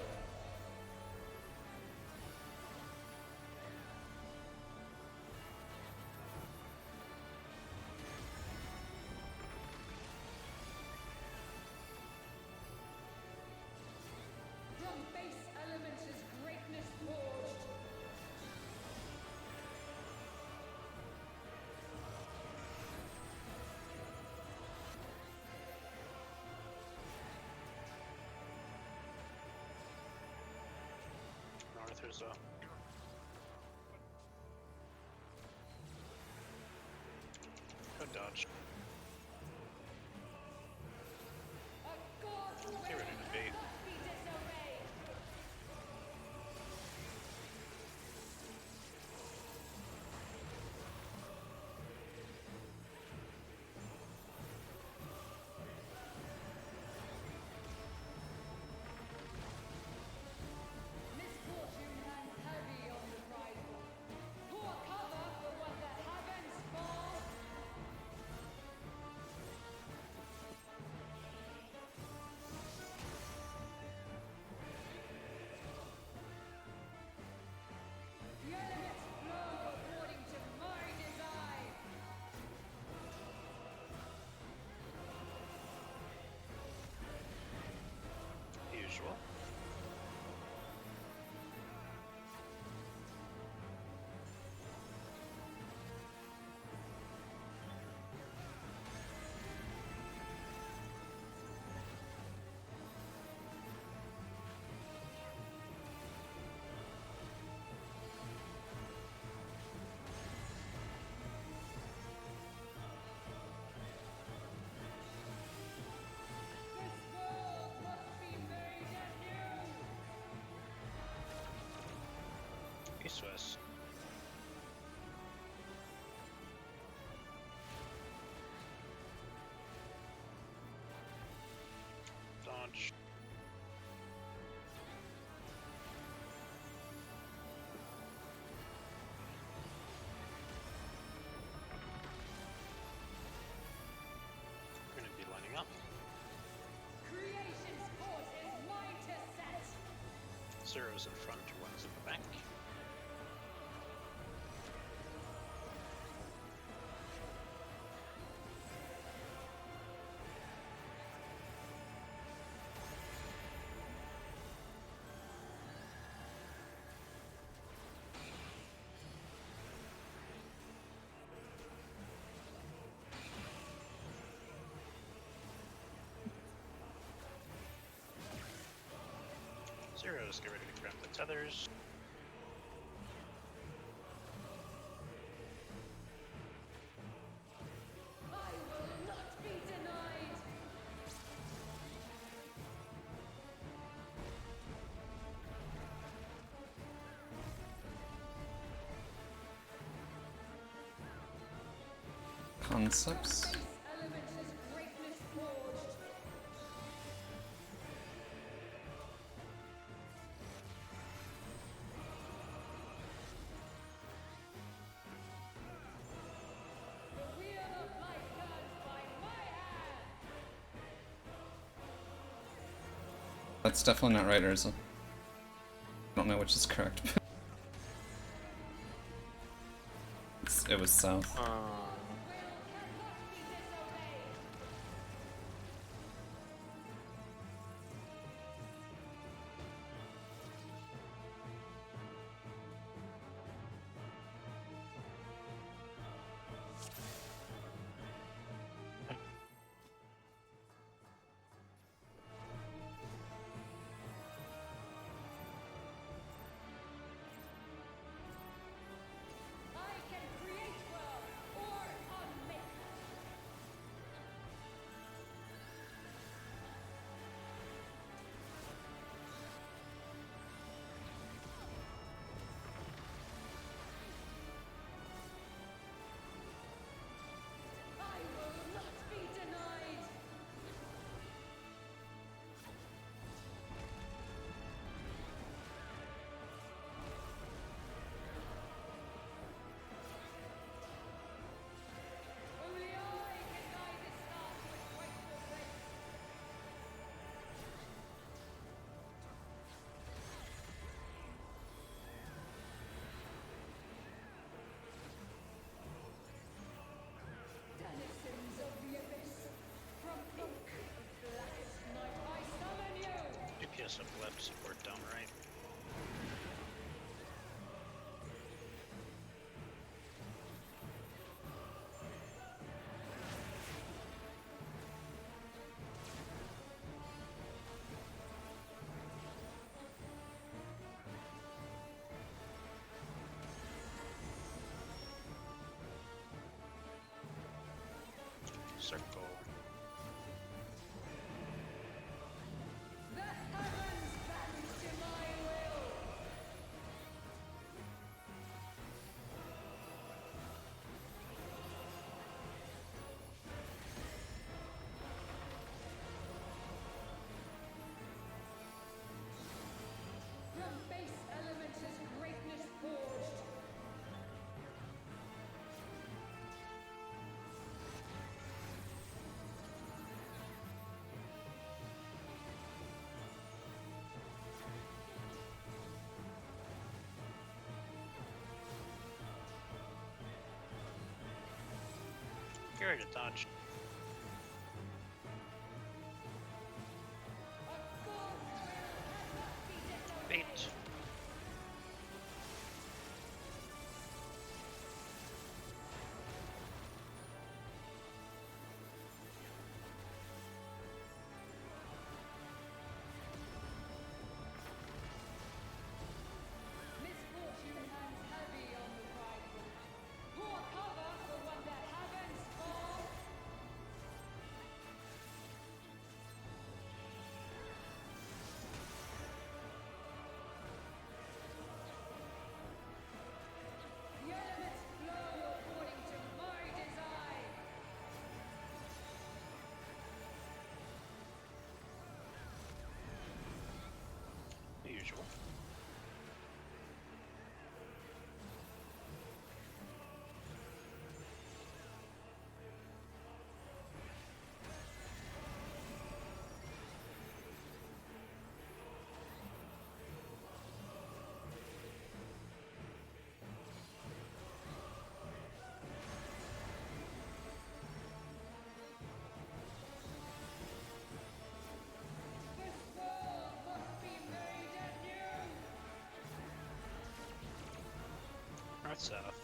From base elements is greatness forged. North is up. Good dodge. A god's will Get ready to bait. cannot be disobeyed. Misfortune hangs heavy on the prideful. Pour cover for what the heavens fall. Swiss. Dodge. We're gonna be lining up. Creation's forces mine to set. Zero's in front, one's in the back. Zeros, get ready to grab the tethers. I will not be denied. Concepts. Base elements as greatness forged. The wheel of life turns by my hand. That's definitely not right, Urza. I don't know which is correct. It was south. Will cannot be disobeyed. I can create well or unmake. I will not be denied. Only I can guide this star to its rightful place. Denizens of the abyss, from ink of blackest night, I summon you. DPS up left, support down right. Circle. The heavens bend to my will. From base elements is greatness forged. Get ready to dodge. A god's will cannot be disobeyed. Bait. Misfortune hangs heavy on the prideful. Pour cover for when the heavens fall. North-south.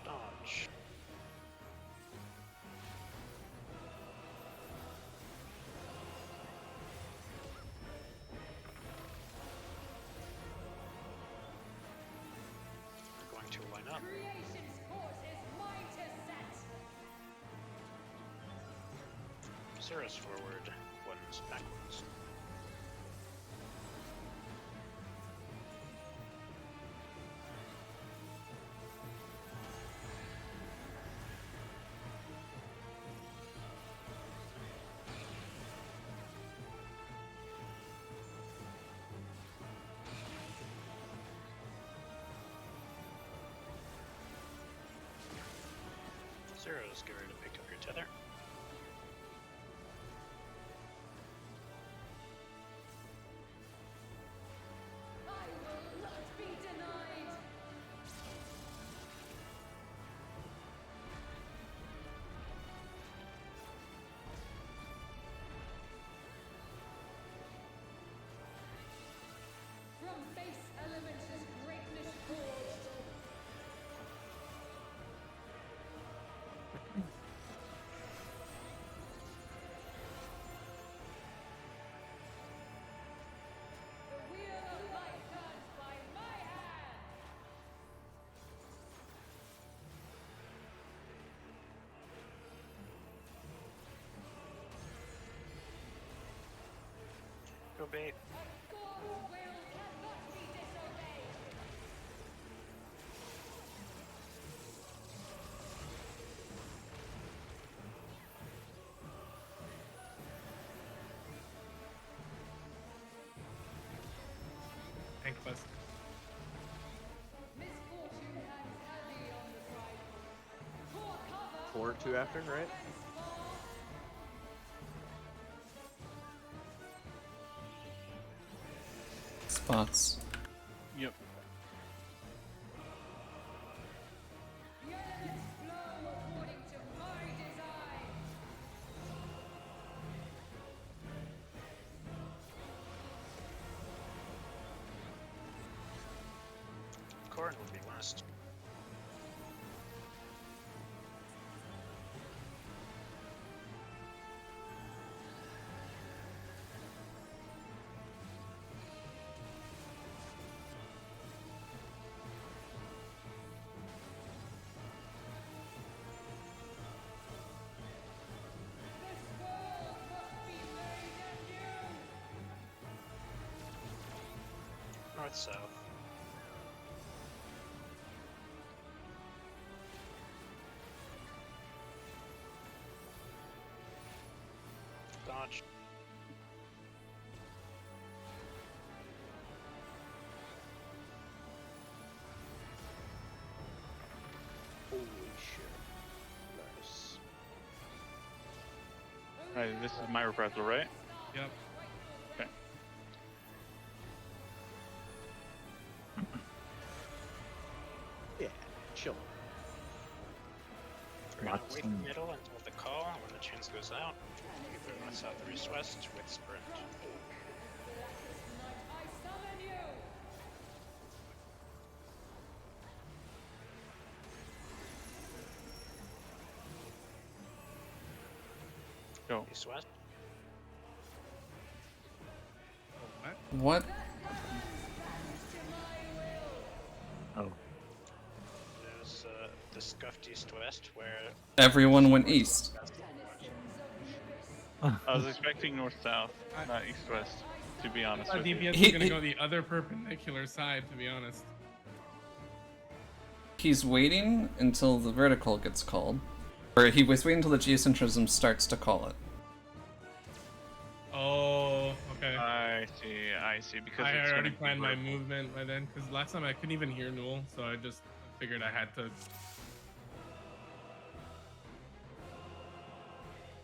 Dodge. We're going to line up. Creation's course is mine to set. Zero's forward, one's backwards. Zero's get ready to pick up your tether. I will not be denied. From base elements is greatness forged. The wheel of life turns by my hand. Go bait. A God's will cannot be disobeyed. Tank bus. Misfortune hangs heavy on the prideful. Pour cover 4-2 after, right? heaven's fall. Spots. Yep. The elements flow according to my design. Corn will be last. This world must be made anew. North-south. Dodge. Holy shit. Nice. Alright, this is my reprisal, right? Yep. Okay. Yeah, chill. We're gonna Lots wait and- middle until the call, and when the chance goes out, either north, south, or east, west with sprint. Blackest night, I summon you. Go. East, west. What? What? Oh, There's the scuffed east-west where Everyone went east. I was expecting north-south, not east-west, to be honest I thought with you. DPS He- was gonna he- go the other perpendicular side, to be honest. He's waiting until the vertical gets called. Or he was waiting until the geocentrism starts to call it. Oh, okay. I see, because I it's already gonna be planned my vertical. movement by then, because last time I couldn't even hear Newell, so I just figured I had to.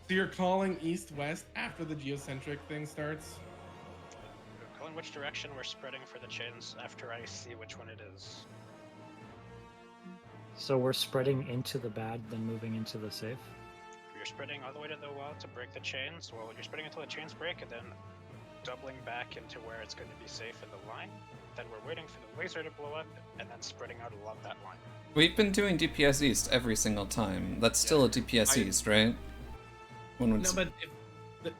So you're calling east-west after the geocentric thing starts? calling which direction we're spreading for the chains after I see which one it is. so we're spreading into the bad, then moving into the safe. You're spreading all the way to the wall to break the chains. Well, you're spreading until the chains break, and then doubling back into where it's going to be safe in the line. Then we're waiting for the laser to blow up, and then spreading out along that line. We've been doing DPS East every single time. That's still a DPS East, right? No, but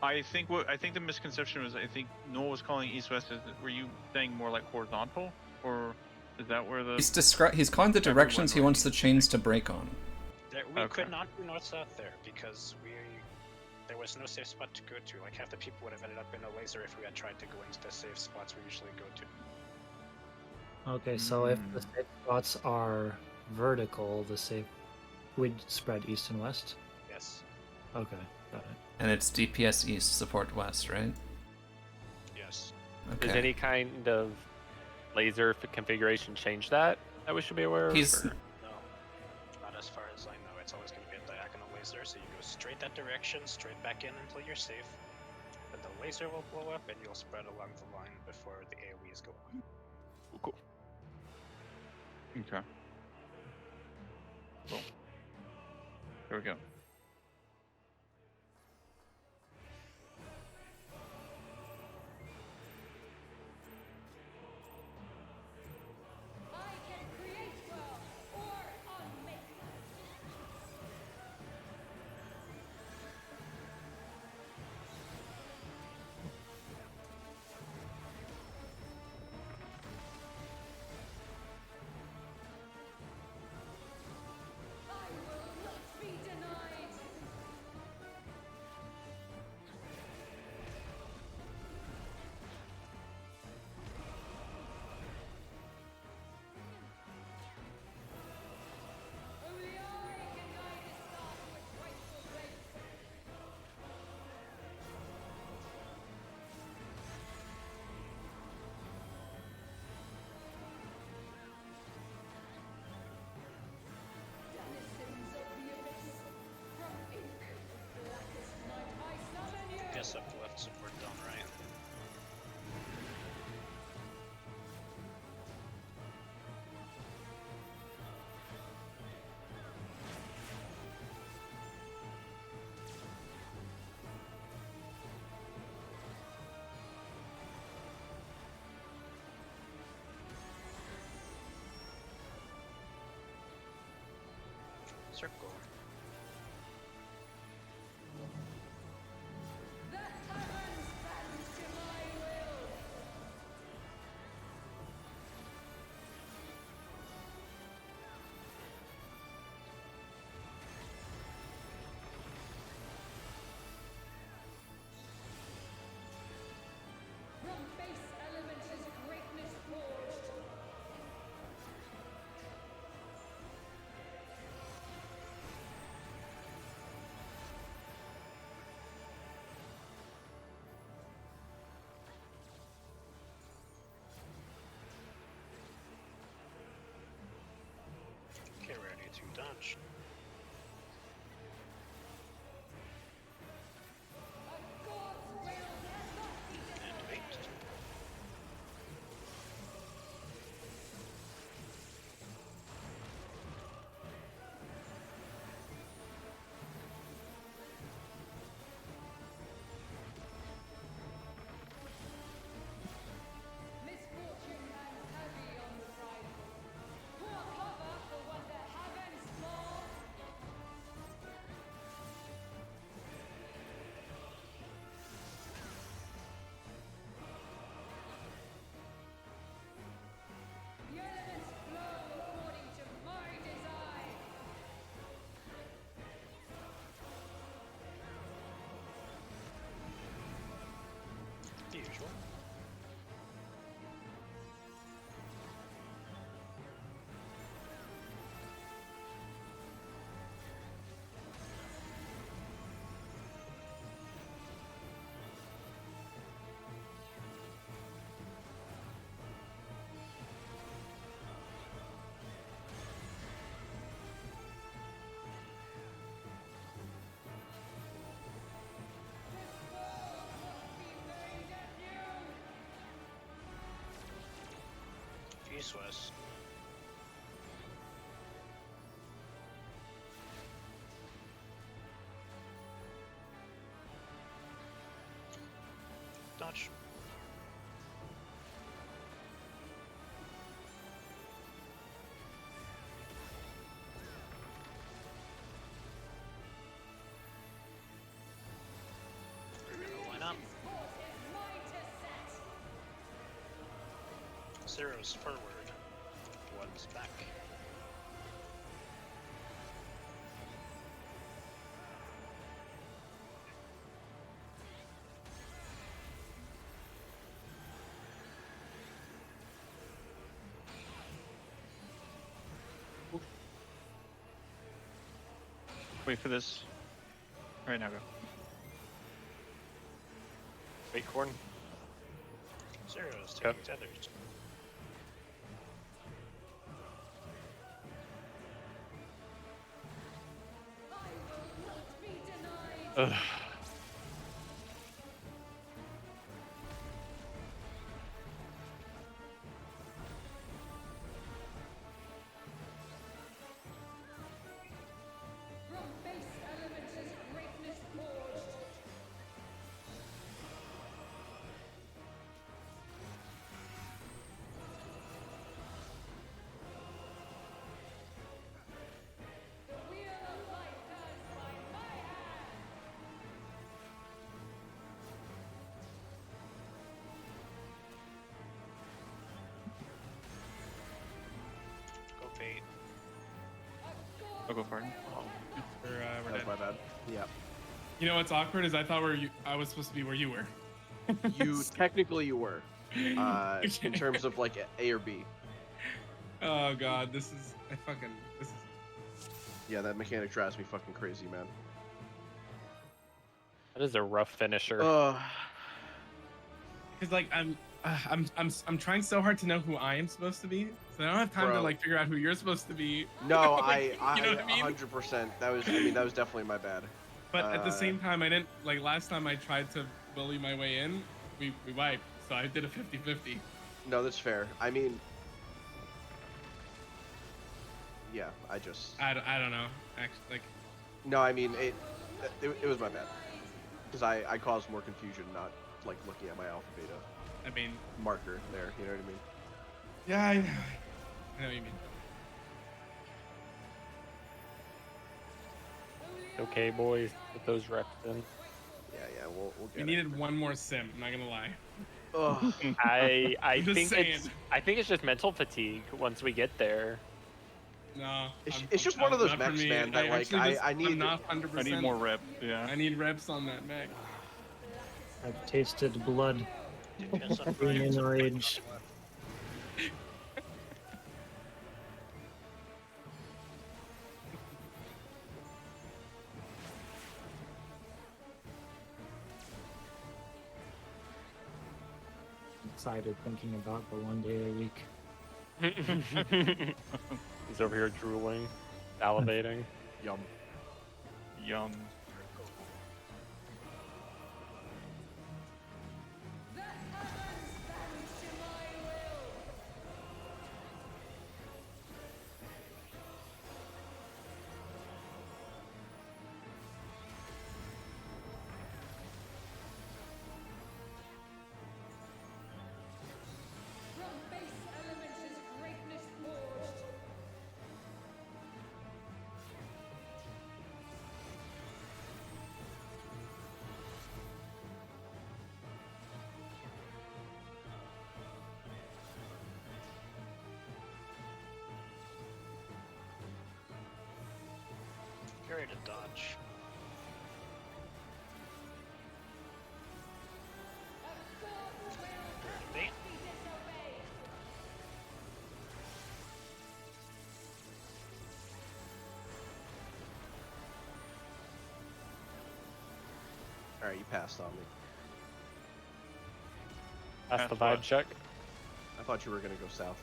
I think the misconception was, I think Noel was calling East-West. Were you saying more like horizontal, or is that where the... He's calling the directions he wants the chains to break on. We could not do north-south there because there was no safe spot to go to. Like, half the people would have ended up in a laser if we had tried to go into the safe spots we usually go to. Okay, so if the safe spots are vertical, we'd spread east and west? Yes. Okay, got it. And it's DPS East, support West, right? Yes. Okay. Does any kind of laser configuration change that we should be aware of? No, not as far as I know. It's always going to be a diagonal laser, so you go straight that direction, straight back in until you're safe. Then the laser will blow up, and you'll spread along the line before the AoEs go on. Cool. Okay. Cool. Here we go. I can create world or unmake them. I will not be denied. Only I can guide this path with rightful grace. Denizens of the abyss, from ink, blackest night I summon you. Guess up left, support down right. Circle. The heavens bend to my will. From base elements is greatness forged. Get ready to dodge. A god's will cannot be And wait. Misfortune hangs heavy on the prideful. Poor cover for when the heavens fall. The elements flow according to my design. The usual. East-west. Zero's forward. One's back. Wait for this. All right, now go. Wait, corn. Zero's taking tethers. Ugh. From base elements is greatness forged. The wheel of life turns by my hand. Go bait. I'll go for it. We're That's dead. my bad. Yeah. You know what's awkward is I thought I was supposed to be where you were. You technically you were, in terms of like A or B. Oh god, this is Yeah, that mechanic drives me fucking crazy, man. That is a rough finisher. because like I'm trying so hard to know who I am supposed to be, so I don't have time to Bro. like figure out who you're supposed to be. No, Like, I you know what I mean? 100%. That was definitely my bad. But at the same time, I didn't like last time I tried to bully my way in, we wiped, so I did a 50-50. No, that's fair. I mean, yeah, I just. I don't know, actually, like No, I mean it was my bad, because I caused more confusion not like looking at my alpha beta I mean, marker there. You know what I mean? yeah, I know what you mean. Okay, boys, put those reps in. Yeah, we'll We get it. needed one more sim. I'm not gonna lie. Ugh. I I'm just saying. I think it's just mental fatigue once we get there. No, It's just one of those not for mechs, me. man, that, like, actually just- I need- I'm not 100%. I need more reps. Yeah. I need reps on that mech. I've tasted blood. Depends on Being Brian's enraged. Excited thinking about the 1 day a week. He's over here drooling, salivating. Yum. Yum. The heavens bend to my will. From base elements is greatness forged. You're ready to dodge. Bait. All right, you passed on me. That's the That's vibe what- check. I thought you were gonna go south.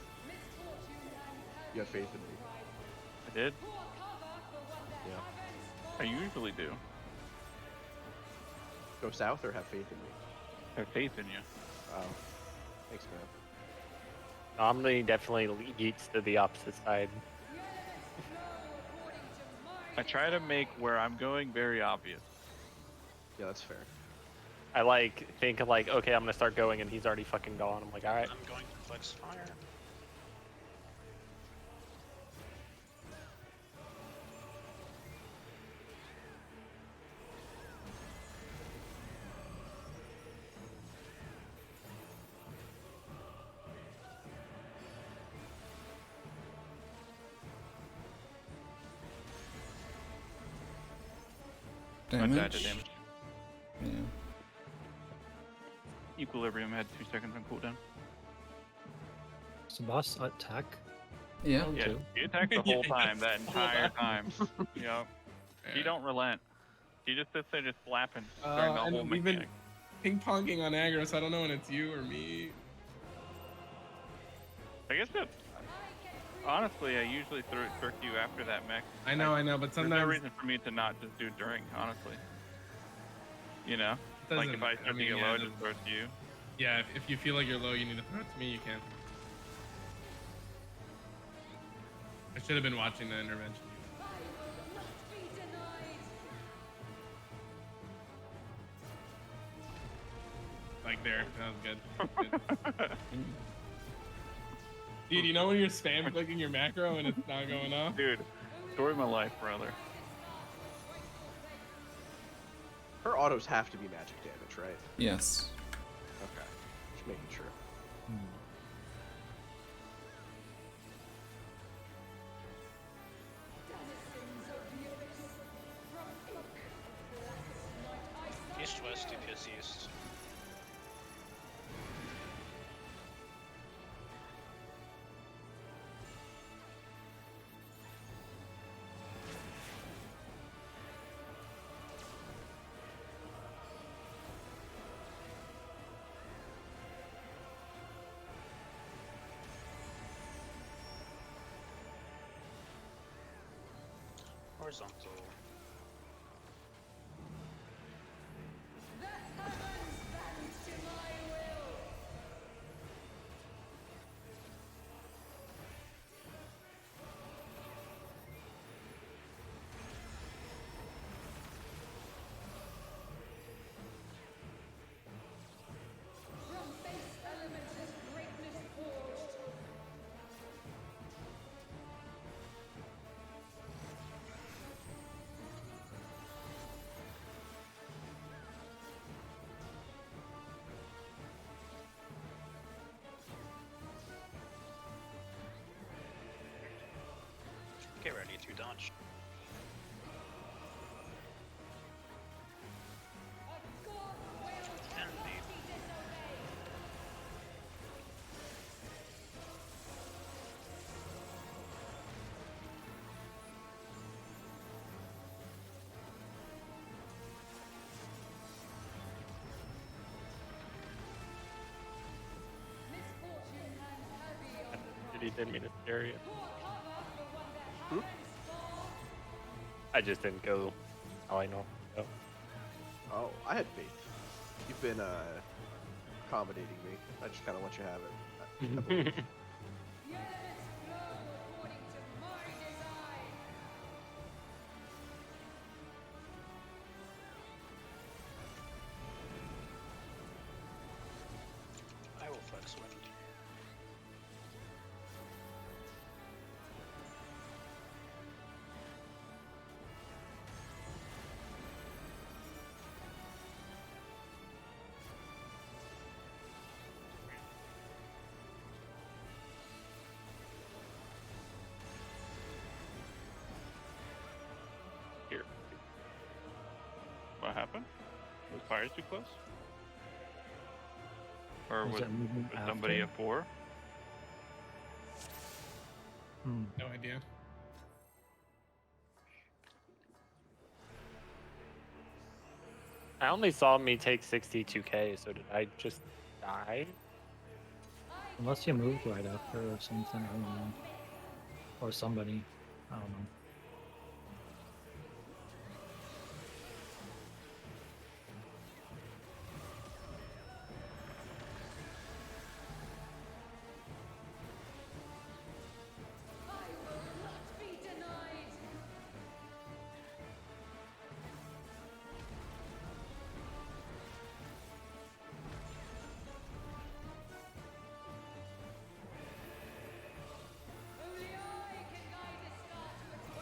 You have faith in me. I did. Yeah. I usually do. Go south or have faith in me. I have faith in you. Oh, thanks, man. Omni definitely geeks to the opposite side. I try to make where I'm going very obvious. Yeah, that's fair. I like think like, okay, I'm gonna start going, and he's already fucking gone. I'm like, all right. I'm going for flex fire. Much Damage. added damage. Yeah. Equilibrium had 2 seconds on cooldown. So boss attack. Yeah. Yeah, Two. she attacked the whole time, that the whole entire time. time. Yep. She don't relent. She just sits there just slapping during the and whole we've been mechanic. ping-ponging on aggro, so I don't know when it's you or me. I guess that. Honestly, I usually trick you after that mech. I know, but There's no sometimes reason for me to not just do it during, honestly. You know? it Like doesn't- if I start to get low, I just throw it to you. Yeah, if you feel like you're low, you need to throw it to me, you can. I should have been watching the intervention. Like there, that was good. Dude, you know when you're spam clicking your macro and it's not going off? Dude, story of my life, brother. Her autos have to be magic damage, right? Yes. Okay. Just making sure. East, west, DPS east. Horizontal. From base elements is greatness forged. Get ready to dodge. And leave. Misfortune hangs heavy on the He didn't mean to scare you. poor cover for one that happens fall. I just didn't go how I know. So. Oh, I had faith. You've been accommodating me. I just kind of let you have it. I believe. The elements flow according to my design. I will flex wind. Here. What happened? Was fire too close? Or Was was, that movement was somebody after? at 4? No idea. I only saw me take 62k, so did I just die? Unless you moved right after or something, I don't know. Or somebody, I don't know. I will not be denied. Only I can guide the star to its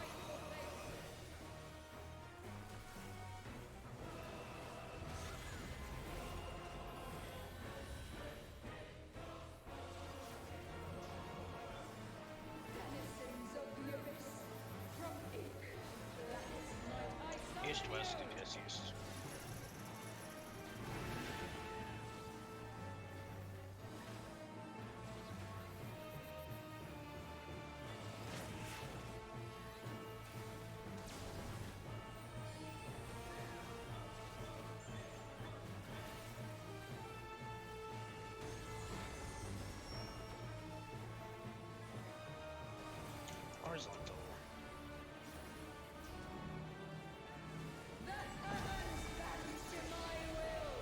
east-west DPS east. Horizontal. The heavens bend to my will.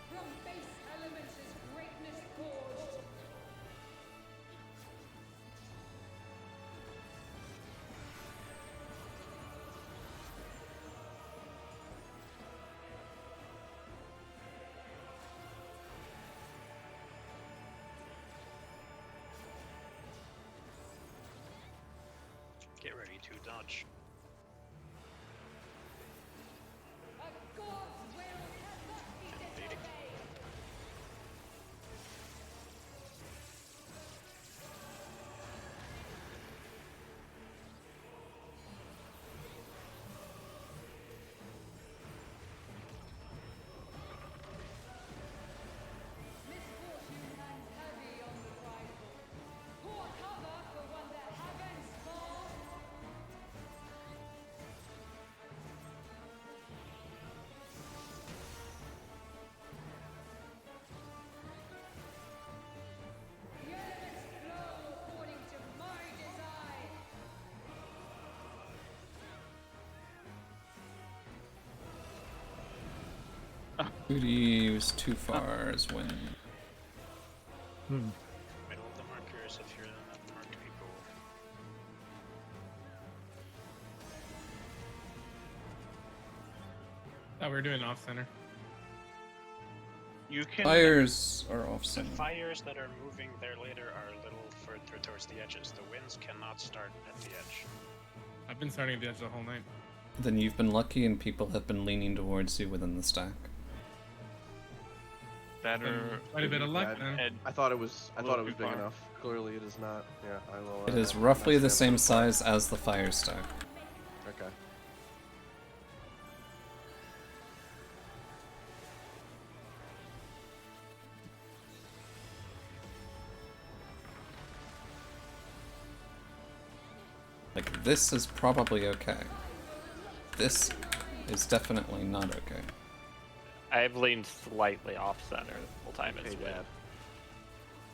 From base elements is greatness forged. Get ready to dodge. A god's will cannot be disobeyed. Misfortune hangs heavy on the prideful. Pour cover for when the heavens fall. The elements flow according to my design. Booty was too far as when. Hmm. Middle of the markers if you're in that marked people. Oh, we're doing off center. You can. Fires are off The center. fires that are moving there later are a little further towards the edges. The winds cannot start at the edge. I've been starting at the edge the whole night. Then you've been lucky and people have been leaning towards you within the stack. That are. Quite a bit of luck bad. then. Ed, I thought it was A little big too far. enough. Clearly, it is not. Yeah, I will. It is roughly not the stand same so far. size as the fire stack. Okay. Like, this is probably okay. This is definitely not okay. I've leaned slightly off center the whole time it's Hey, been. Dad.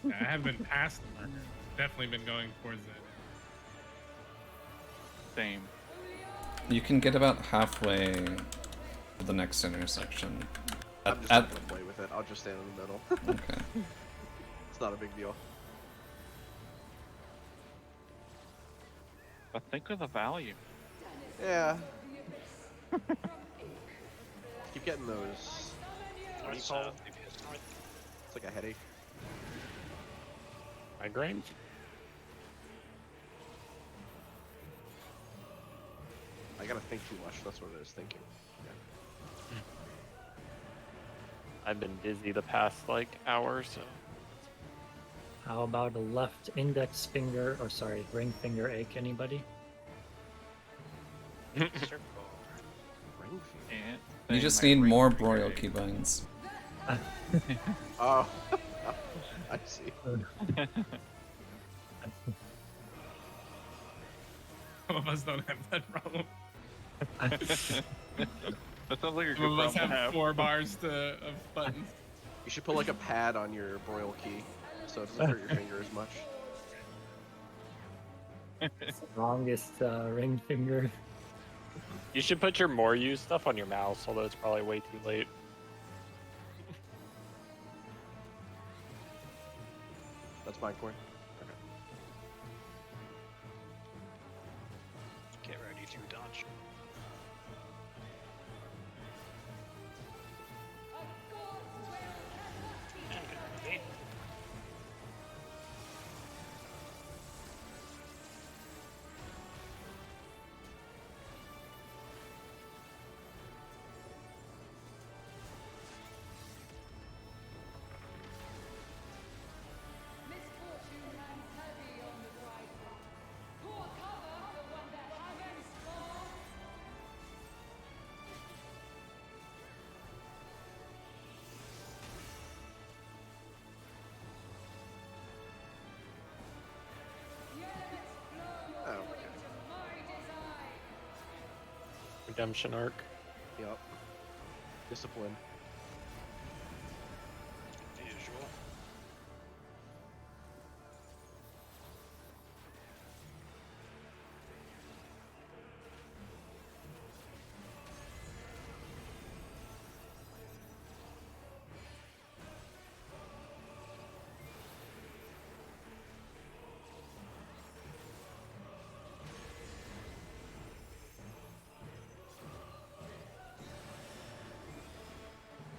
Yeah, I have been past the marker. Definitely been going towards it. Same. You can get about halfway to the next intersection. I'm just not gonna play with it. I'll just stand in the middle. Okay. It's not a big deal. But think of the value. Yeah. Keep getting those. What do you North, call? south, DPS north. It's like a headache. Migraine? I gotta think too much. That's what it is. Thinking. I've been busy the past like hour, so How about a left index finger, or sorry, ring finger ache? Anybody? Circle. Ring finger. And You thing just my need ring more finger broil ache. keybinds. Oh. I see. Some of us don't have that problem. That sounds like a Some good of us problem to have have. 4 bars of buttons. You should put like a pad on your broil key, so it doesn't hurt your finger as much. Strongest ring finger. you should put your more used stuff on your mouse, although it's probably way too late. That's my point. Get ready to dodge. A god's will cannot be And get ready. Redemption arc. Yep. Discipline. The usual.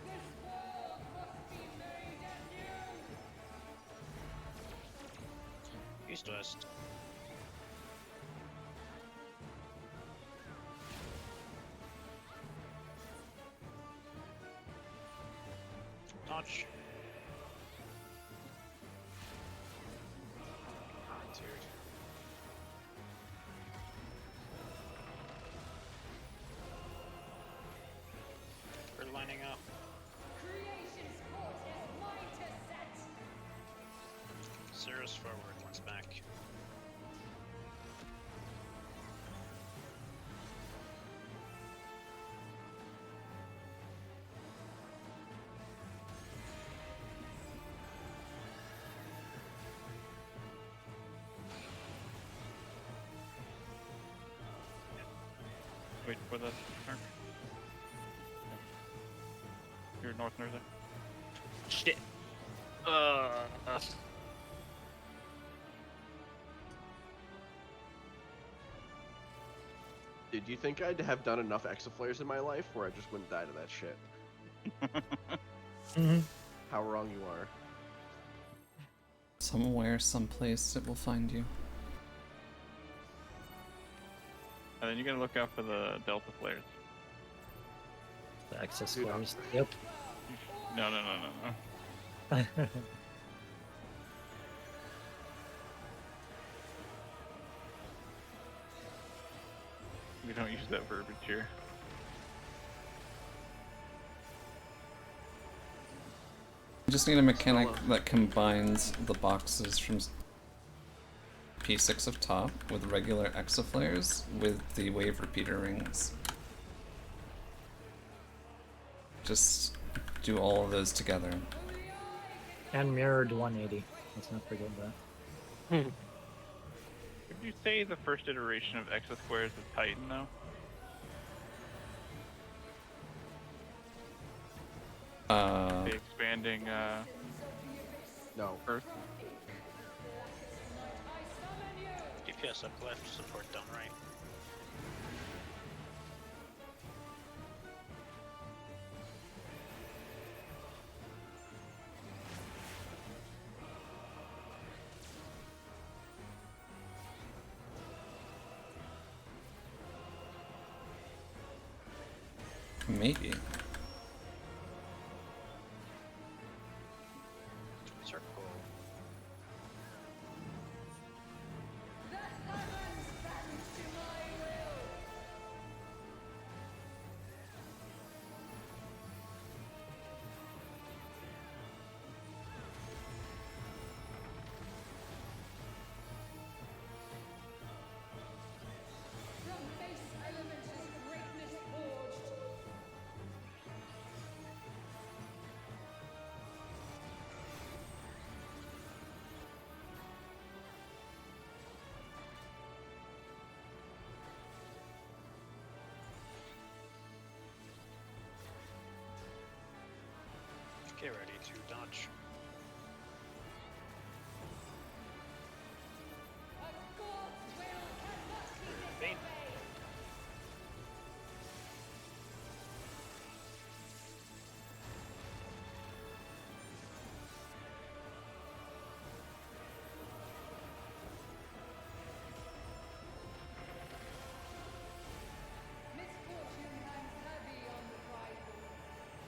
This world must be made anew. East west. Dodge. Ah, it's weird. We're lining up. Creation's court is mine to set. Zero's forward, one's back. Wait for the arc. You're north there. Shit. Did you think I'd have done enough exaflares in my life where I just wouldn't die to that shit? How wrong you are. Somewhere, someplace, it will find you. And then you gotta look out for the delta flares. The excess Dude, flares. Yep. No. We don't use that verbiage here. You just need a mechanic that combines the boxes from P6 of top with regular exaflares with the wave repeater rings. Just do all of those together. And mirrored 180. Let's not forget that. Would you say the first iteration of Exa Squares is Titan though? The expanding No. Earth. DPS up left, support down right. Maybe. Circle. The heavens bend to my will. From base element is greatness forged. Get ready to dodge. A god's will cannot be Bane. disobeyed. Misfortune hangs heavy on the prideful.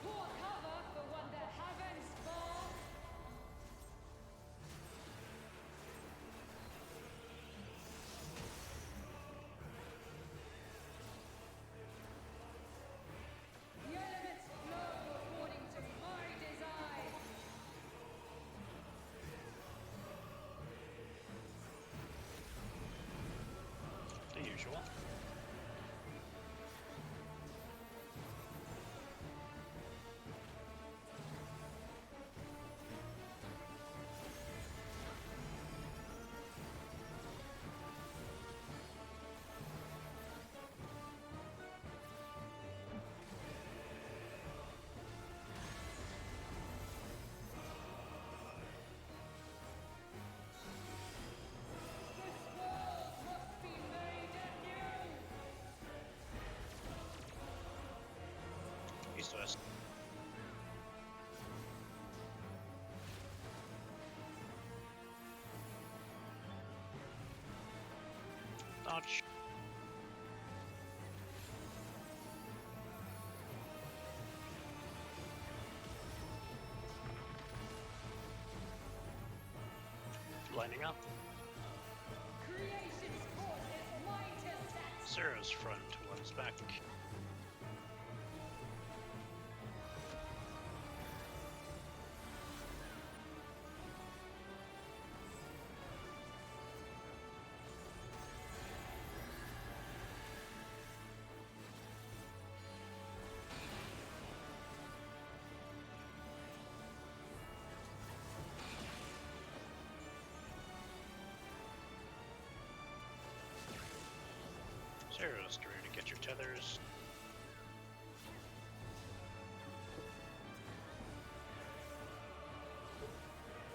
Pour cover for one the heavens fall. The elements flow according to my design. The usual. East-west. Dodge. Lining up. Creation's causes might set. Zero's front, one's back. Zero's ready to get your tethers.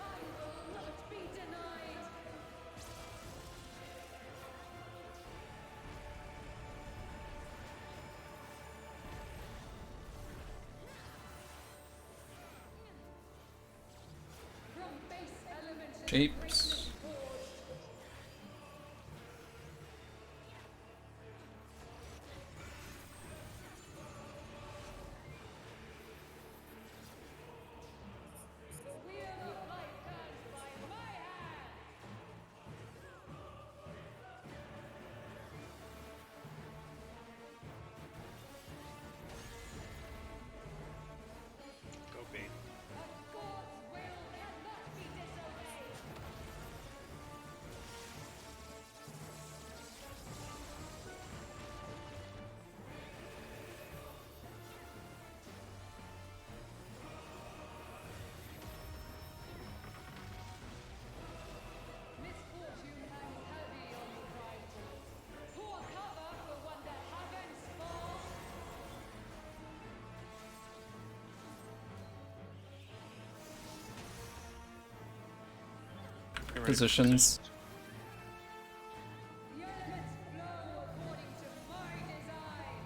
I will not be denied. From base element to Shapes. the wheel of life turns by my hand. Go bait. A god's will cannot be disobeyed. Misfortune hangs heavy on the pride pool. Pour cover for one that heavens fall. Get ready for Positions. The elements flow according to my design.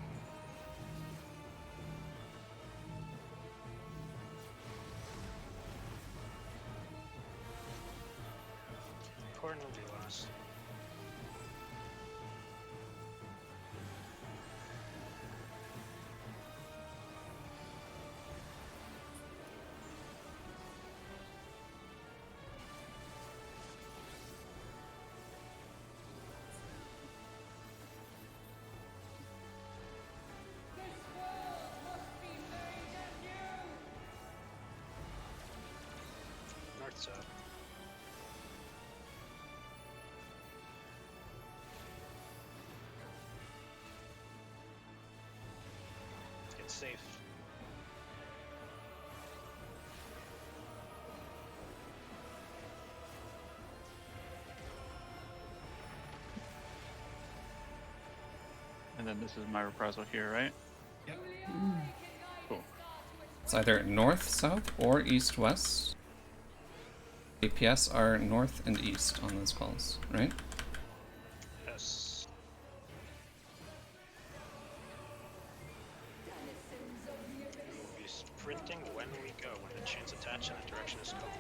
Cornelius. This world must be made anew. North-south. Get safe. And then this is my reprisal here, right? Yep. Cool. It's either north, south, or east, west. APS are north and east on those calls, right? Yes. We'll be sprinting when we go, when the chains attach and the direction is called.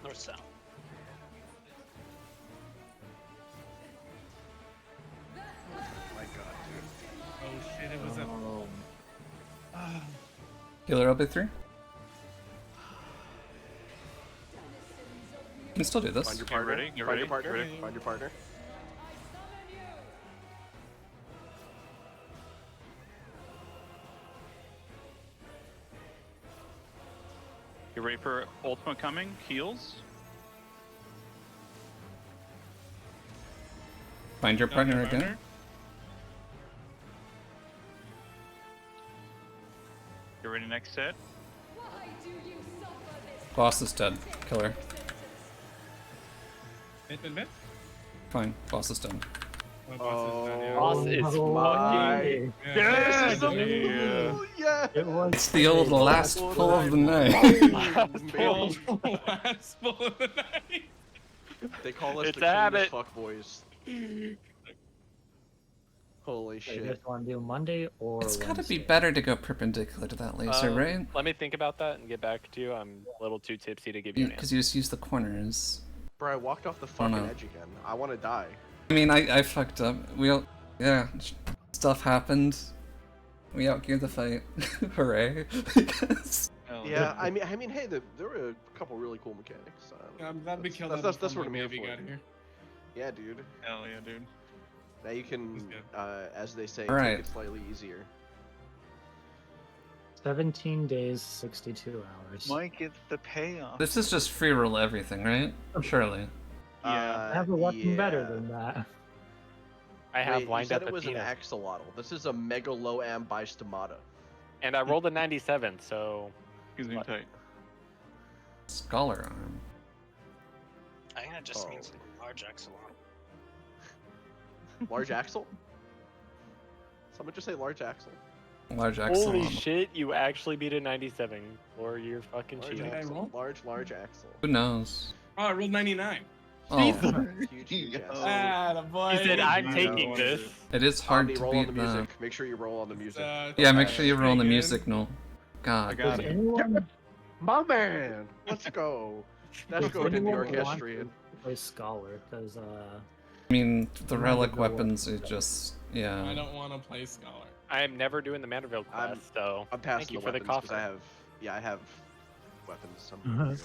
North-south. Oh shit! It was a. Healer LB3. You can still do this. Find your Get partner. ready, get Find ready, your partner. get ready. Find your partner. I summon you. You ready for Ultima coming? Heals. Find your partner Okay, again. partner. Get ready next set. Why do you suffer this? Boss is dead. Killer. Mid. Fine. Boss is dead. My boss is done, yeah. Boss is fucking- Yeah, This is the Yeah. move! Yeah! It was It's the old last pull of the night. The old last pull of the night. They call us It's the a cleanest habit. fuckboys. Holy So you shit. guys want to do Monday or It's gotta be Wednesday? better to go perpendicular to that laser, right? Let me think about that and get back to you. I'm a little too tipsy to give you an Because answer. you just use the corners. Bro, I walked off the fucking know. edge again. I want to die. I mean, I fucked up. Yeah, stuff happened. We outgeared the fight. Hooray. Because Hell Yeah, I mean, hey, there were a couple really cool mechanics. I'm glad we That's- killed that's- him that's before what I'm my here baby for. got here. Yeah, dude. Hell yeah, dude. Now you can, That's good. as they say, Alright. take it slightly easier. 17 days, 62 hours. Mike gets the payoff. this is just free roll everything, right? Surely. Yeah. I have a weapon better yeah. than that. I have Wait, you lined said up it a was an peanut. axolotl. This is a megaloam bistomata. And I rolled a 97, so Excuse me, tight. Scholar arm. I think that just Oh. means large axolotl. Large axle? Someone just say large axle. Large holy axolotl. shit, you actually beat a 97. Or you're fucking Large cheating. I axle. roll? Large axle. Who knows? Oh, I rolled 99. Oh, Huge ass. Ah, the boy. He said, I'm Yeah, taking no this. it is hard Omni, to roll on the beat music. that. Make sure you roll on the music. Yeah, make sure you roll on the pretty music, Noel. I God. got Does it. anyone, My man! Let's go. Let's does go to the anyone want orchestrion. to play Scholar? Because, I mean, the I'm relic not gonna go weapons are with that. just, I yeah. don't want to play Scholar. I am never doing the Manderville I'm- quest, so I'm thank passing you the for the weapons because coffer. I have weapons. I'm Uh-huh. good.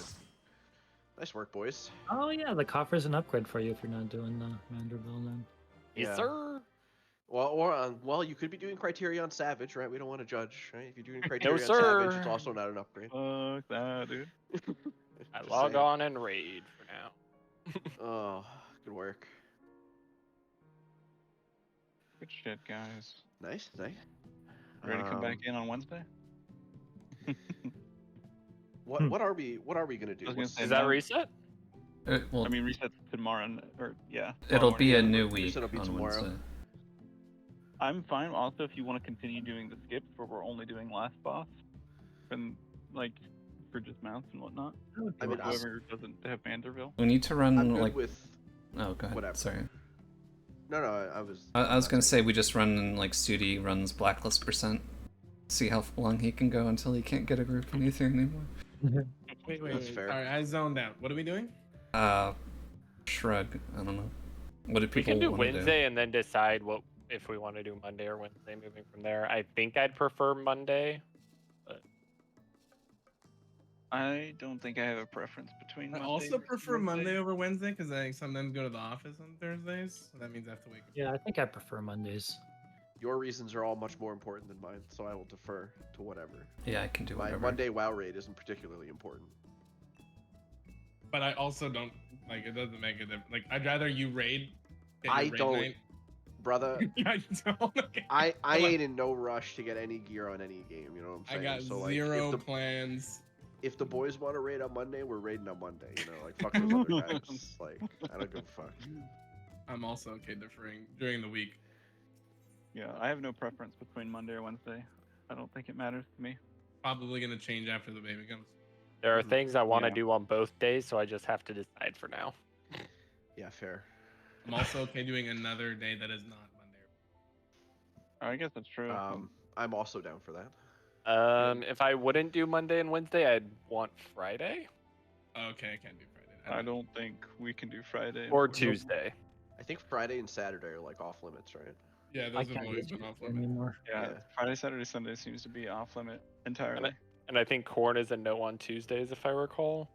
Nice work, boys. oh yeah, the coffer's an upgrade for you if you're not doing the Manderville then. Yes, Yeah. sir. Well, you could be doing Criterion Savage, right? We don't want to judge, right? If you're doing Criterion sir. Savage, it's also not an upgrade. Fuck that, dude. I Just log saying. on and raid for now. Oh, good work. Good shit, guys. Nice, nice. Ready to come back Um, in on Wednesday? What are we gonna do? I was gonna What's- say Is that no. reset? Well, I mean, reset tomorrow, or yeah. it'll tomorrow be a morning. new Reset week will be on tomorrow. Wednesday. I'm fine. Also, if you want to continue doing the skips where we're only doing last boss, and like for just mounts and whatnot, I mean, or whoever doesn't have Vanderbilt. We need to run, I'm good like... with. Oh, go ahead. whatever. Sorry. No, I was. I was gonna say we just run, like, Sudi runs Blacklist %. See how long he can go until he can't get a group in Ether anymore. Wait, That's fair. Alright, I zoned out. What are we doing? Shrug. I don't know. What did We people can do want to Wednesday and then decide what if we want to do Monday or Wednesday moving from there. I think I'd prefer Monday. I don't think I have a preference between. I Monday also versus prefer Wednesday. Monday over Wednesday because I sometimes go to the office on Thursdays. So that means I have to wake up. Yeah, I think I prefer Mondays. Your reasons are all much more important than mine, so I will defer to whatever. Yeah, I can do My whatever. Monday WoW raid isn't particularly important. But I also don't like it. Doesn't make a difference. Like I'd rather you raid. get your I raid don't, night. brother. I don't. Okay. I Hold on. ain't in no rush to get any gear on any game. You know what I'm I saying? got so, like, zero if the, plans. if the boys want to raid on Monday, we're raiding on Monday. You know, like fuck those other guys. Like I don't give a fuck. I'm also okay deferring during the week. Yeah, I have no preference between Monday or Wednesday. I don't think it matters to me. Probably gonna change after the baby comes. There are things I want to Yeah. do on both days, so I just have to decide for now. Yeah, fair. I'm also okay doing another day that is not Monday. I guess that's true. I'm also down for that. If I wouldn't do Monday and Wednesday, I'd want Friday Okay, I can't do Friday. I don't think we can do Friday. or unfortunately. Tuesday. I think Friday and Saturday are like off limits, right? Yeah, I those have can't always do been off Tuesday limits. anymore. Yeah, Yeah. Friday, Saturday, Sunday seems to be off limit entirely. And I think Corn is a no on Tuesdays, if I recall.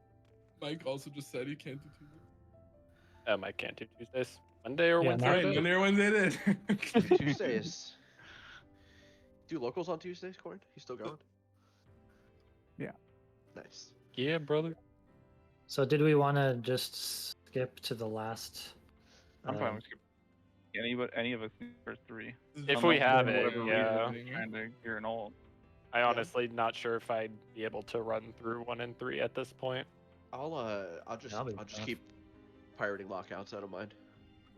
Mike also just said he can't do Tuesday. I can't do Tuesdays. Monday or Yeah, Wednesday? not- Alright, Monday or Wednesday it is. Tuesdays. Do locals on Tuesdays, Corn? He's still going? Yeah. Nice. Yeah, brother. So did we want to just skip to the last? I'm uh, fine with any of us for 3. If I'm we open have for it, whatever yeah. reason, trying to gear an ult. I honestly not sure if I'd be able to run through 1 and 3 at this point. I'll just That'll be I'll just tough. keep pirating lockouts out of mind.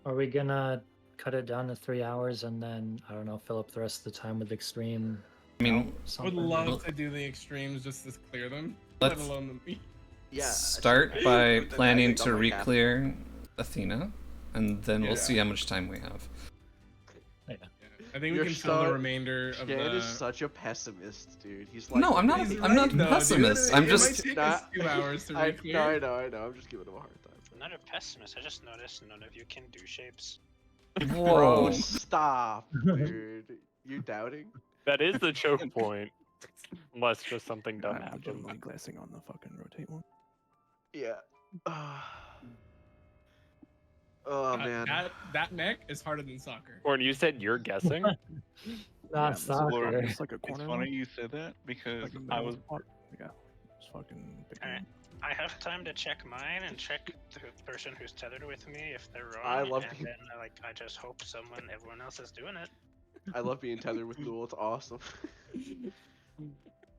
Are we gonna cut it down to 3 hours and then I don't know, fill up the rest of the time with extreme? I mean, mount I would something? love to do the extremes just to clear them. Let's let alone the Yeah. start so- by but then I planning think to I might have- re-clear Athena, and then we'll Yeah. see how much time we have. Yeah. I think You're we can fill the so- remainder of Shan the. is such a pessimist, dude. He's like, No, I'm not. He's I'm not right, though, a pessimist. dude. I'm It just. might take us 2 hours to be clear. I know. I'm just giving him a hard time. I'm not a pessimist. I just noticed none of you can do shapes. Whoa. Bro, stop, dude. You doubting? That is the choke point. Unless just something dumb I'm happens. legitimately glancing on the fucking rotate one. Yeah. Oh man. That mech is harder than soccer. Or you said you're guessing? Not it's soccer. It's like a It's corner. funny one. you said that because Like in the I middle was of the park. Yeah. Just fucking picking Alright. I have time to check mine and check the person who's tethered with me if they're wrong. I love and being- then I just hope everyone else is doing it. I love being tethered with Newell. It's awesome.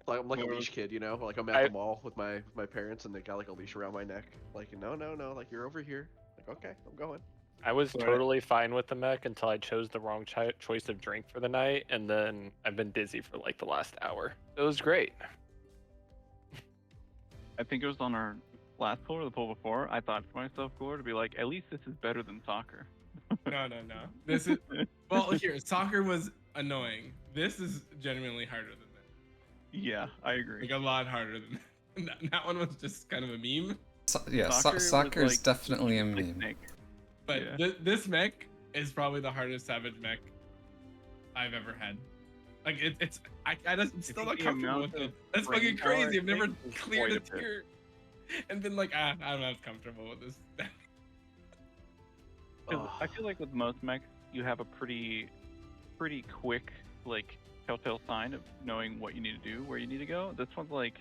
Like I'm like a leash kid, you know? Like I'm at the mall with my parents and they got like a leash around my neck. Like no, like you're over here. Like okay, I'm going. I was Right. totally fine with the mech until I chose the wrong choice of drink for the night, and then I've been dizzy for like the last hour. It was great. I think it was on our last poll or the poll before. I thought to myself, Gore, to be like, at least this is better than soccer. No. This is well here. Soccer was annoying. This is genuinely harder than that. Yeah, I agree. Like a lot harder than that one was just kind of a meme. Yeah, Soccer was soccer's like- definitely a Like meme. Snake. But Yeah. this mech is probably the hardest Savage mech I've ever had. Like I'm still not the comfortable amount with it. of That's brain fucking power crazy. it I've never takes is cleared a quite a bit. tier and been like, I'm not comfortable with this. 'Cause I feel like with most mechs, you have a pretty quick like telltale sign of knowing what you need to do, where you need to go. This one's like,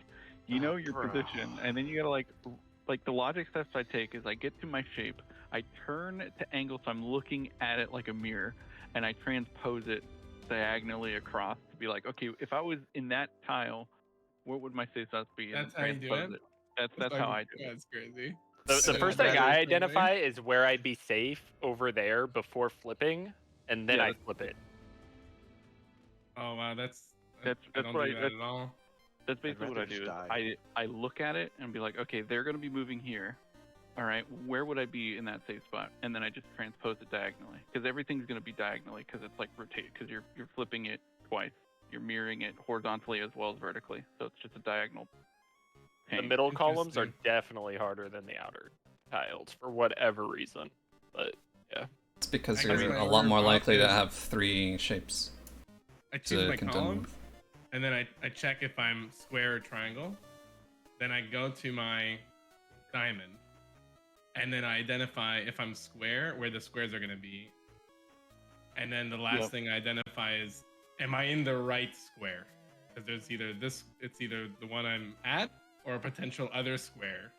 you know your bro. position, and then you gotta like the logic steps I take is I get to my shape, I turn to angle so I'm looking at it like a mirror, and I transpose it diagonally across to be like, okay, if I was in that tile, what would my safe spots be? And That's how you do transpose it? That's how I do it. That's crazy. The So first that thing is I the identify way. is where I'd be safe over there before flipping, and then Yeah, I flip it. Oh wow, That's I don't what do that at all. That's basically what I rather do. just Is die. I look at it and be like, okay, they're gonna be moving here. All right, where would I be in that safe spot? And then I just transpose it diagonally because everything's gonna be diagonally because it's like rotate because you're flipping it twice. You're mirroring it horizontally as well as vertically, so it's just a diagonal. The paint. middle columns are Interesting. definitely harder than the outer tiles for whatever reason. But It's because I you're guess my a lot order more of likely to options- have 3 shapes I choose to my contend column, with. and then I check if I'm square or triangle. Then I go to my diamond, and then I identify if I'm square, where the squares are going to be. And then the last Yep. thing I identify is, am I in the right square? Because there's it's either the one I'm at or a potential other square.